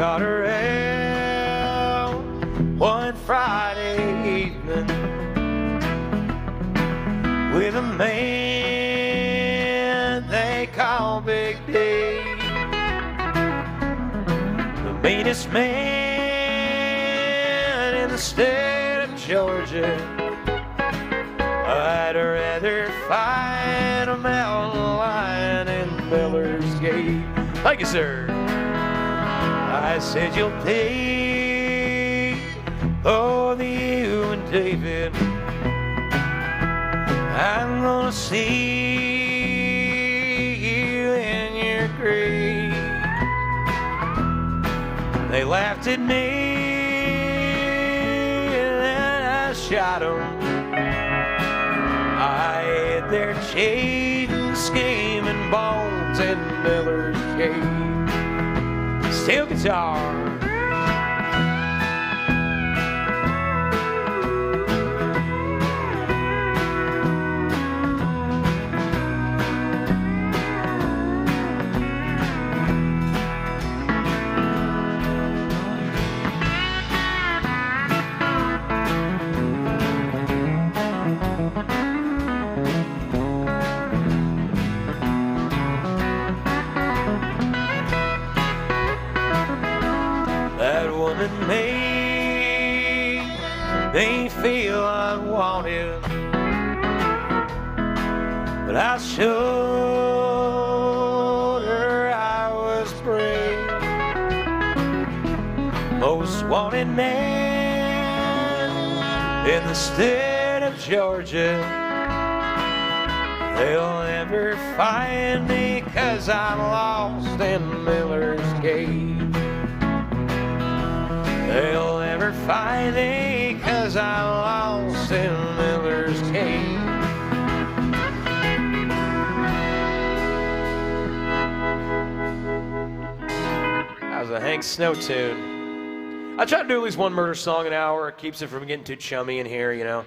brought her out one Friday evening with a man they call Big D, the meanest man in the state of Georgia. I'd rather fight a mountain lion in Miller's Gate. Thank you, sir. I said you'll pay for the you and David. I'm gonna see you in your grave. They laughed at me and then I shot them. I ate their cheating, scheming bones in Miller's Cave. Steel guitar. Made me feel unwanted, but I showed her I was brave. Most wanted man in the state of Georgia. They'll never find me 'cause I'm lost in Miller's Cave. They'll never find me 'cause I'm lost in Miller's Cave. That was a Hank Snow tune. I try to do at least one murder song an hour. It keeps it from getting too chummy in here, you know.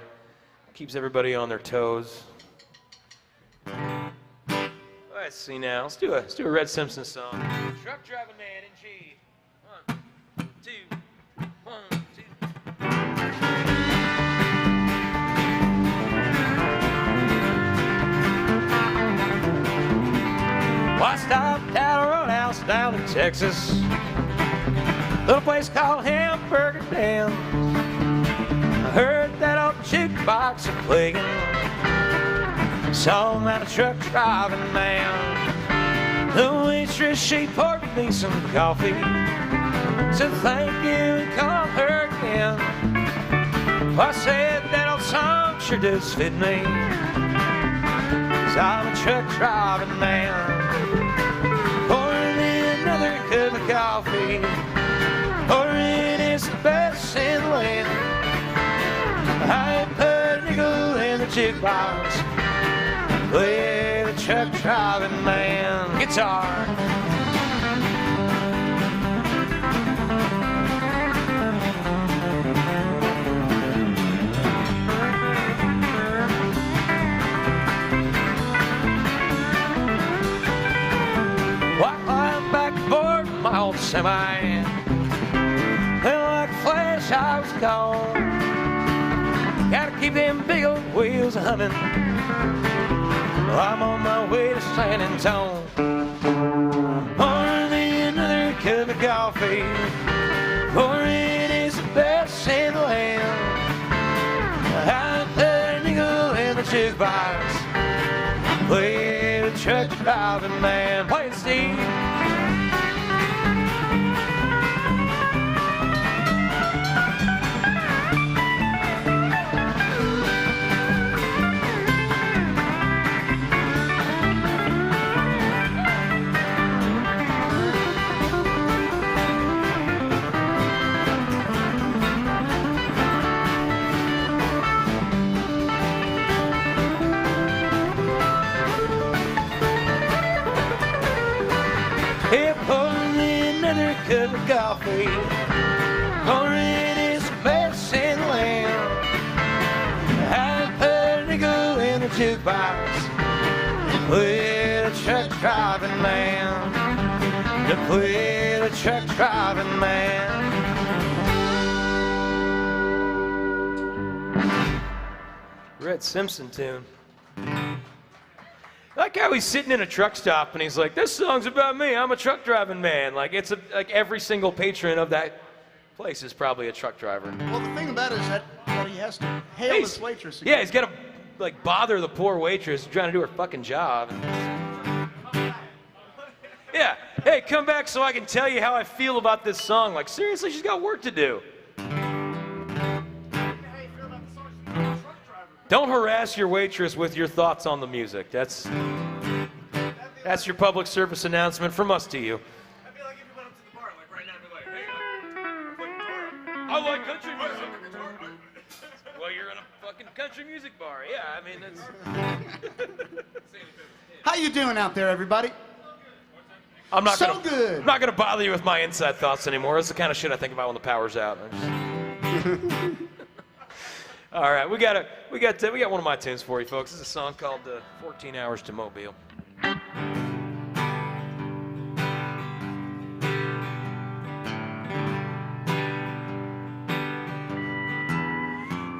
Keeps everybody on their toes. Let's see now. Let's do a Red Simpson song. Truck driving man in G. 1, 2. 1, 2. Well, I stopped at a roadhouse down in Texas, little place called Hamburger Dan. I heard that old jukebox a playing song about a truck driving man. The waitress, she poured me some coffee, said thank you and call her again. I said that old song sure does fit me, 'cause I'm a truck driving man. Pour me another cup of coffee, pour it is the best in the land. I put a nickel in the jukebox, play the truck driving man guitar. My old semi, and like a flash I was gone. Gotta keep them big old wheels humming. Well, I'm on my way to San Antonio. Pour me another cup of coffee, for it is the best in the land. I put a nickel in the jukebox, play the truck driving man. Play it, Steve. Cup of coffee, for it is the best in the land. I put a nickel in the jukebox with a truck driving man. to play the truck driving man. Red Simpson tune. I like how he's sitting in a truck stop and he's like, this song's about me, I'm a truck driving man. Like like every single patron of that place is probably a truck driver. Well, the thing about it is that he has to hail this waitress. Yeah, he's got to like bother the poor waitress trying to do her fucking job. Yeah, hey, come back so I can tell you how I feel about this song. Like, seriously, she's got work to do. Don't harass your waitress with your thoughts on the music. That's your public service announcement from us to you. I'd be like if you went up to the bar, like right now, I'd be like, hey, I like country music. Well, you're in a fucking country music bar. Yeah, I mean, that's... How you doing out there, everybody? I'm not so good. I'm not gonna bother you with my inside thoughts anymore. That's the kind of shit I think about when the power's out. All right, we got one of my tunes for you, folks. This is a song called 14 Hours to Mobile.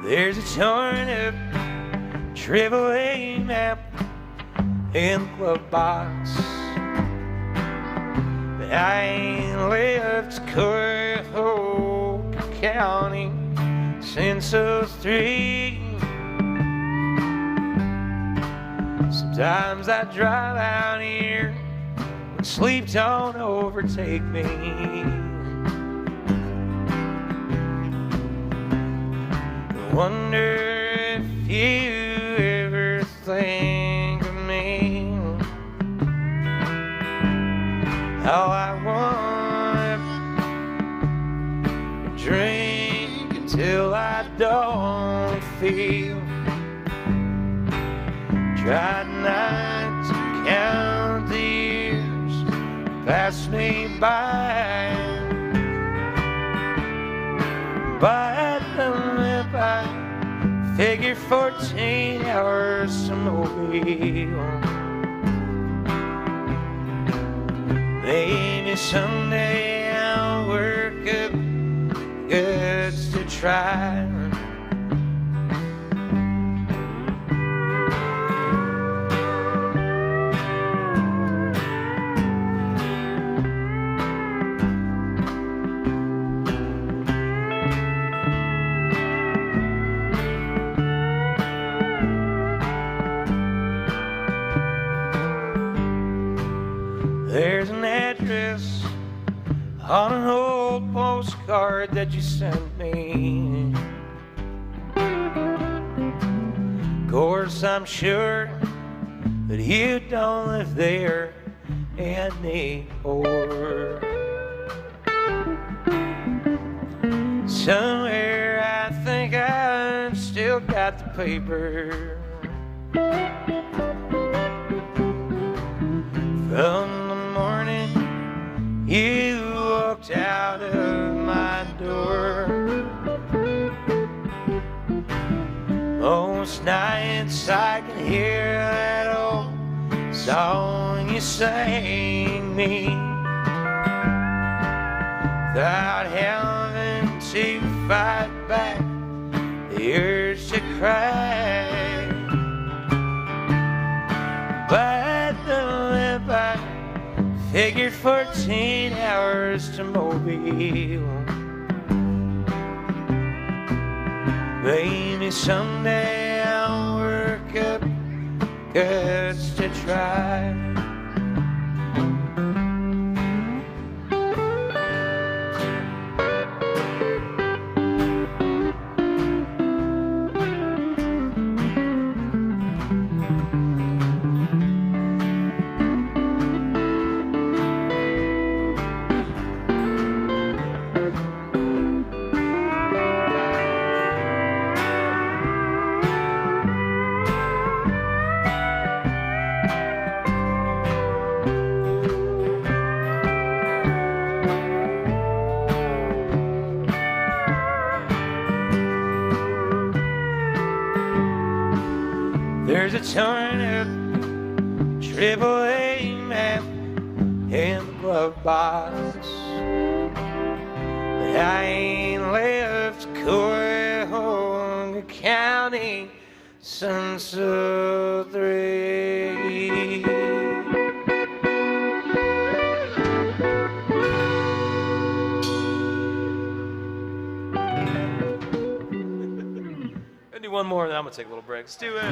There's a torn up AAA map in the glove box, but I left Cuyahoga County since '03. Sometimes I drive out here when sleep don't overtake me. I wonder if you ever think of me. How I want to drink until I don't feel. Try not to count the years pass me by. But the lip I figure 14 hours to Mobile. Maybe someday I'll work up guts to try. There's an address on an old postcard that you sent me. Of course, I'm sure that you don't live there anymore. Somewhere I think I've still got the paper from you walked out of my door. Most nights I can hear that old song you sang me without having to fight back the urge to cry. But the lip I figured 14 hours to Mobile. Maybe someday I'll work up guts to try. There's a torn up AAA map in the glove box. But I ain't left Cuyahoga County since '03. Do one more, and then I'm gonna take a little break. Let's do it.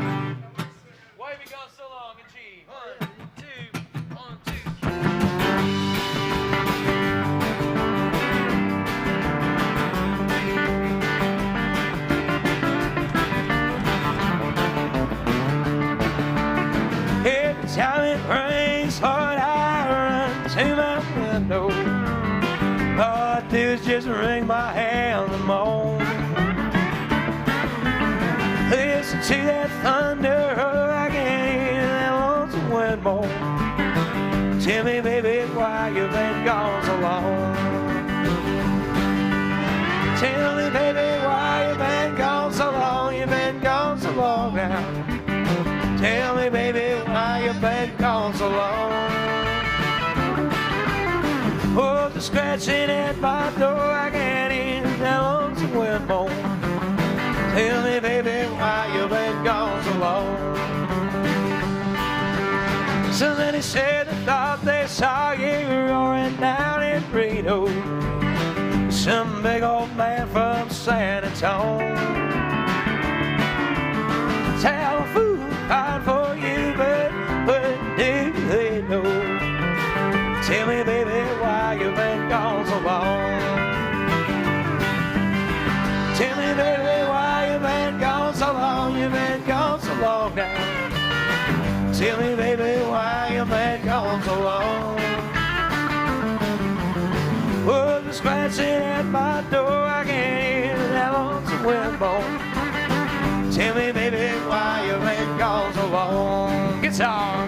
Why have you gone so long in G? 1, 2, 1, 2. Every time it rains hard, I run to my window. All I do is just wring my hand and moan. Listen to that thunder like that lonesome wind moan. Tell me, baby, why you've been gone so long. Tell me, baby, why you've been gone so long. You've been gone so long now. Tell me, baby, why you've been gone so long. Oh, the scratching at my door, I can't hear that lonesome wind moan. Tell me, baby, why you've been gone so long. So then he said they thought they saw you roaring down in Burrito. Some big old man from San Antonio. Tell a fool fine for you, but do they know? Tell me, baby, why you've been gone so long. Tell me, baby, why you've been gone so long. You've been gone so long now. Tell me, baby, why you've been gone so long. Oh, the scratching at my door, I can't hear that lonesome wind moan. Tell me, baby, why you've been gone so long. Guitar.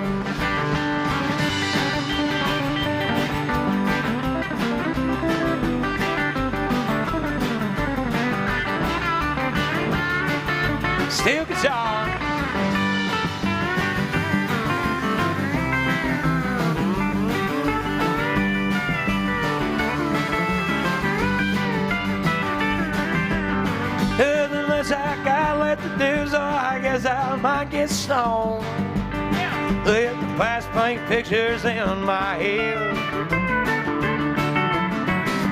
Steel guitar. Unless I got let the dues, I guess I might get stoned. Let the past paint pictures in my head.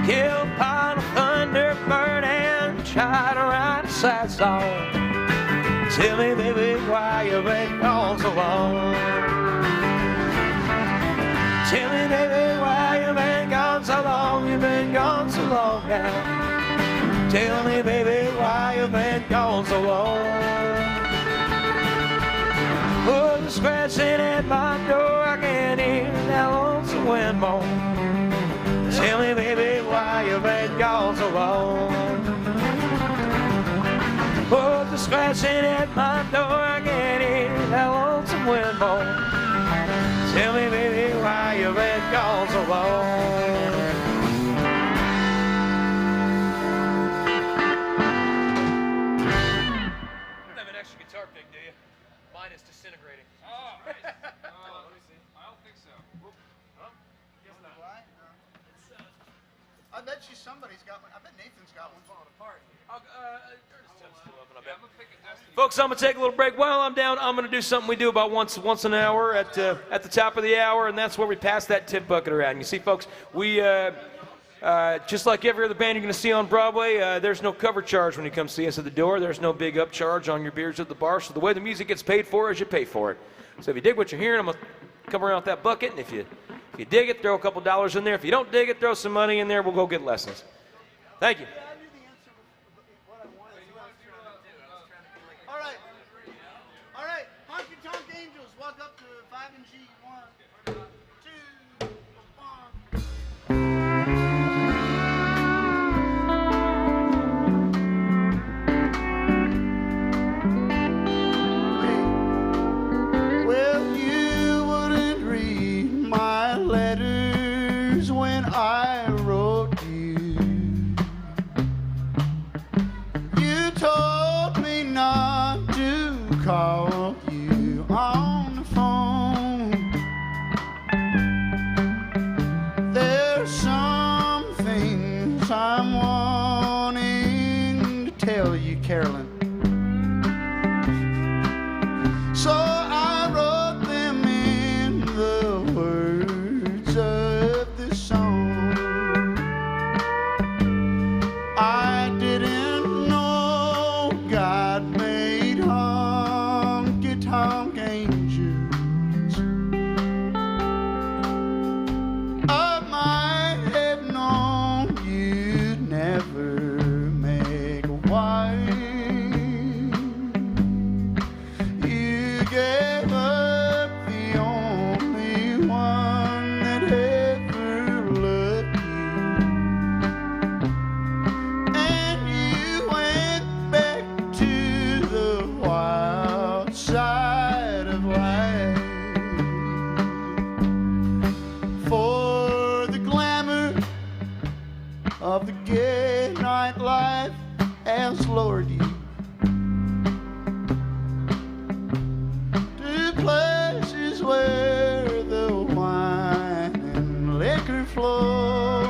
Kill a pile of thunder, burn and try to write a sad song. Tell me, baby, why you've been gone so long. Tell me, baby, why you've been gone so long. You've been gone so long now. Tell me, baby, why you've been gone so long. Oh, the scratching at my door, I can't hear that lonesome wind moan. Tell me, baby, why you've been gone so long. Oh, the scratching at my door, I can't hear that lonesome wind moan. Tell me, baby, why you've been gone so long. You don't have an extra guitar pick, do you? Mine is disintegrating. Oh, nice. Let me see. I don't think so. Huh? Why? No. I bet you somebody's got one. I bet Nathan's got one falling apart. Folks, I'm going to take a little break. While I'm down, I'm going to do something we do about once an hour at the top of the hour, and that's where we pass that tip bucket around. You see, folks, we, just like every other band you're going to see on Broadway, there's no cover charge when you come see us at the door. There's no big upcharge on your beers at the bar, so the way the music gets paid for is you pay for it. So if you dig what you're hearing, I'm going to come around with that bucket, and if you dig it, throw a couple dollars in there. If you don't dig it, throw some money in there. We'll go get lessons. Thank you. All right, honky tonk angels, walk up to 5 and G. 1, 2, 1. Well, you wouldn't read my letters when I wrote you. Carolyn. So I wrote them in the words of the song. I didn't know God made honky-tonk angels. I might have known you'd never make a wife. You gave up the only one that ever loved you, and you went back to the wild side of life. For the glamour of the gay nightlife has lured you to places where the wine and liquor flow,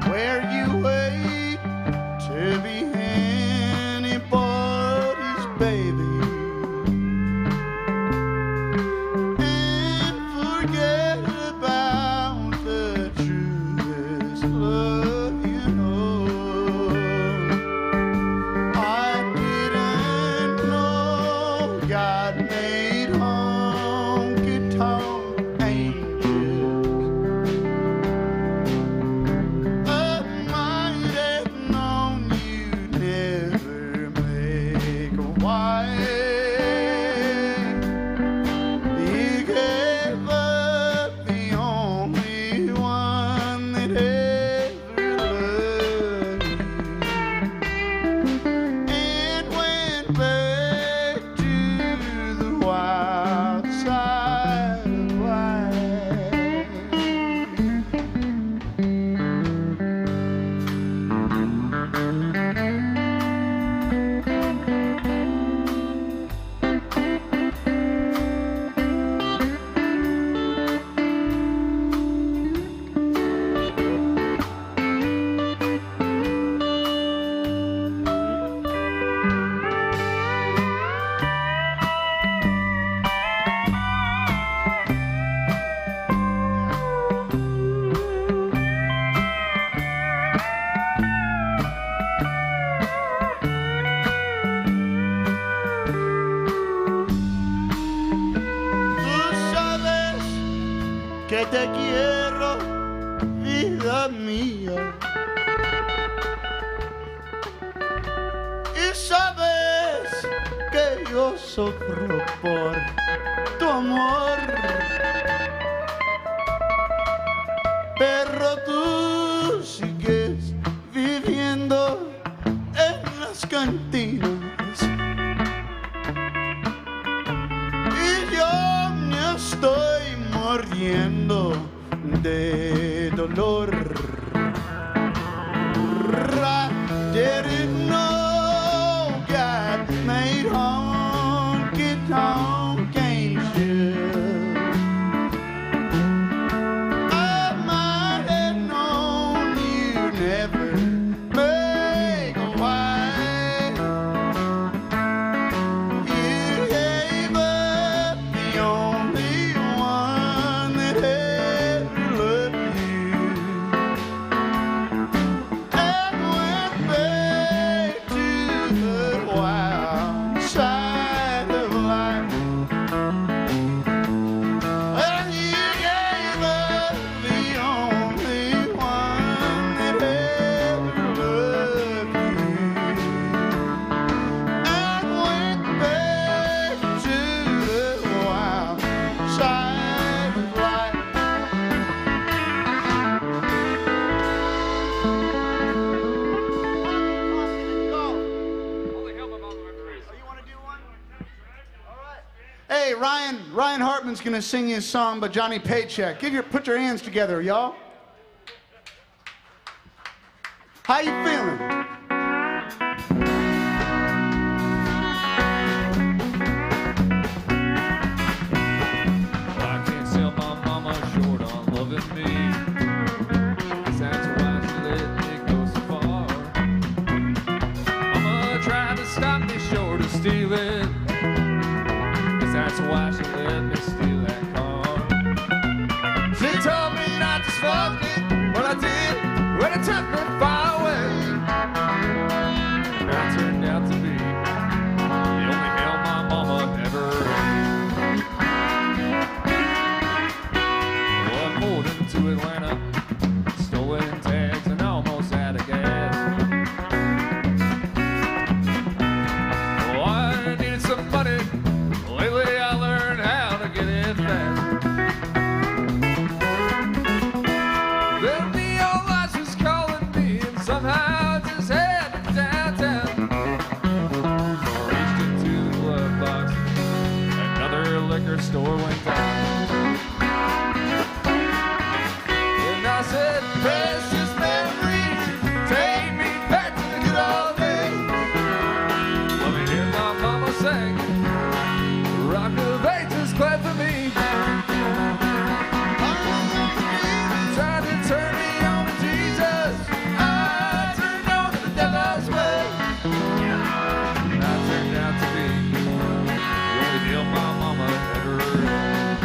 where you wait to be anybody's baby and forget about the truest love you know. I didn't know God made honky-tonk angels. I might have known you'd never make a wife. You gave up the only one that ever loved you, and went back to the wild side of life. Tú sabes que te quiero, vida mía, y sabes que yo sufro por tu amor, pero tú sigues viviendo en las cantinas. Y yo me estoy muriendo de dolor. I didn't know God made honky-tonk angels. I might have known you'd never make a wife. You gave up the only one that ever loved you, and went back to the wild side of life. Well, you gave up the only one that ever loved you, and went back to the wild side of life. Holy hell, my mom went for race. You want to do one? All right. Hey, Ryan Hartman's gonna sing his song by Johnny Paycheck. Put your hands together, y'all. How you feeling? I can't sell my mama short on loving me. That's why she let me go so far. it. Guess that's why she let me steal that car. She told me not to smoke it, but I did when it took me far away. And I turned out to be the only meal my mama ever ate. Well, I pulled into Atlanta, stolen tags and almost out of gas. Oh, I needed some money. Lately I learned how to get it fast. Then the old lights was calling me, and somehow I just headed downtown. Reached into the glove box, another liquor store went down. And I said, precious memories, take me back to the good old days. Let me hear my mama sing, Rock of Ages clap for me. Trying to turn me on to Jesus, I turned on to the devil's way. And I turned out to be the only deal my mama ever had.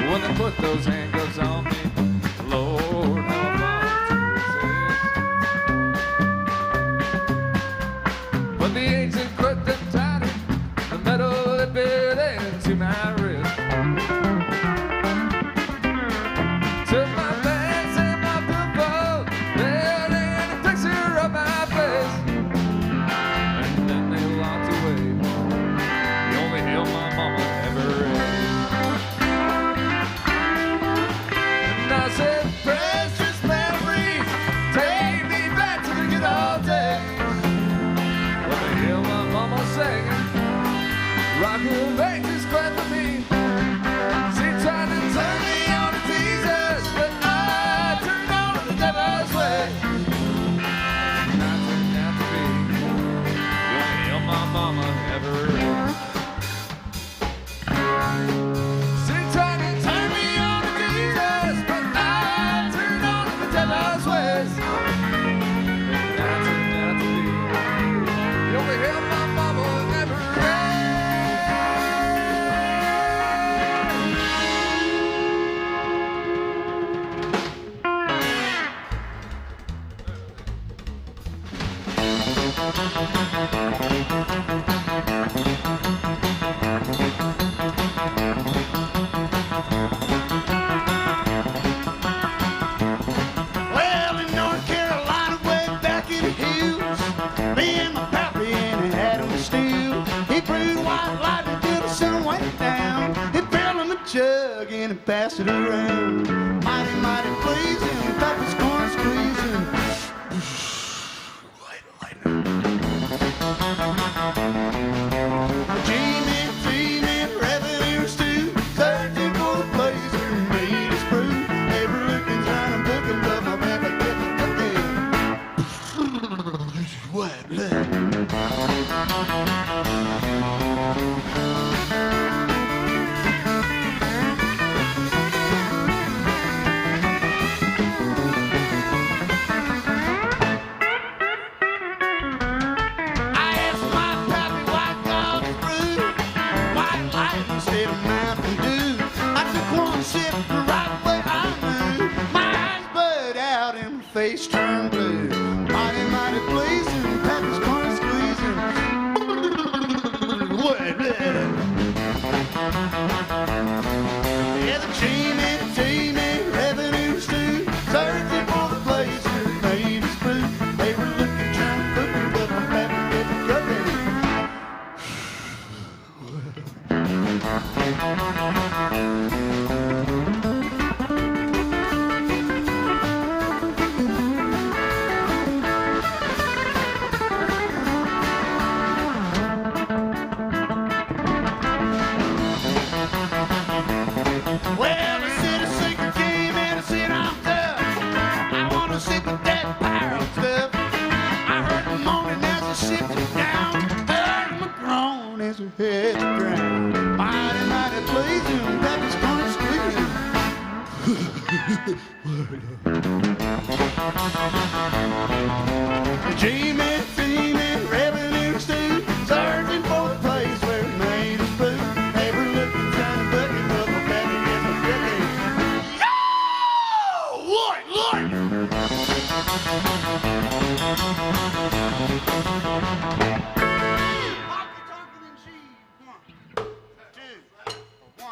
When they put those handcuffs on me, Lord, how I wanted to resist. But the agent put them tighter, the metal it bit into my wrist. Took my pants and my billfold, then in a picture of my face. And then they locked away the only hill my mama ever ate. And I said, precious memories, take me back to the good old days. Let me hear my mama singing, Rock of Ages clap for me. She tried to turn me on to Jesus, but I turned on to the devil's way. And I turned out to be the only hill my mama ever had. She tried to turn me on to Jesus, but I turned on to the devil's ways. And I turned out to be the only hill my mama ever had. Well, in North Carolina, way back in the hills, me and my pappy and he had him steel. He brewed white lightning till the sun went down. He filled in the jug and he passed it around. Mighty, mighty pleasing, pappy's corn squeezing. White lightning. Dreaming, revenue stew, searching for the place who made his brew. Every looking, trying to book him, but my pappy kept cooking. White lightning. I asked my pappy what God's brew, white lightning instead of Mountain Dew. I took one sip the right way I knew. My eyes blurred out and my face turned blue. Mighty, mighty pleasing, pappy's corn squeezing. White lightning. Yeah, the teeny, revenue stew, searching for the place who made his brew. They were looking, trying to book him, but my pappy kept cooking. Well, the city slicker came in and said I'm tough. I want to sit with that pirate stuff. I heard the moaning as I shifted down. Heard my groan as we hit the ground. Mighty, mighty pleasing, Pappy's corn squeezing. Dreaming, dreaming, revenue stew, searching for a place where it made us blue. Ever looking, trying to bucket, but my baby gets my cookie. Yo! Lord, Lord! Honky tonkin' and cheese. 1, 2, 1.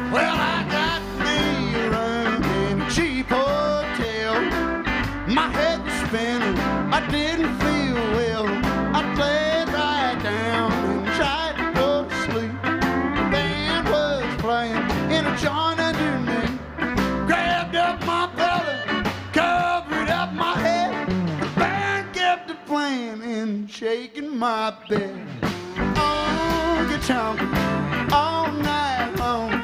Well, I got me a room in a cheap hotel. My head was spinning, I didn't feel well. I laid right down and tried to go to sleep. The band was playing in a joint underneath. Grabbed up my pillow, covered up my head. The band kept it playing and shaking my bed. Oh, you're talking all night long.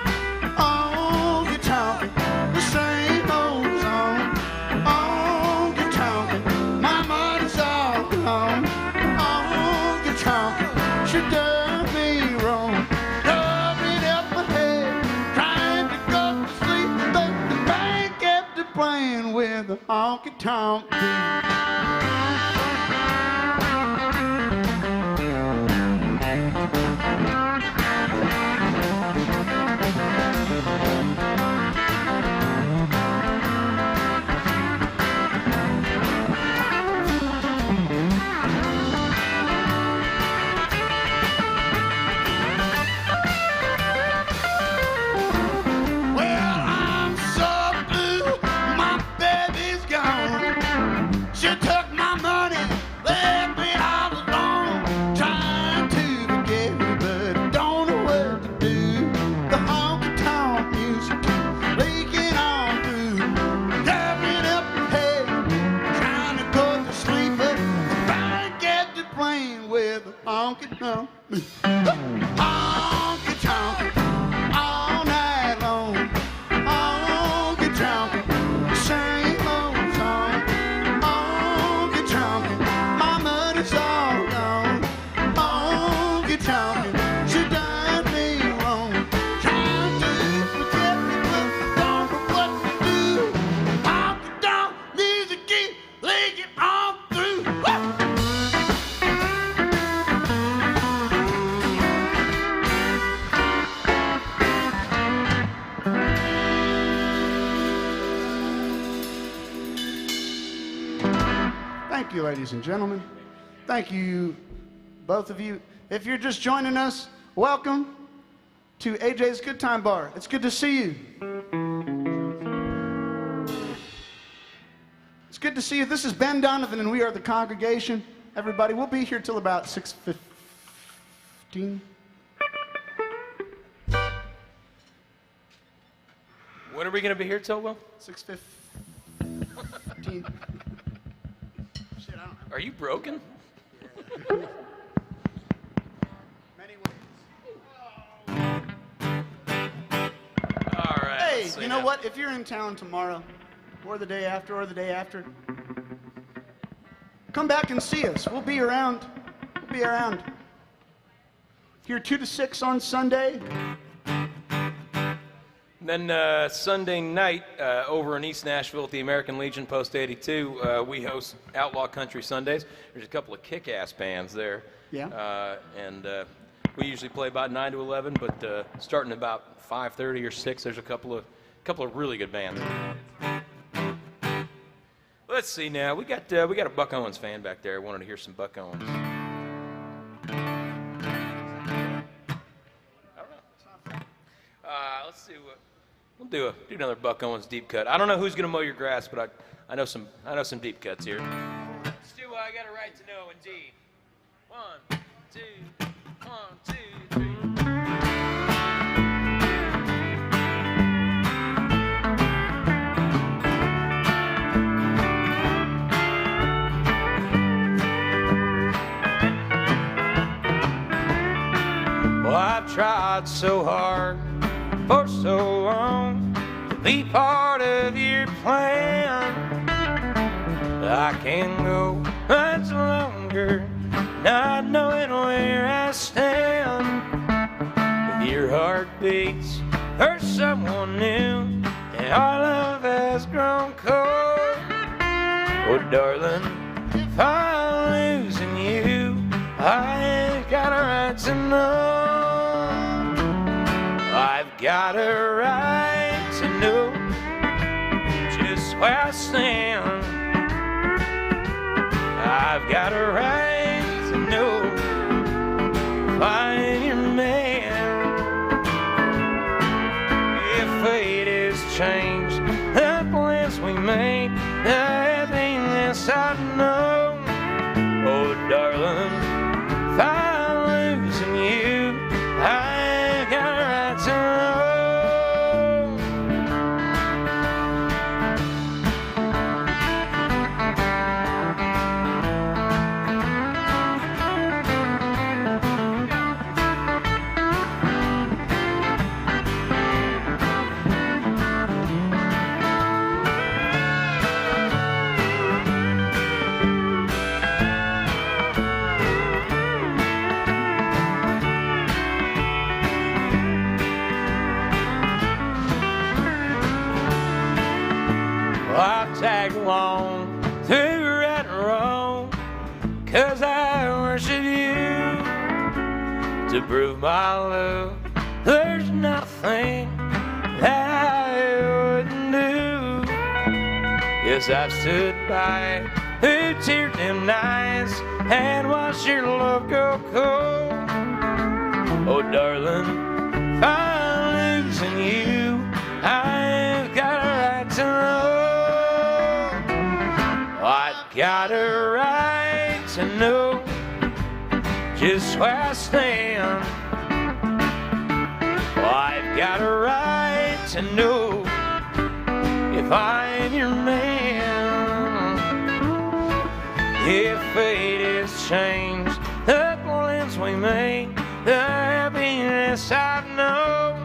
Oh, you're talking the same old song. Oh, you're talking my money's all gone. Oh, you're talking she done me wrong. Covering up my head, trying to go to sleep, but the band kept it playing with a honky-tonk beat. Well, I'm so blue, my baby's gone. She took my money, left me all alone. Trying to forget her, but I don't know what to do. The honky-tonk music keeps leaking on through. Covering up her head, trying to go to sleep, but the band kept it playing with a honky-tonk. Honky-tonk all night long. Honky-tonk, the same old song. Honky-tonk, my money's all gone. Honky-tonk, she done me wrong. Trying to forget me, but I don't know what to do. Honky-tonk music keep leaking on through. Thank you, ladies and gentlemen. Thank you, both of you. If you're just joining us, welcome to AJ's Good Time Bar. It's good to see you. It's good to see you. This is Ben Donovan, and we are the congregation. Everybody, we'll be here till about 6:15. When are we going to be here till, Will? 6:15. Shit, I don't know. Are you broken? Many ways. All right. Hey, let's see you know now. what? If you're in town tomorrow, or the day after, come back and see us. We'll be around. Here 2 to 6 on Sunday. Then Sunday night over in East Nashville at the American Legion Post 82, we host Outlaw Country Sundays. There's a couple of kick-ass bands there. Yeah. And we usually play about 9 to 11, but starting about 5:30 or 6, there's a couple of really good bands. Let's see now. We got a Buck Owens fan back there. Wanted to hear some Buck Owens. Let's see. We'll do another Buck Owens deep cut. I don't know who's gonna mow your grass, but I know some deep cuts here. Let's do I Got a Right to Know, indeed. 1, 2, 1, 2, 3. Well, I've tried so hard for so long to be part of your plan. I can go much longer, not knowing where I stand. If your heart beats for someone new and our love has grown cold, oh darling, if I'm losing you, I ain't got a right to know. I've got a right to know just where I stand. I've got a right to know if I'm your man. If fate has changed the plans we made, the happiness I know. Oh, darling, if I'm losing you, I got a right to know. I'll tag along through right and wrong, 'cause I worship you. To prove my love, there's nothing that I wouldn't do. Yes, I've stood by through tear-dimmed nights and watched your love go cold. Oh, darling, if I'm losing you, I've got a right to know. I've got a right to know just where I stand. I've got a right to know if I'm your man. If fate has changed the plans we made, the happiness I've known.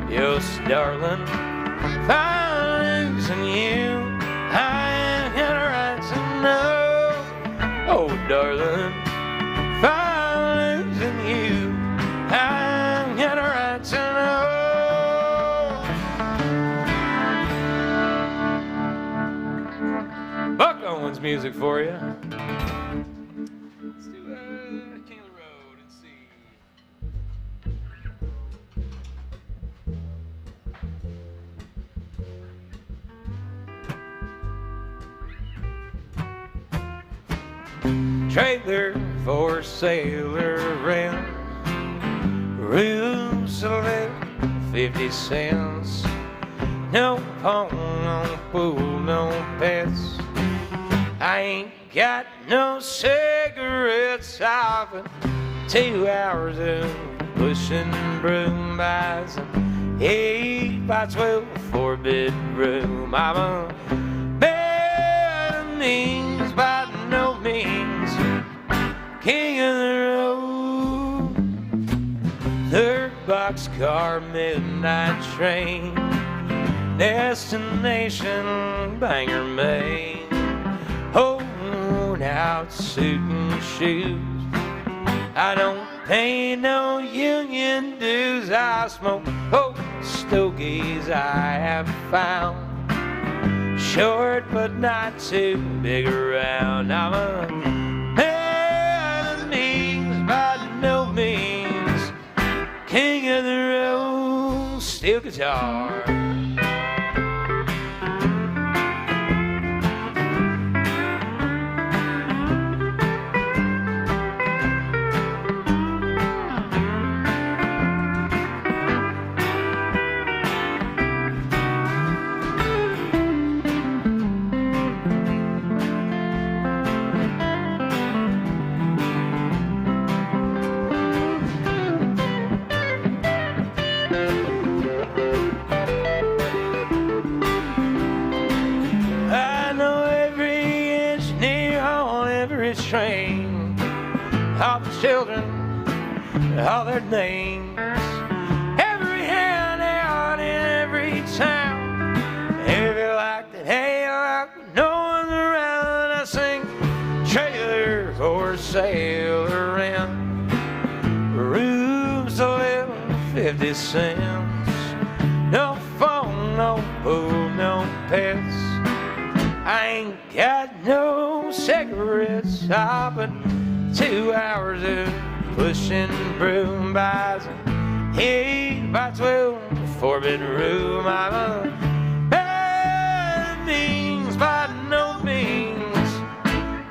Yes, darling, if I'm losing you, I got a right to know. Oh, darling, if I'm losing you, I got a right to know. Buck Owens music for you. Let's do King of the Road and see. Trailer for sailor rent, room select 50 cents. No phone, no pool, no pets. I ain't got no cigarettes. I've been 2 hours of pushing broom buys an 8x12 4-bedroom. I'm a better means by no means king of the road. Third boxcar midnight train, destination Bangor, Maine. Hold out suit and shoes, I don't pay no union dues. I smoke stogies I have found, short but not too big around. I'm a man of means by no means king of the road. Steel guitar. Train, all the children, all their names, every hand out in every town. If you like that, hey, you like no one's around. I sing trailer for sale 50 cents. No phone, no pool, no pets. I ain't got no cigarettes. But 2 hours of pushing broom buys an 8x12 4-bedroom. I'm a bad means by no means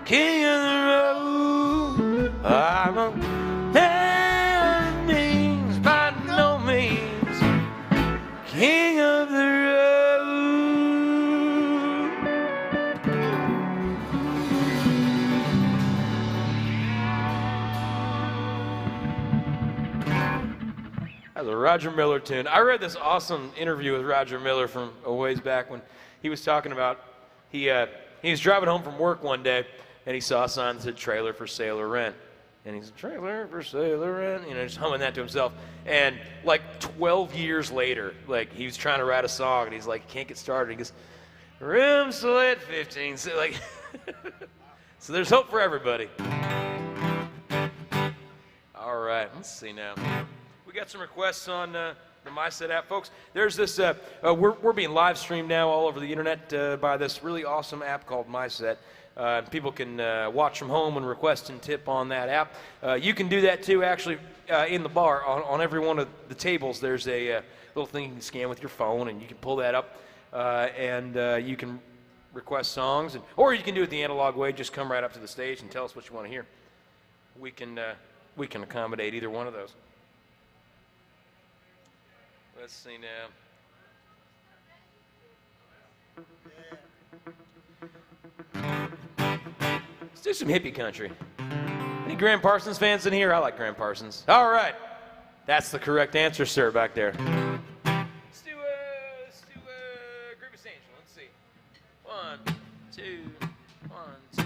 king of the road. I'm a bad means by no means king of the road. That was a Roger Miller tune. I read this awesome interview with Roger Miller from a ways back when he was talking about he was driving home from work one day and he saw a sign that said trailer for sale or rent. And he's trailer for sale or rent, you know, just humming that to himself. And like 12 years later, like he was trying to write a song and he's like, can't get started. He goes, room split 15. So like, so there's hope for everybody. All right, let's see now. We got some requests on the MySet app, folks. There's this, we're being live streamed now all over the internet by this really awesome app called MySet. People can watch from home and request and tip on that app. You can do that too, actually, in the bar. On every one of the tables, there's a little thing you can scan with your phone, and you can pull that up, and you can request songs, or you can do it the analog way. Just come right up to the stage and tell us what you want to hear. We can accommodate either one of those. Let's see now. Let's do some hippie country. Any Graham Parsons fans in here? I like Graham Parsons. All right. That's the correct answer, sir, back there. Let's do Groovy Angel. Let's see. 1, 2, 1, 2.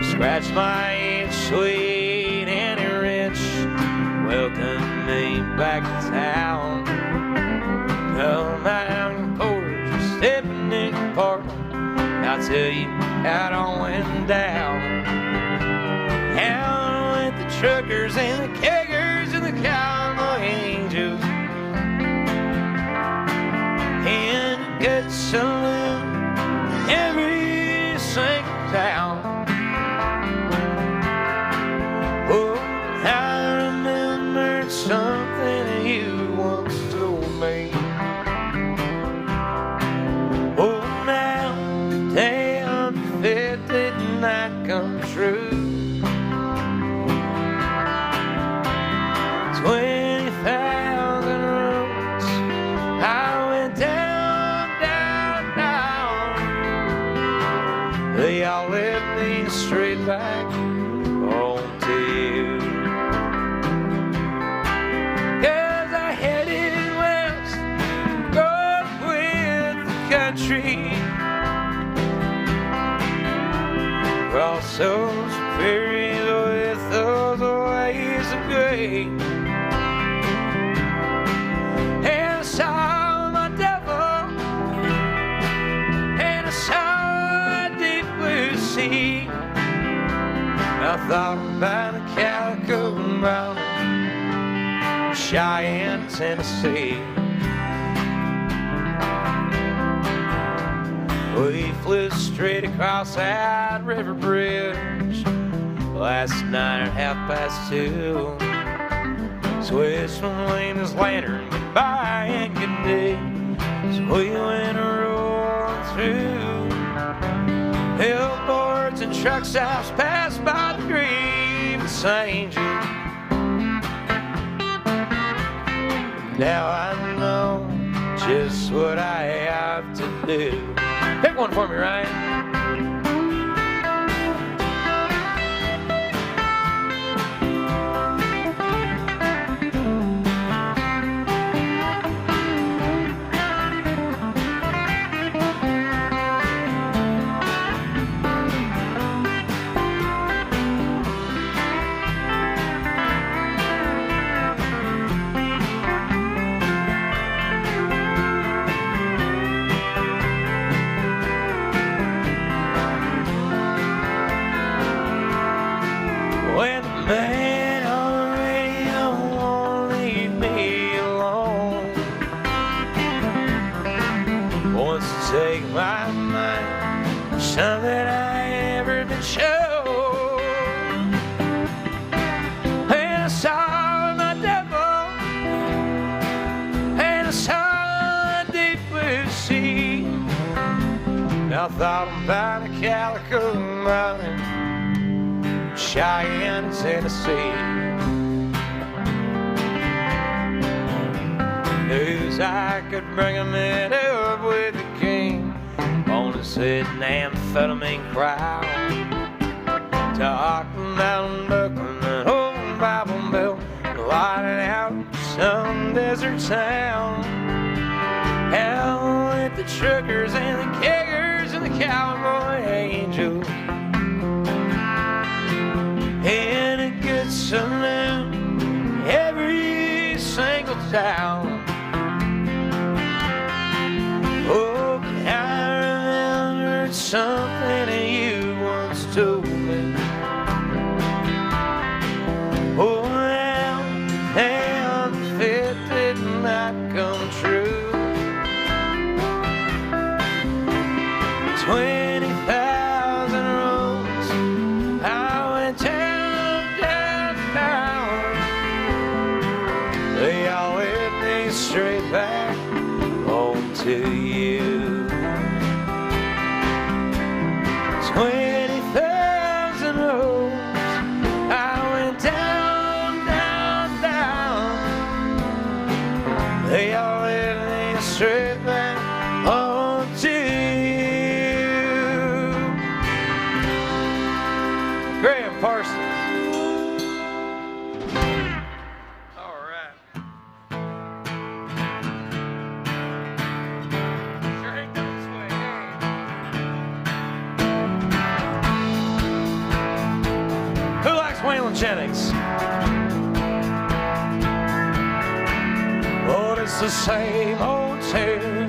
Just scratch my itch, sweet and rich. Welcome me back to town. Come out and porch, stepping in the park. I'll tell you how it all went down. Out with the truckers and the keggers and the cowboy angels. And a good saloon every single town. Oh, I remembered something that you once told me. Oh, now the day of your 50th night come true. 20,000 roads I went down, down, down. They all led me straight back home to you. 'Cause I headed west, going with the country. Cross those prairies with those waves of gray. And I saw my devil, and I saw a deep blue sea. I thought about a Calico Mountain, Cheyenne, Tennessee. We flew straight across that river bridge last night at 2:30. Switched from Lena's lantern, goodbye and good day. So we went rolling through. Billboards and truck stops passed by the grievous angel. Now I know just what I have to do. Pick one for me, Ryan. my mind, something I ain't ever been shown. And I saw my devil, and I saw the deep blue sea. I thought about a calico mountain, Cheyenne, Tennessee. News I could bring a man up with the king on a sitting amphetamine crowd, talking about Brooklyn and old Bible Belt, lighting out some desert town. Hell with the truckers and the keggers and the cowboy angels in a good saloon, every single town. Oh, but I remembered something that you once told me. Oh, well, damn, if it did not come true. 20,000 roads, I went down, down, down. They all led me straight back home to you. 20,000 roads, I went down, down, down. They all led me straight back home to you. Graham Parsons. All right. Sure ain't done this way, hey. Who likes Waylon Jennings? Oh, it's the same old tune,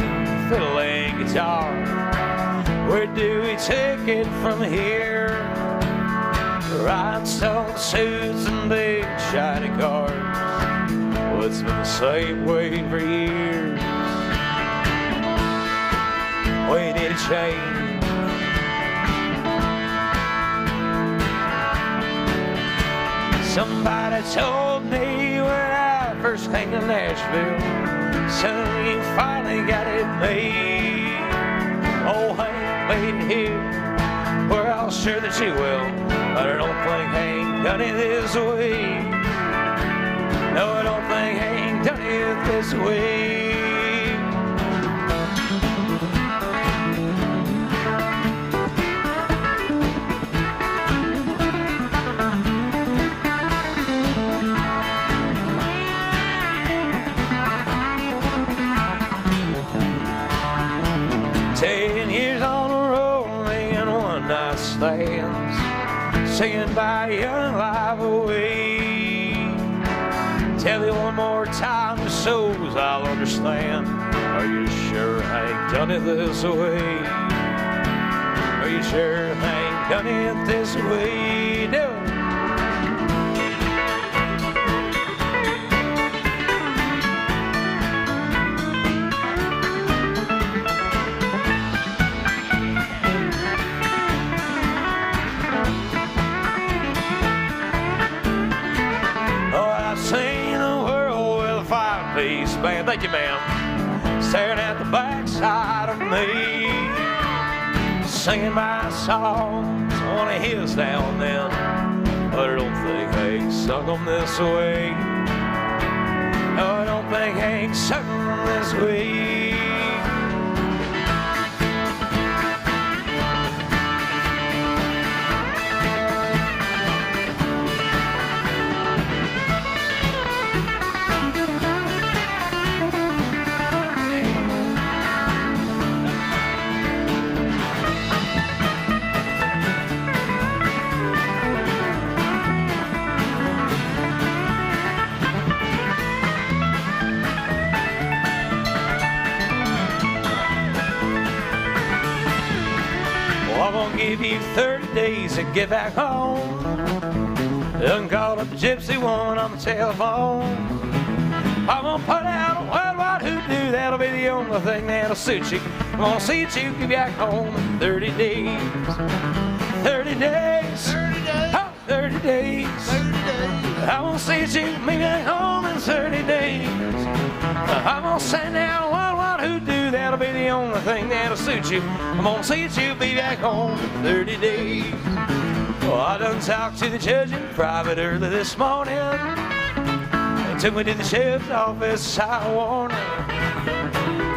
fiddle and guitar. Where do we take it from here? Rhinestone suits and big shiny cars. Well, it's been the same way for years. We need a change. Somebody told me when I first came to Nashville, son, you finally got it made. Oh, Hank made it here. We're all sure that you will. But I don't think Hank done it this way. No, I don't think Hank done it this way. Singing by young life away. Tell you one more time, the souls I'll understand. Are you sure Hank done it this way? Are you sure Hank done it this way? No. Man, thank you, ma'am. Staring at the backside of me, singing my songs on a his now and then. But I don't think Hank sung them this way. No, I don't think Hank sung them this way. Give you 30 days to get back home. Done called up a gypsy woman on the telephone. I'm gonna put out a wild hoodoo that'll be the only thing that'll suit you. I'm gonna see you be back home in 30 days. 30 days. 30 days. Oh, 30 days. 30 days. I won't see you be back home in 30 days. I'm gonna send out one who do. That'll be the only thing that'll suit you. I'm gonna see you be back home in 30 days. Well, I done talked to the judge in private early this morning. They took me to the sheriff's office, I warned him.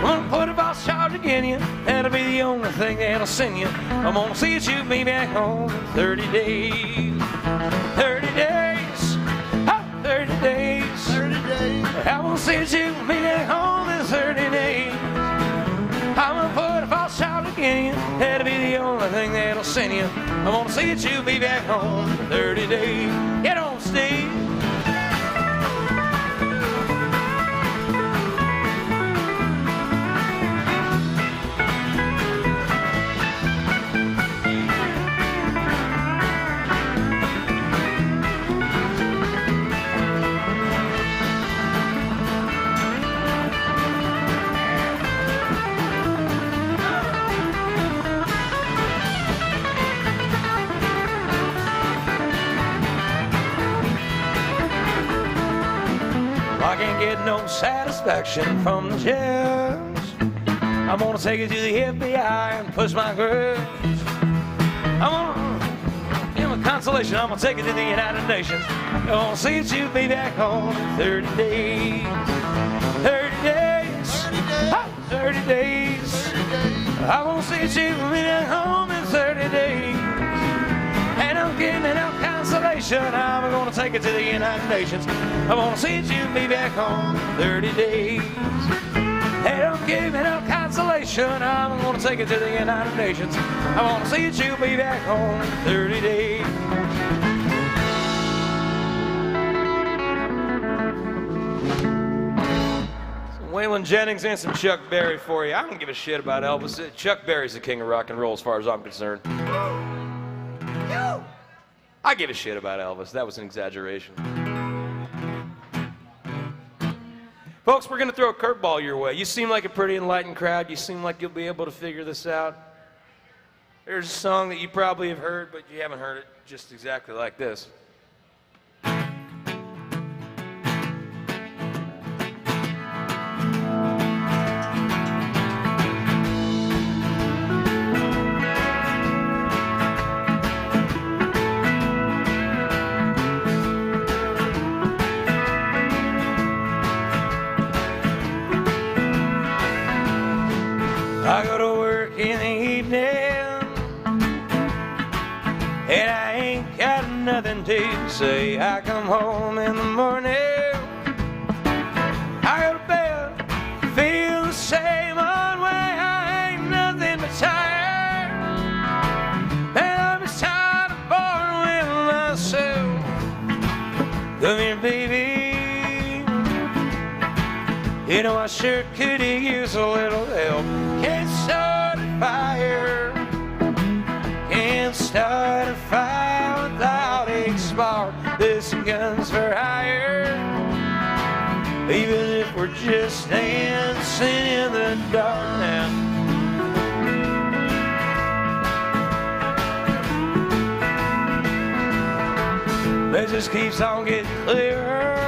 I'm gonna put a false charge against you. That'll be the only thing that'll send you. I'm gonna see you be back home in 30 days. 30 days. Oh, 30 days. 30 days. I won't see you be back home in 30 days. I'm gonna put a false charge against you. That'll be the only thing that'll send you. I'm gonna see you be back home in 30 days. Get on, Steve. I can't get no satisfaction from the judge. I'm gonna take it to the FBI and push my grudge. I'm gonna give him a consolation. I'm gonna take it to the United Nations. I'm gonna see you be back home in 30 days. 30 days. 30 days. Oh, 30 days. 30 days. I'm gonna see you be back home in 30 days. And I'm giving no consolation. I'm gonna take it to the United Nations. I'm gonna see you be back home in 30 days. And I'm giving no consolation. I'm gonna take it to the United Nations. I'm gonna see you be back home in 30 days. Some Waylon Jennings and some Chuck Berry for you. I don't give a shit about Elvis. Chuck Berry's the king of rock and roll as far as I'm concerned. I give a shit about Elvis. That was an exaggeration. Folks, we're going to throw a curveball your way. You seem like a pretty enlightened crowd. You seem like you'll be able to figure this out. There's a song that you probably have heard, but you haven't heard it just exactly like this. I go to work in the evening, and I ain't got nothing to say. I come home in the morning, I go to bed, feel the same old way. I ain't nothing but tired, and I'm just tired of boring with myself. Come here, baby. You know I sure could use a little help. Can't start a fire. Can't start a fire without a spark. This gun's for hire. Even if we're just dancing in the dark now. It just keeps on getting clearer.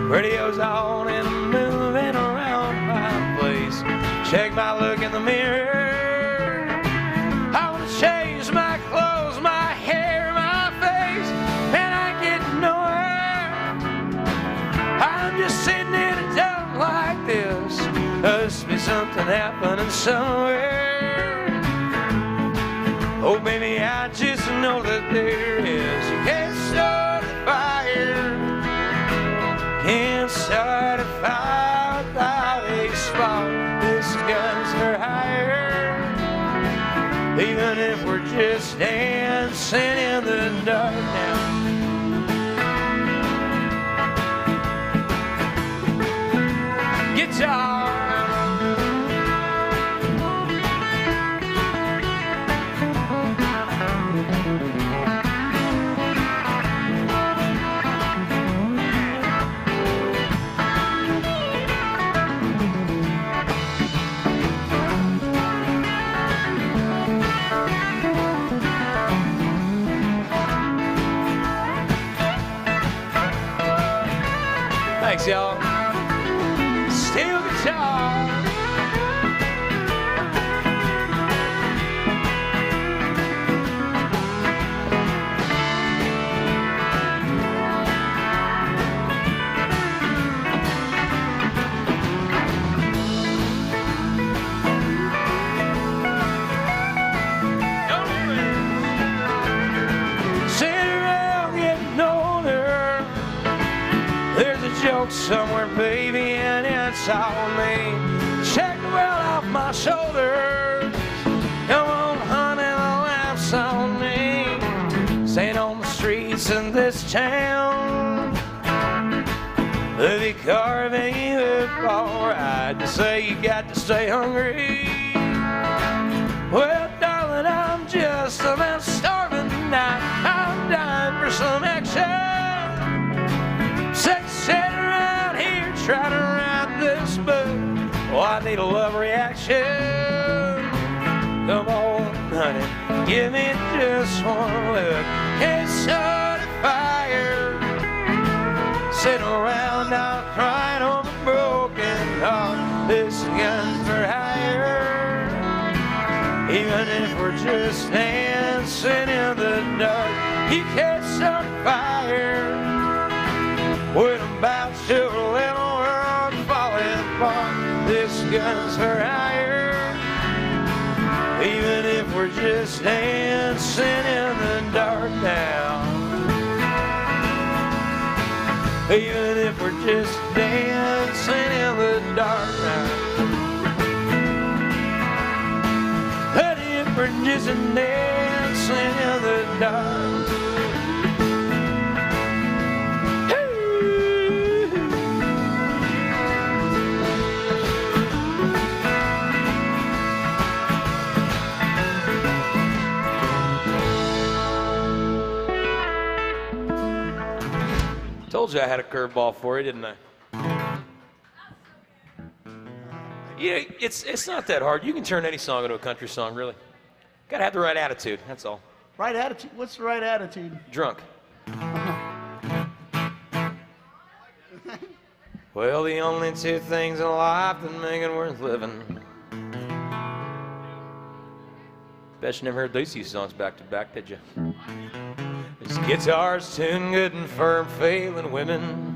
Radio's on and I'm moving around my place. Check my look in the mirror. I want to change my clothes, my hair, my face, and I get nowhere. I'm just sitting in a dump like this. Must be something happening somewhere. Oh, baby, I just know that there is. You can't start a fire. Can't start a fire without a spark. This gun's for hire. Even if we're just dancing in the dark now. Guitar. Thanks, y'all. Steel guitar. Somewhere, baby, and it's on me. Check the well off my shoulders. Come on, honey, the laughs on me. Staying on the streets of this town. They'll be carving you up alright. To say you got to stay hungry. Well, darling, I'm just about starving tonight. I'm dying for some action. Sex around here trying to write this book. Oh, I need a love reaction. Come on, honey, give me just one look. Can't start a fire. Sitting around now crying over a broken heart. This gun's for hire. Even if we're just dancing in the dark, you can't start a fire. When I'm about to a little world falling apart, this gun's for hire. Even if we're just dancing in the dark now. Even if we're just dancing in the dark now. And if we're just dancing in the dark. Told you I had a curveball for you, didn't I? Yeah, it's not that hard. You can turn any song into a country song, really. Gotta have the right attitude, that's all. Right attitude? What's the right attitude? Drunk. Well, the only two things in life that make it worth living. Bet you never heard these two songs back to back, did you? This guitar's tuned good and firm, failing women.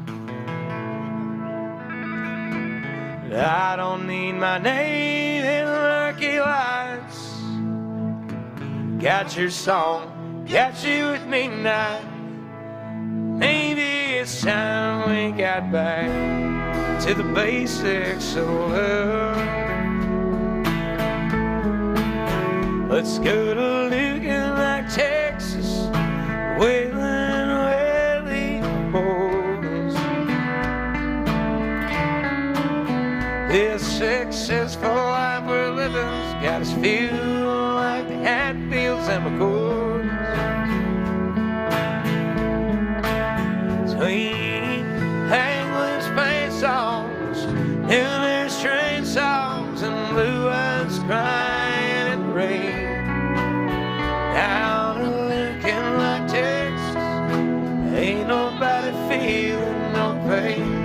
I don't need my name in murky lights. Got your song, got you with me tonight. Maybe it's time we got back to the basics of love. Let's go to looking like Texas, wailing, wailing boys. This successful life we're living's got us feeling like the Hatfields and McCoys. Sweet English paint songs, English train songs, and blue eyes crying in the rain. Down and looking like Texas, ain't nobody feeling no pain.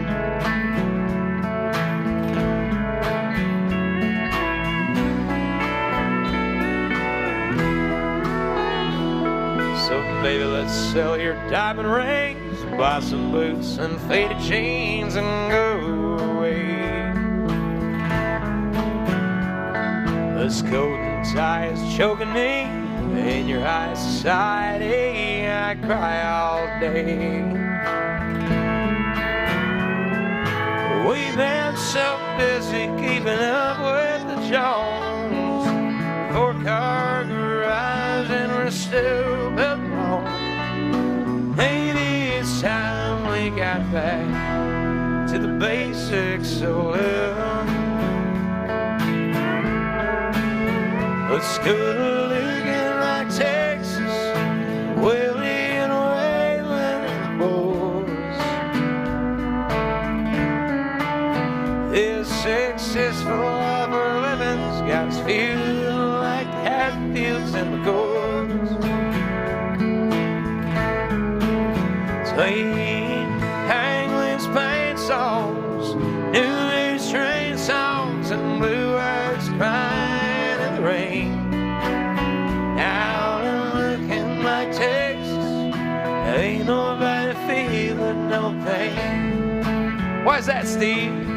So baby, let's sell your diamond rings, buy some boots and faded jeans and go away. This coat and tie is choking me. In your high society, I cry all day. We've been so busy keeping up with the Jones. 4-car garage and we're still building home. Maybe it's time we got back to the basics of love. Let's go to looking like Texas, Willie and Waylon boys. This successful life we're living's got us feeling like the Hatfields and McCoys. Sweet English paint songs, New Age train songs, and blue eyes crying in the rain. Out and looking like Texas, ain't nobody feeling no pain. Why is that, Steve?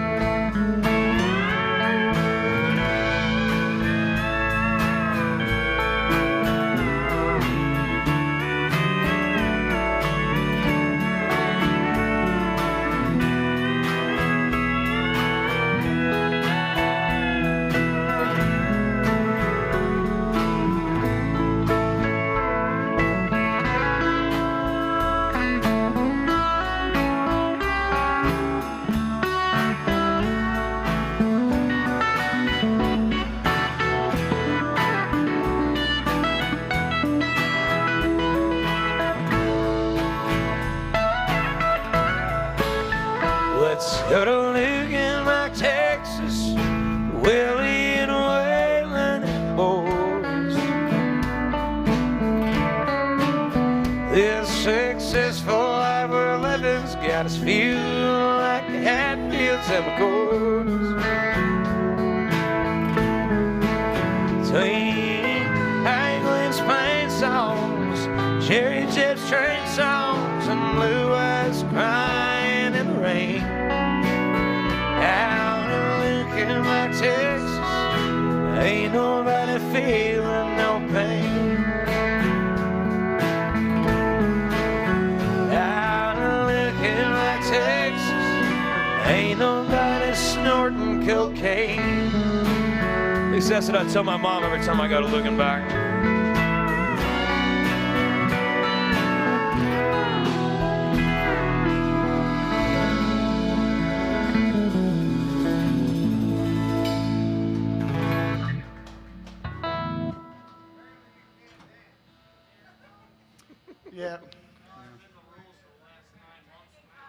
Let's go to Lincoln, like Texas, Willie and Waylon and boys. This successful life we're living's got us feeling like the Hatfields and McCoys. Between Anglin's pain songs, Cherry Jets train songs, and blue eyes crying in the rain. Out in Lincoln, like Texas, ain't nobody feeling no pain. Out in Lincoln, like Texas, ain't nobody snorting cocaine. At least that's what I tell my mom every time I go to looking back. Yeah.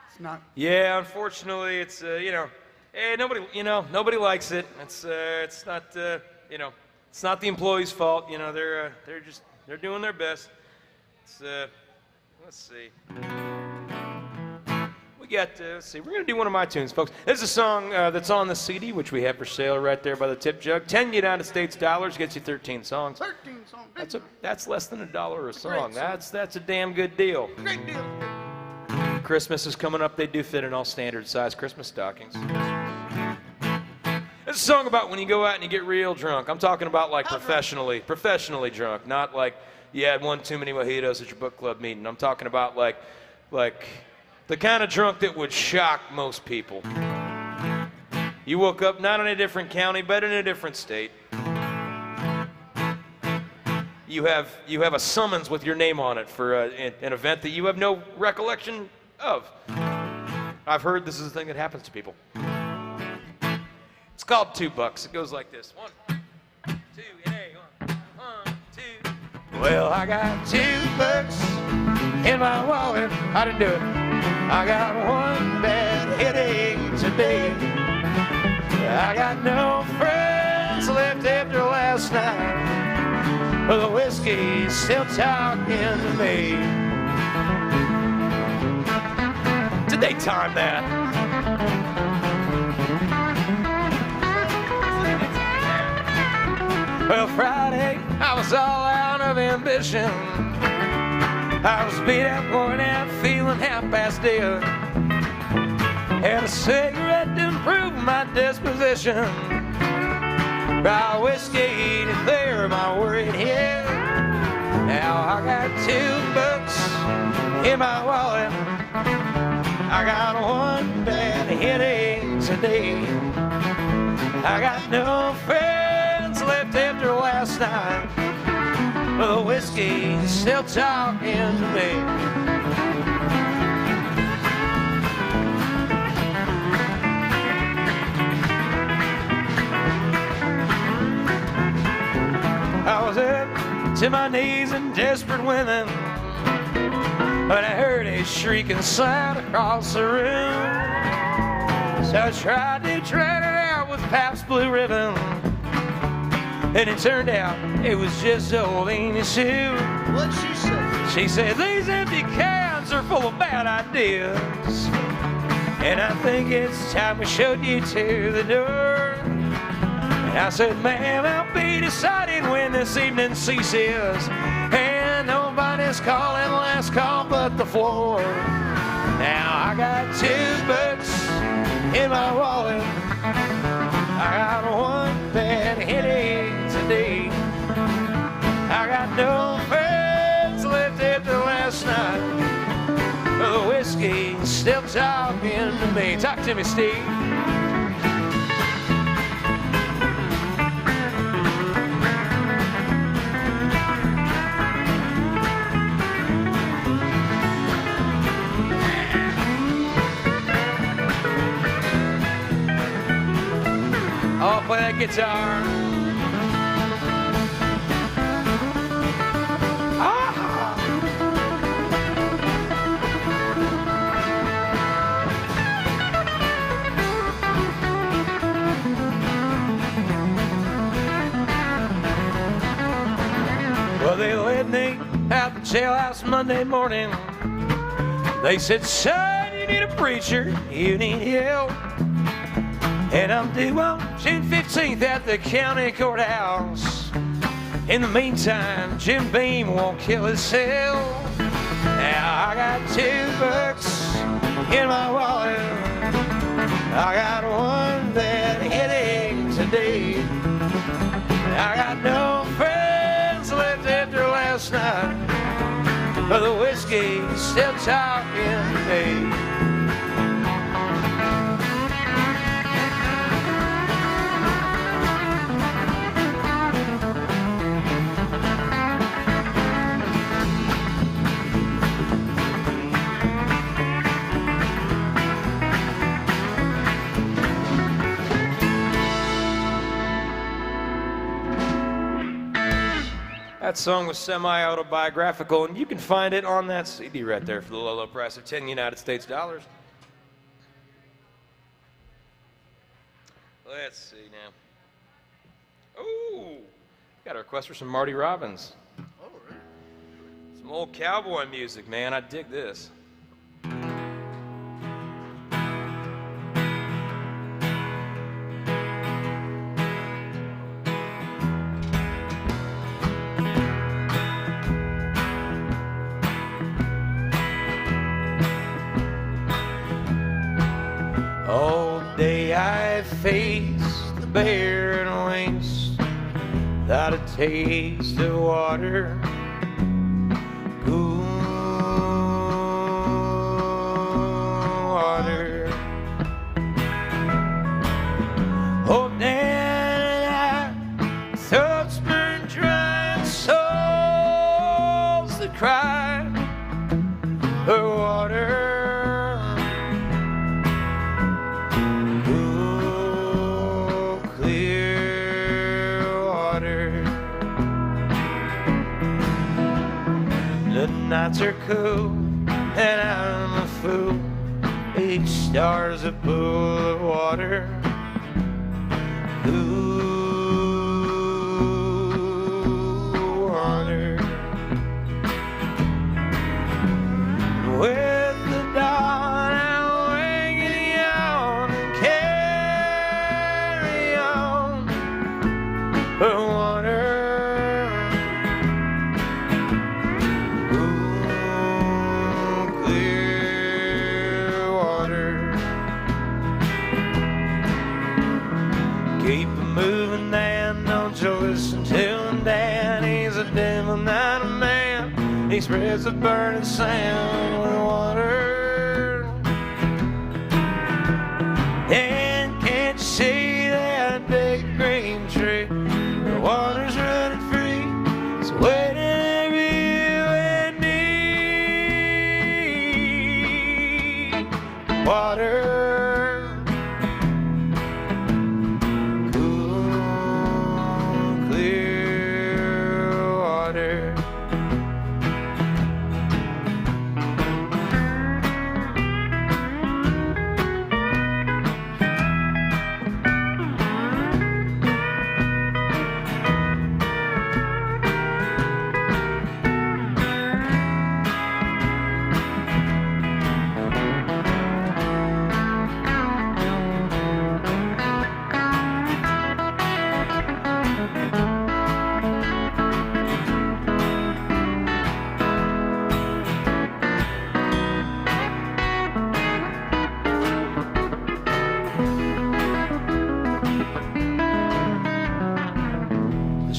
It's not. Yeah, unfortunately, it's nobody likes it. It's not it's not the employees' fault. They're doing their best. Let's see. We're gonna do one of my tunes, folks. This is a song that's on the CD, which we have for sale right there by the tip jug. 10 United States dollars gets you 13 songs. 13 songs. That's less than $1 a song. That's a damn good deal. Great deal. Christmas is coming up. They do fit in all standard size Christmas stockings. It's a song about when you go out and you get real drunk. I'm talking about like professionally drunk, not like you had one too many mojitos at your book club meeting. I'm talking about like the kind of drunk that would shock most people. You woke up not in a different county, but in a different state. You have a summons with your name on it for an event that you have no recollection of. I've heard this is a thing that happens to people. It's called $2. It goes like this. 1, 2, and A. 1, 2. Well, I got $2 in my wallet. I didn't do it. I got one bad headache today. I got no friends left after last night, but the whiskey's still talking to me. Did they time that? Well, Friday, I was all out of ambition. I was beat up, worn out, feeling half past dead. Had a cigarette to improve my disposition. Brought whiskey to clear my worried head. Now I got $2 in my wallet. I got one bad headache today. I got no friends left after last night, but the whiskey's still talking to me. I was up to my knees in desperate women when I heard a shrieking sound across the room. So I tried to drown it out with Pabst Blue Ribbon, and it turned out it was just old Amy Sue. What'd she say? She said, these empty cans are full of bad ideas, and I think it's time we showed you to the door. And I said, ma'am, I'll be deciding when this evening ceases, and nobody's calling last call but the floor. Now I got $2 in my wallet, I got one bad headache today, I got no friends left after last night, but the whiskey's still talking to me. Talk to me, Steve. Oh, play that guitar. Well, they led me out the jailhouse Monday morning. They said, son, you need a preacher, you need help. And I'm due on June 15th at the county courthouse. In the meantime, Jim Beam won't kill himself. Now I got $2 in my wallet, I got one bad headache today, I got no friends left after last night, but the whiskey's still talking to me. That song was semi-autobiographical, and you can find it on that CD right there for the low, low price of 10 United States dollars. Let's see now. Ooh, got a request for some Marty Robbins. Oh, really? Some old cowboy music, man. I dig this. All day I face the barren waste without a taste of water. Cool water. Oh, Dan, throats burn dry and souls that cry for water. Nights are cool and I'm a fool. Each star's a pool of water. Cool water. With the dawn I'll wake and yawn and carry on for water. Keep moving, Dan, don't you listen to him, Dan. He's a devil, not a man. He spreads the burning sand with water. And can't you see that big green tree? The water's running free, it's waiting for you and me. Water.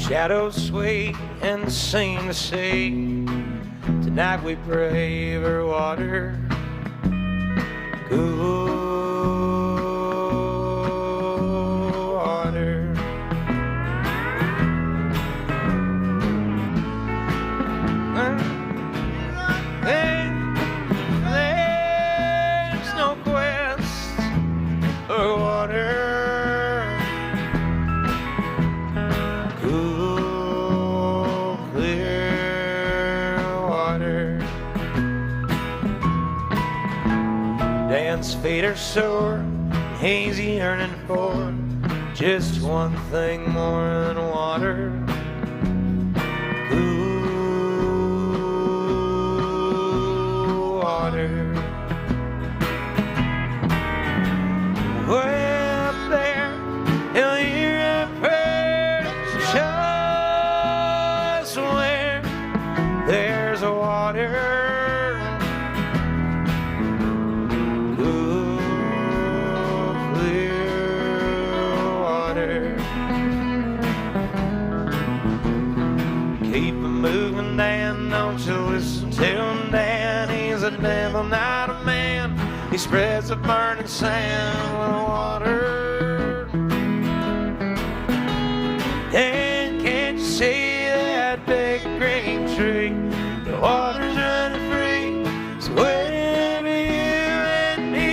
Shadows sway and seem to say, tonight we pray over water. Cool water. There's no quest for water. Cool, clear water. Dan's feet are sore, hazy yearning for just one thing more than water. Cool water. Way up there, you'll hear a prayer just where there's water. Cool, clear water. Keep it moving, Dan, don't you listen to him, Dan. He's a devil, not a man. He spreads the burning sand with water. And can't you see that big green tree? The water's running free, so wherever you and me,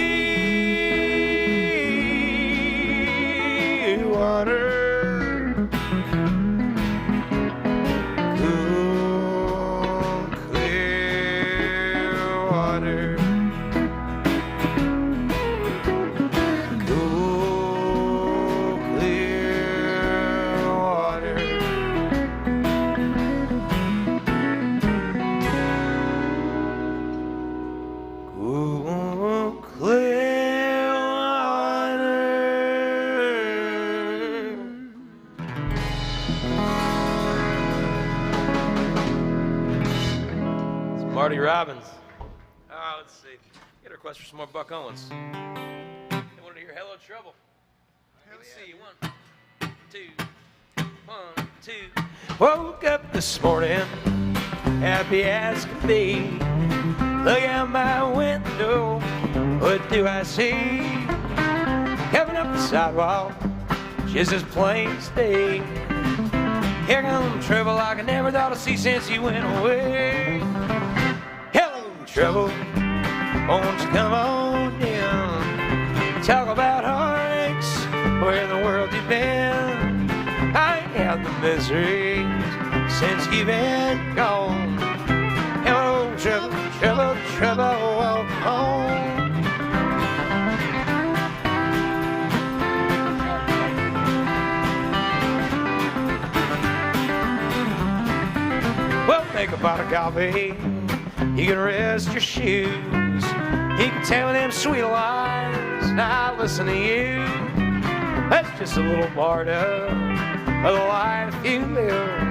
water. Cool, clear water. Cool, clear water. Cool, clear water. It's Marty Robbins. Let's see. Get a request for some more Buck Owens. They wanted to hear Hello Trouble. Let's see. 1, 2, 1, 2. Woke up this morning, happy as could be. Look out my window, what do I see? Coming up the sidewalk, just as plain as day. Here comes trouble like I never thought I'd see since you went away. Hello, trouble, won't you come on in? Talk about heartaches, where in the world you been? I ain't had the misery since you've been gone. Hello, trouble, trouble, trouble, welcome home. Well, make a pot of coffee, you can rest your shoes. You can tell me them sweet lies, and I'll listen to you. That's just a little part of the life you live.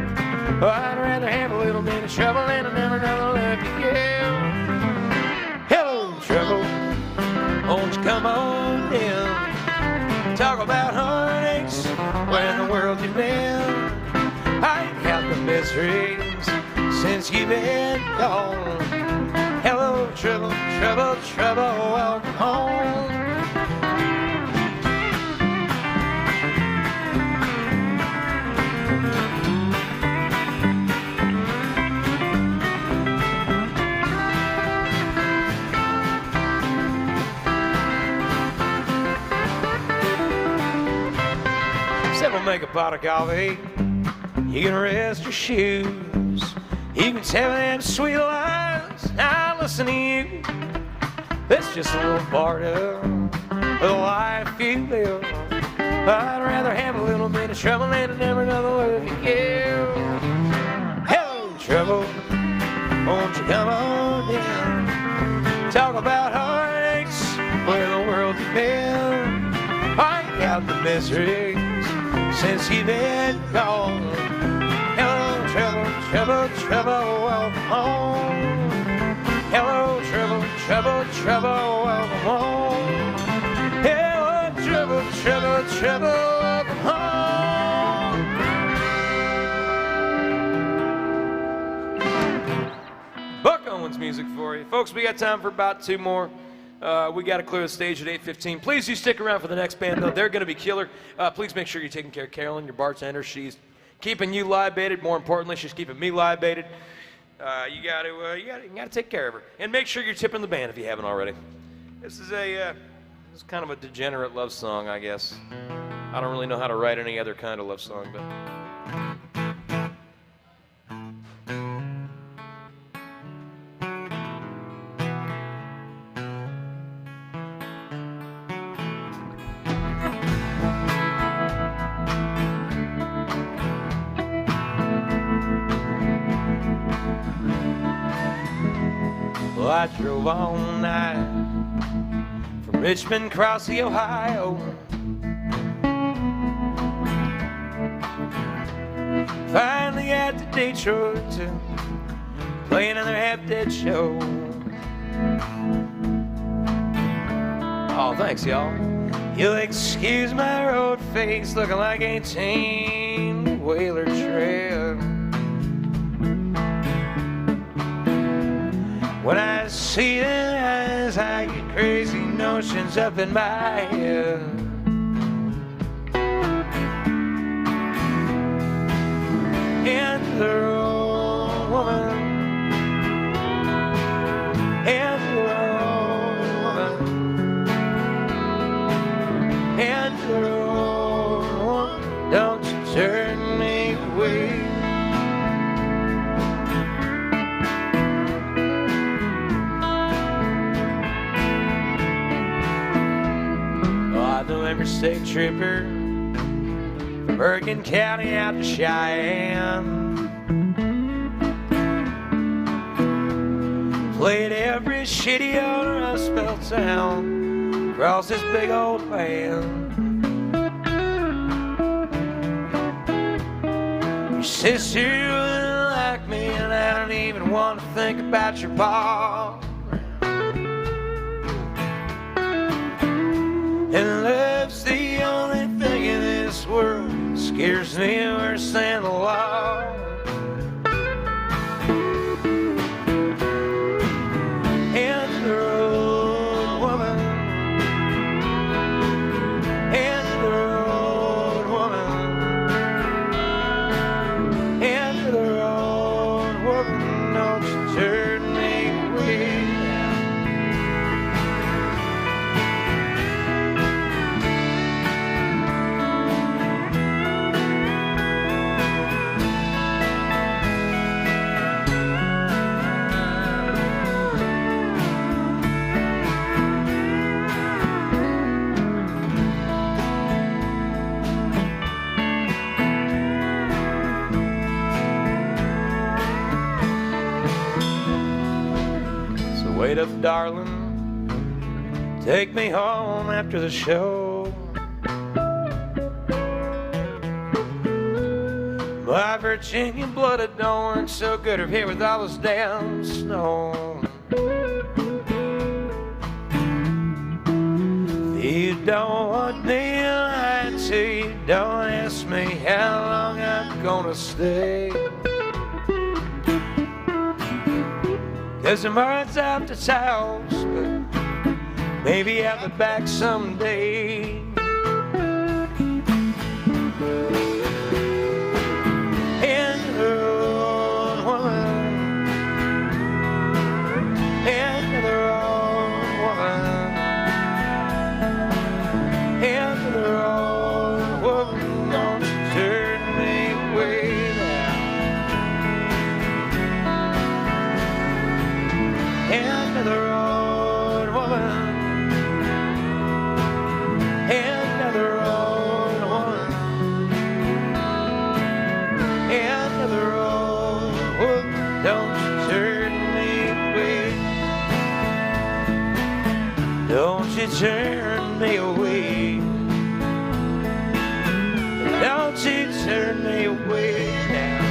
Oh, I'd rather have a little bit of trouble than never another love to give. Hello, trouble, won't you come on in? Talk about heartaches, where in the world you've been? I ain't had the miseries since you've been gone. Hello, trouble, trouble, trouble, welcome home. We'll make a pot of coffee, you can rest your shoes. You can tell me them sweet lies, I'll listen to you. That's just a little part of the life you live. I'd rather have a little bit of trouble than never another love to give. Hello, trouble, won't you come on in? Talk about heartaches, where in the world you've been? I ain't got the misery since you've been gone. Hello, trouble, trouble, trouble, welcome home. Hello, trouble, trouble, trouble, welcome home. Hello, trouble, trouble, trouble, welcome home. Folks, we got time for about 2 more. We got to clear the stage at 8:15. Please do stick around for the next band, though. They're going to be killer. Please make sure you're taking care of Carolyn, your bartender. She's keeping you libated. More importantly, she's keeping me libated. You got to take care of her. And make sure you're tipping the band if you haven't already. This is kind of a degenerate love song, I guess. I don't really know how to write any other kind of love song, but... Well, I drove all night from Richmond across the Ohio. Finally at the Detroit to play another half-dead show. Oh, thanks, y'all. You'll excuse my road face looking like 18 Whaler Trail. When I see their eyes, I get crazy notions up in my head. And the road woman, and the road woman, and the road woman, don't you turn me away. I know every state tripper from Bergen County out to Cheyenne. Played every shitty old Rust Belt town across this big old land. Your sister wouldn't like me, and I don't even want to think about your pa. And love's the only thing in this world that scares me worse than the law. And the road woman, and the road woman, and the road woman, don't you turn me away. Wait up, darling, take me home after the show. My Virginia blood adorned so good up here with all this damn snow. If you don't want me to lie to you, don't ask me how long I'm gonna stay. 'Cause I'm alright out the house, but maybe I'll be back someday. And the road woman, and the road woman, and the road woman, don't you turn me away. And the road woman, and the road woman, and the road woman, don't you turn me away. Don't you turn me away. Don't you turn me away now.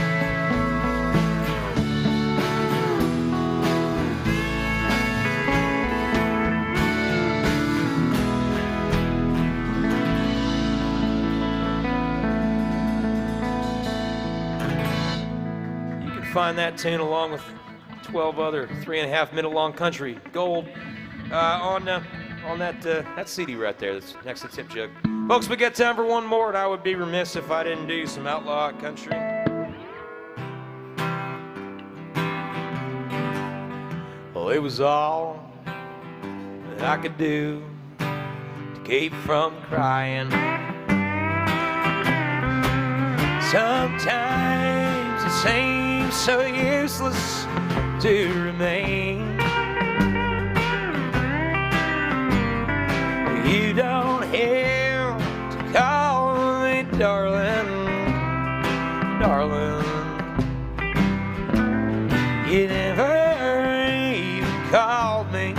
Find that tune along with 12 other 3.5-minute long country gold on that CD right there that's next to Tip Jug. Folks, we got time for one more, and I would be remiss if I didn't do some outlaw country. Well, it was all that I could do to keep from crying. Sometimes it seems so useless to remain. You don't have to call me darling, darling. You never even called me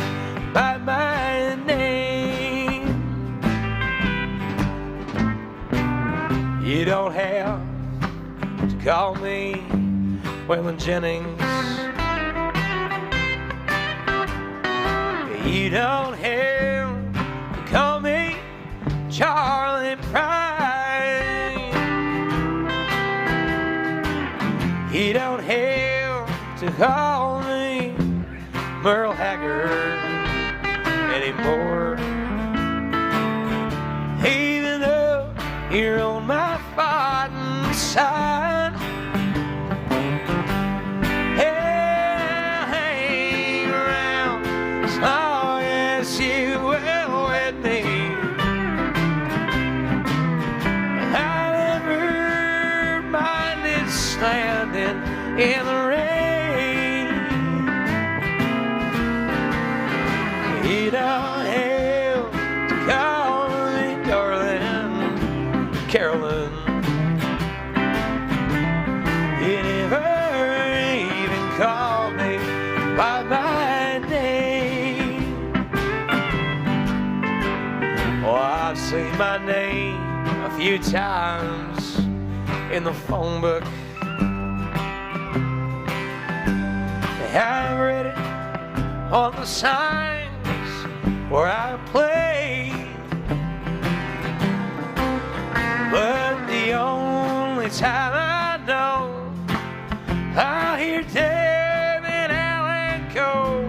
by my name. You don't have to call me Waylon Jennings. You don't have to call me Charlie Pride. You don't have to call me Merle Haggard anymore. Even though you're on my fighting side, hang around as long as you will with me. I never minded standing in the rain. You don't have to call me darling, Carolyn. You never even called me by my name. Oh, I've seen my name a few times in the phone book. I've read it on the signs where I play, but the only time I know I hear David Allen Cole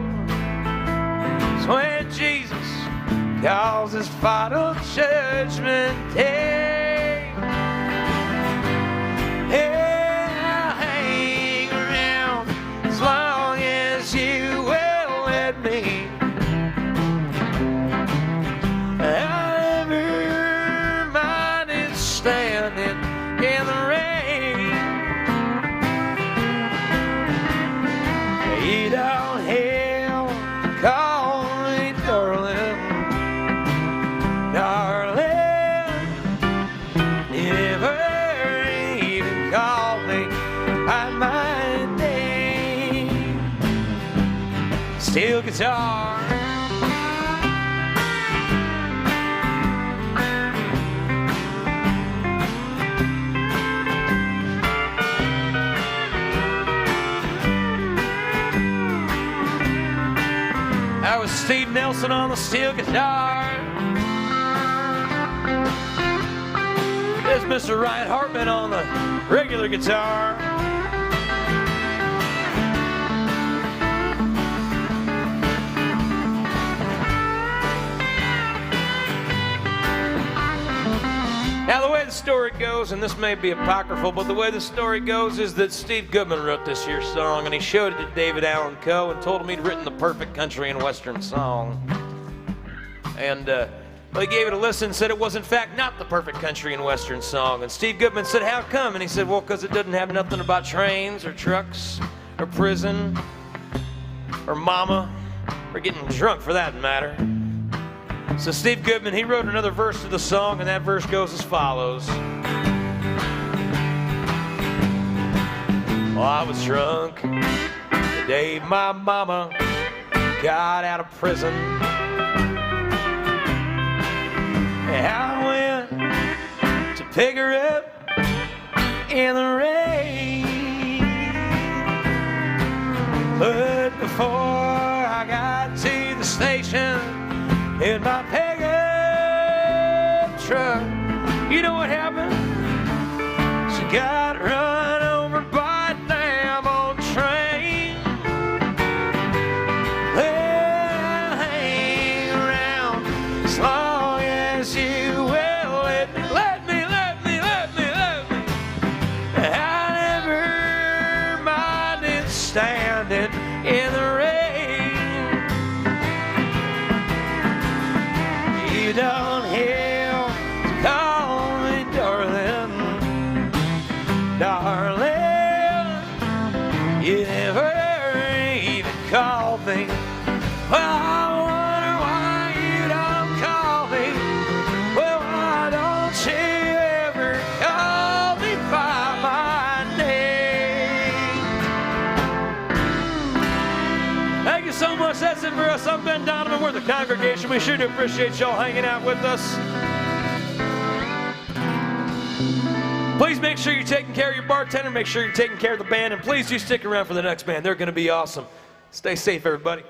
is when Jesus calls his final judgment day. Yeah, I'll hang around as long as you will let me. I never minded standing in the rain. You don't have to call me darling, darling. You never even called me by my name. Steel guitar. That was Steve Nelson on the steel guitar. There's Mr. Ryan Hartman on the regular guitar. Now, the way the story goes, and this may be apocryphal, but the way the story goes is that Steve Goodman wrote this here song, and he showed it to David Allen Coe and told him he'd written the perfect country and western song. And well, he gave it a listen and said it was, in fact, not the perfect country and western song. And Steve Goodman said, how come? And he said, well, because it doesn't have nothing about trains or trucks or prison or mama or getting drunk, for that matter. So Steve Goodman, he wrote another verse to the song, and that verse goes as follows. Well, I was drunk the day my mama got out of prison. And I went to pick her up in the rain. But before I got to the station in my pickup truck, you know what happened? She got run over by a damn old train. else, I'm Ben Donovan. We're the congregation. We sure do appreciate y'all hanging out with us. Please make sure you're taking care of your bartender. Make sure you're taking care of the band. And please do stick around for the next band. They're going to be awesome. Stay safe, everybody.